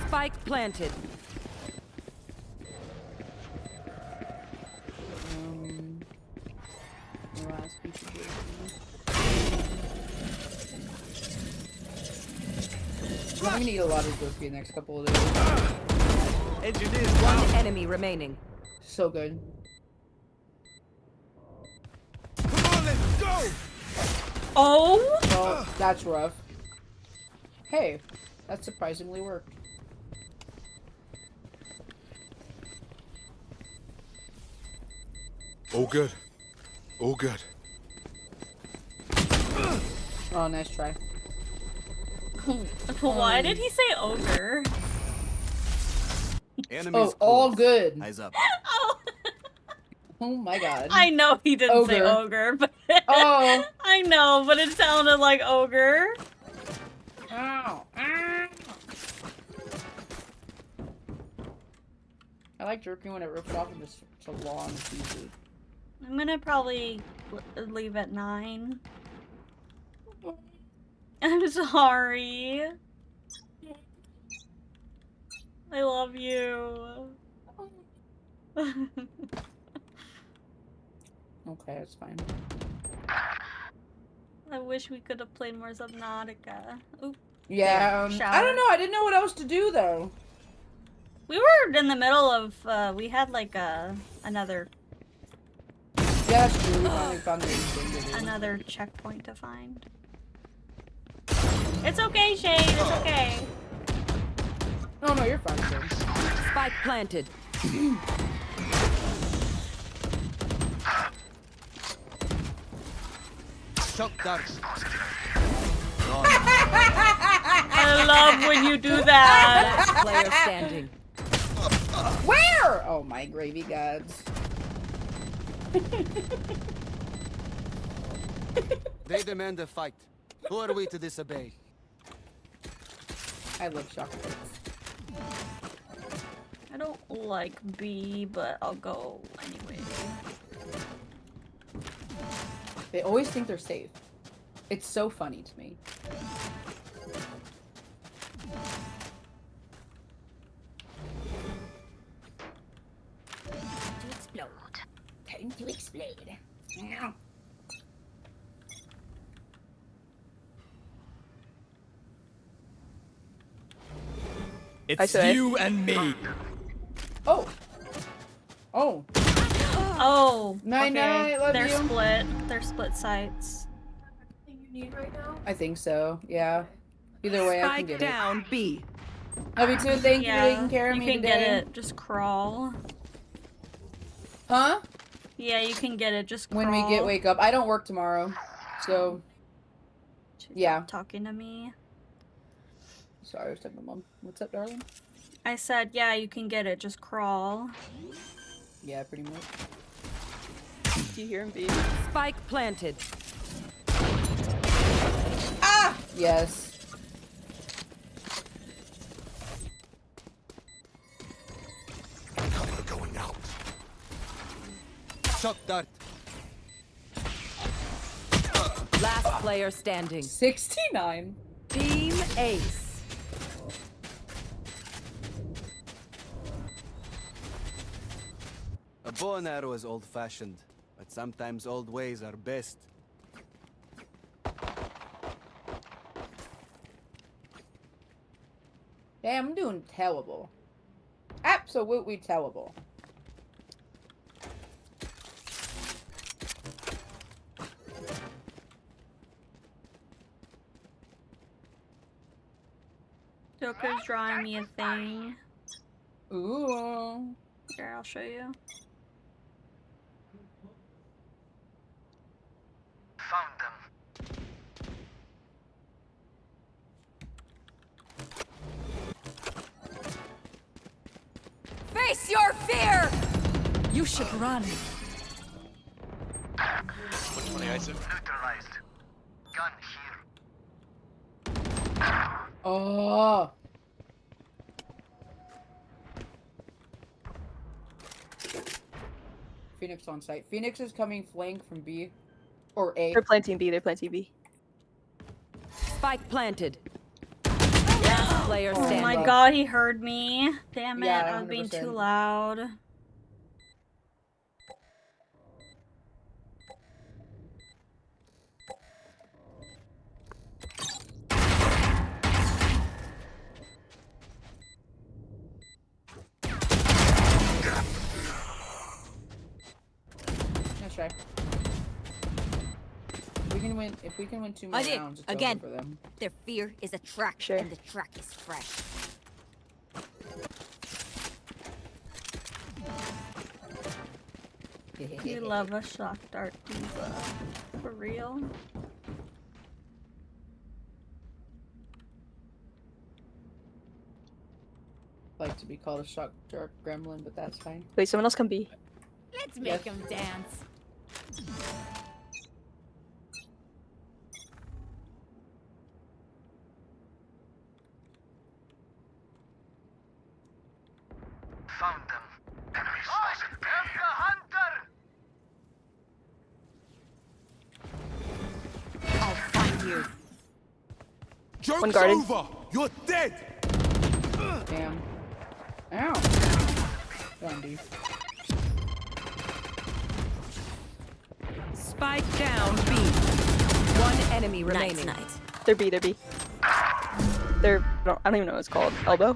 Spike planted. Last piece of I'm gonna need a lot of Goofy the next couple of days. One enemy remaining. So good. Come on, let's go. Oh! Well, that's rough. Hey, that surprisingly worked. All good. All good. Oh, nice try. Why did he say ogre? Enemies all close. good. Eyes up. Oh my god. I know he didn't say ogre, but Oh. I know, but it sounded like ogre. Ow. Ow. I like jerking when it rips off into such long pieces. I'm gonna probably leave at 9. I'm sorry. I love you. Okay, that's fine. I wish we could have played more Subnautica. Oop. Yeah, I don't know. I didn't know what else to do though. We were in the middle of, we had like another. Yeah, that's true. We finally found the thing to do. Another checkpoint to find. It's okay, Shade. It's okay. No, no, you're fine, Shade. Spike planted. Shock darts. I love when you do that. Last player standing. Where? Oh my gravy gods. They demand a fight. Who are we to disobey? I love chocolates. I don't like B, but I'll go anyway. They always think they're safe. It's so funny to me. To explode. Time to explode. No. It's say. you and me. Oh. Oh. Oh. Night Okay. night, love They're you. split. They're split sites. You need right now? I think so. Yeah. Either way, I can Spike get down it. B. Love you too. Thank you for Yeah, taking care of you me can today. get it. Just crawl. Huh? Yeah, you can get it. Just crawl. When we wake up. I don't work tomorrow, so yeah. Talking to me. Sorry, I was talking to Mom. What's up, darling? I said, yeah, you can get it. Just crawl. Yeah, pretty much. Do you hear him, B? Spike planted. Ah! Yes. Cover going out. Shock dart. Last player standing. 69. Team Ace. A bow and arrow is old-fashioned, but sometimes old ways are best. Damn, I'm doing terrible. Absolutely terrible. Joker's drawing me a thing. Ooh. Here, I'll show you. Found them. Face your fear! You should run. Which one is it? Neutralized. Gun here. Oh. Phoenix on site. Phoenix is coming flank from B. Or A. They're planting B. They're planting B. Spike planted. Last player Oh standing. my god, he heard me. Damn it, Yeah, I was being 100%. too loud. Nice try. If we can win 2 more I did. rounds, it's Again. over for them. Their fear is a track, Sure. and the track is fresh. You love a shock dart diva. For real? Like to be called a shock dart gremlin, but that's fine. Wait, someone else come B. Let's make them dance. Found them. Enemy spotted. I am the hunter. I'll find you. Joke's One guarded. over! You're dead! Damn. Ow. One D. Spike down B. One enemy remaining. Night. They're B. They're B. They're. I don't even know what it's called. Elbow.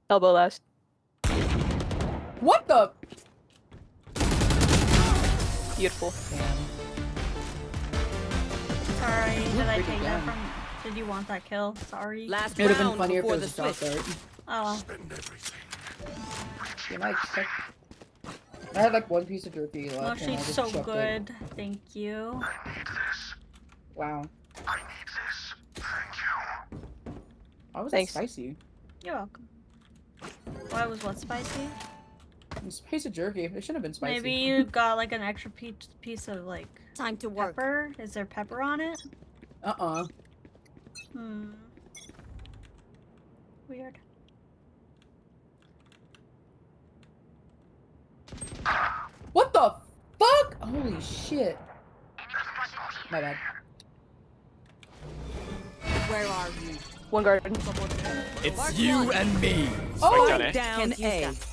Elbow last. What the? Beautiful. Sorry, did I pretty take that good. from... Did you want that kill? Sorry. Last It would have been round funnier if it before was the a shock switch. dart. Oh. You know, I had like one piece of jerky left. Oh, and I she's just so chucked it. good. Thank you. Wow. I need this. Thank you. Why was Thanks. it spicy? You're welcome. Why was what spicy? It's a piece of jerky. It shouldn't have been spicy. Maybe you got like an extra piece of like Time to work. pepper. Is there pepper on it? Hmm. Weird. What the fuck? Holy shit. My bad. Where are you? One garden. It's you and me. Oh! Spike Down Can't use A. that.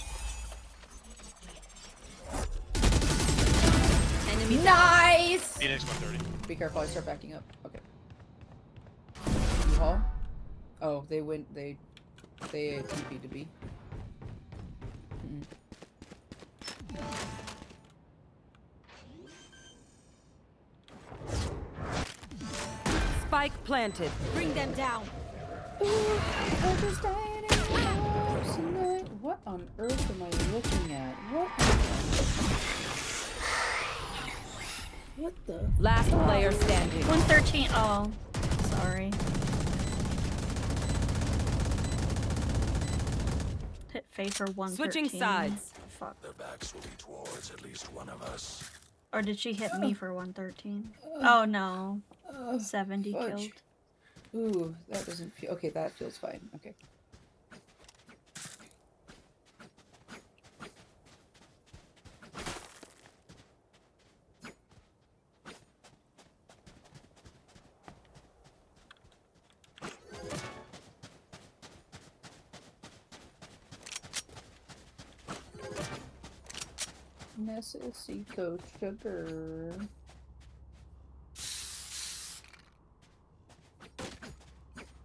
Enemy Nice! Phoenix 130. Be careful, I start backing up. Okay. hall. Oh, they went. They TP to B. Spike planted. Bring them down. What on earth am I looking at? What the? Last player standing. 113. Oh, sorry. Hit Faye for 113. Switching sides. Fuck. Their backs will be towards at least one of us. Or did she hit me for 113? Oh no. 70 fudge. killed. Ooh, that doesn't feel okay. That feels fine. Okay. Necesito sugar.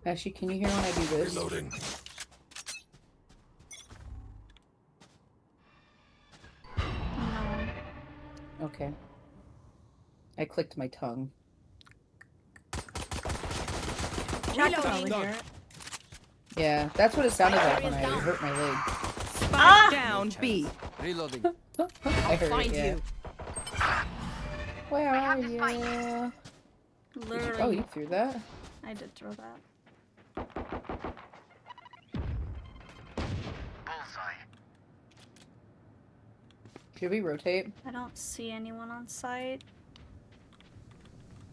Actually, can you hear when I do this? Reloading. No. Okay. I clicked my tongue. Jack could probably hear it. Yeah, that's what it sounded like when I hurt my leg. Spike down B. Reloading. I heard Find it, yeah. you. Where are you? Literally. Oh, you threw that? I did throw that. Should we rotate? I don't see anyone on site.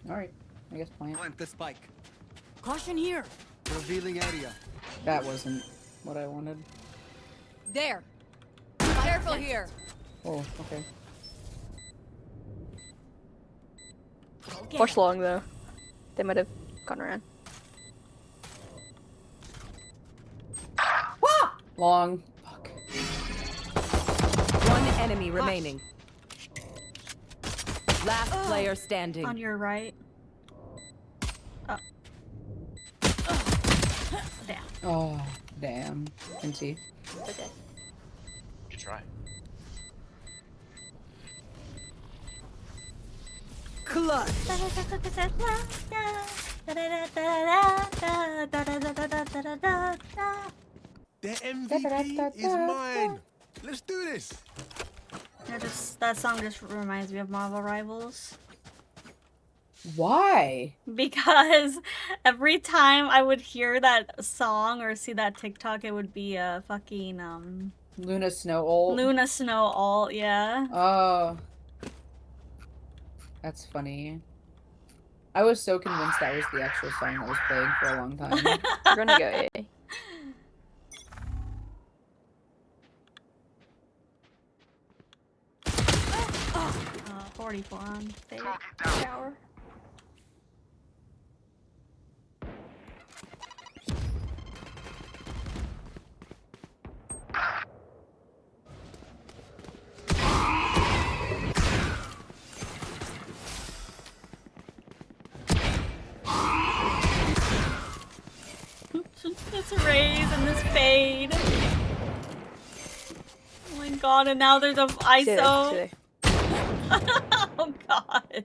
Alright, I guess plant. Plant the spike. Caution here. Revealing area. That wasn't what I wanted. There. Careful here. Oh, okay. Push long though. They might have gone around. Long. Fuck. One enemy remaining. Last player standing. On your right. Oh. Damn. Oh, damn. Can see. Okay. Good try. Clutch. The MVP is mine. Let's do this. That song just reminds me of Marvel Rivals. Why? Because every time I would hear that song or see that TikTok, it would be a fucking Luna Snow ult. Luna Snow alt, yeah. Oh. That's funny. I was so convinced that was the actual song that was playing for a long time. We're gonna go A. 44 on Fade Shower. This raise and this fade. Oh my god, and now there's a ISO. Oh god.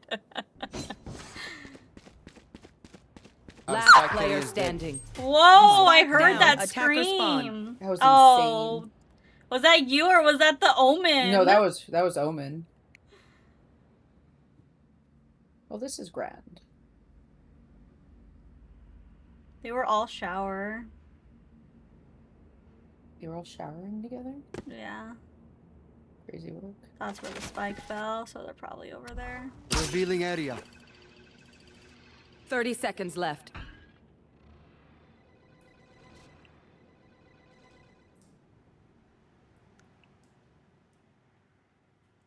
Last player standing. Whoa, I Spike heard down. that Attacker scream. spawn. That was oh. insane. Was that you or was that the Omen? No, that was Omen. Well, this is grand. They were all shower. They were all showering together? Yeah. Crazy work. That's where the spike fell, so they're probably over there. Revealing area. 30 seconds left.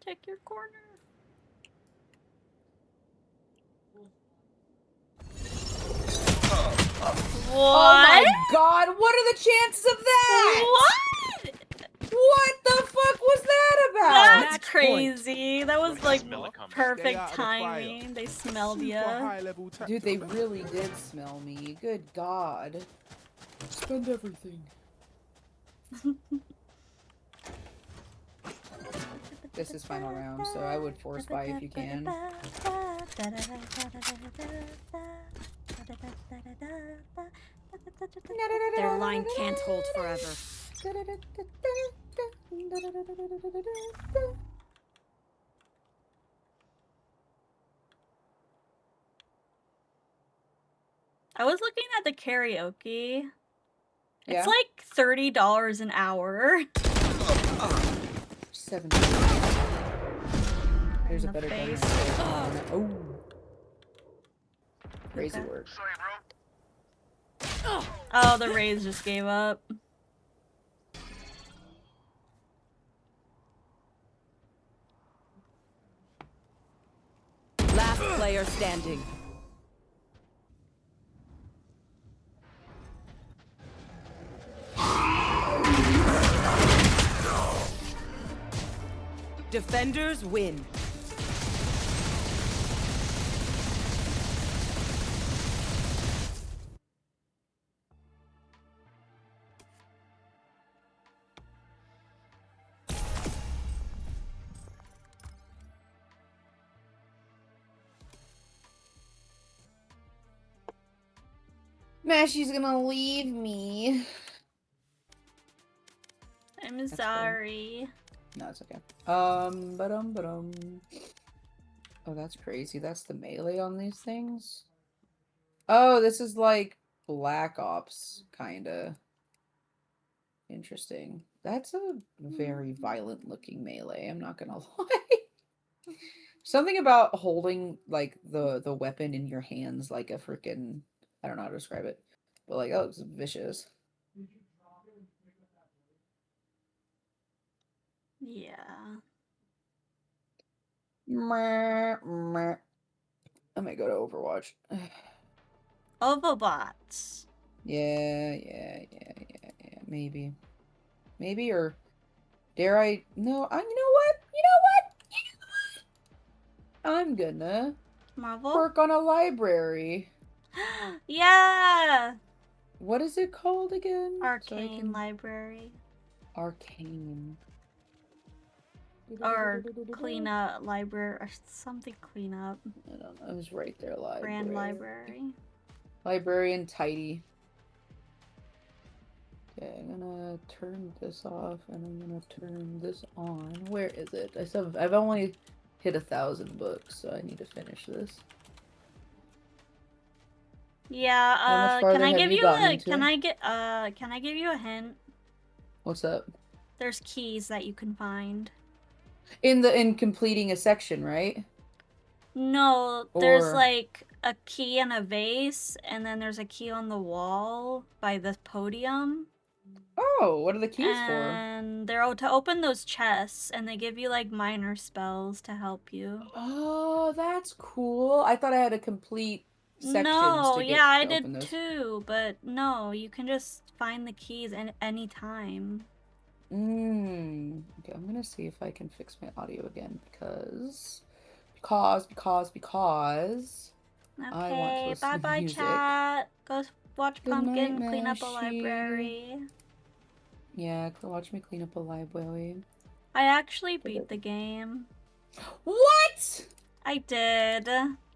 Check your corner. What? Oh my god, what are the chances of that? What? What the fuck was that out. That's crazy. That was like Smell it coming. perfect out of the fire. timing. They smelled Super ya. high-level Dude, they tactical. really did smell me. Good God. Spend everything. This is final round, so I would force buy if you can. Their line can't hold forever. I was looking at the karaoke. Yeah? It's like $30 an hour. 70. There's a In the better gun. face. Oh. Crazy Okay. work. Oh, the Rays just gave up. Last player standing. Defenders win. Mashy's gonna leave me. I'm sorry. No, it's okay. Ba-dum. Oh, that's crazy. That's the melee on these things? Oh, this is like Black Ops, kinda. Interesting. That's a very violent looking melee, I'm not gonna lie. Something about holding like the weapon in your hands like a freaking, I don't know how to describe it. But like, oh, it's vicious. Yeah. I might go to Overwatch. Overbots. Yeah, maybe. Maybe, or dare I? No, you know what? I'm gonna Marvel? work on a library. Yeah! What is it called again? Arcane library. Arcane. Or clean up library or something clean up. I don't know. It was right there. Library. Brand library. Librarian tidy. Okay, I'm gonna turn this off and I'm gonna turn this on. Where is it? I've only hit 1,000 books, so I need to finish this. Yeah, How much can I farther give have you you gotten a into? can I give you a hint? What's up? There's keys that you can find. In completing a section, right? No, there's Or- like a key in a vase, and then there's a key on the wall by the podium. Oh, what are the keys for? And they're to open those chests, and they give you like minor spells to help you. Oh, that's cool. I thought I had to complete sections No, to get yeah, I to open did those. too, but no, you can just find the keys at any time. Okay, I'm gonna see if I can fix my audio again because I want to Okay, listen bye to bye music. chat. Go watch Good night, Pumpkin clean up a Mashi. library. Yeah, watch me clean up a library. I actually beat the game. What? I did.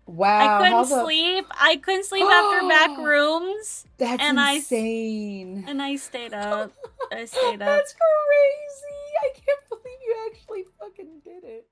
Wow, I couldn't how the- sleep. I couldn't sleep after back rooms. That's and insane. I stayed up. I stayed up. That's crazy. I can't believe you actually fucking did it.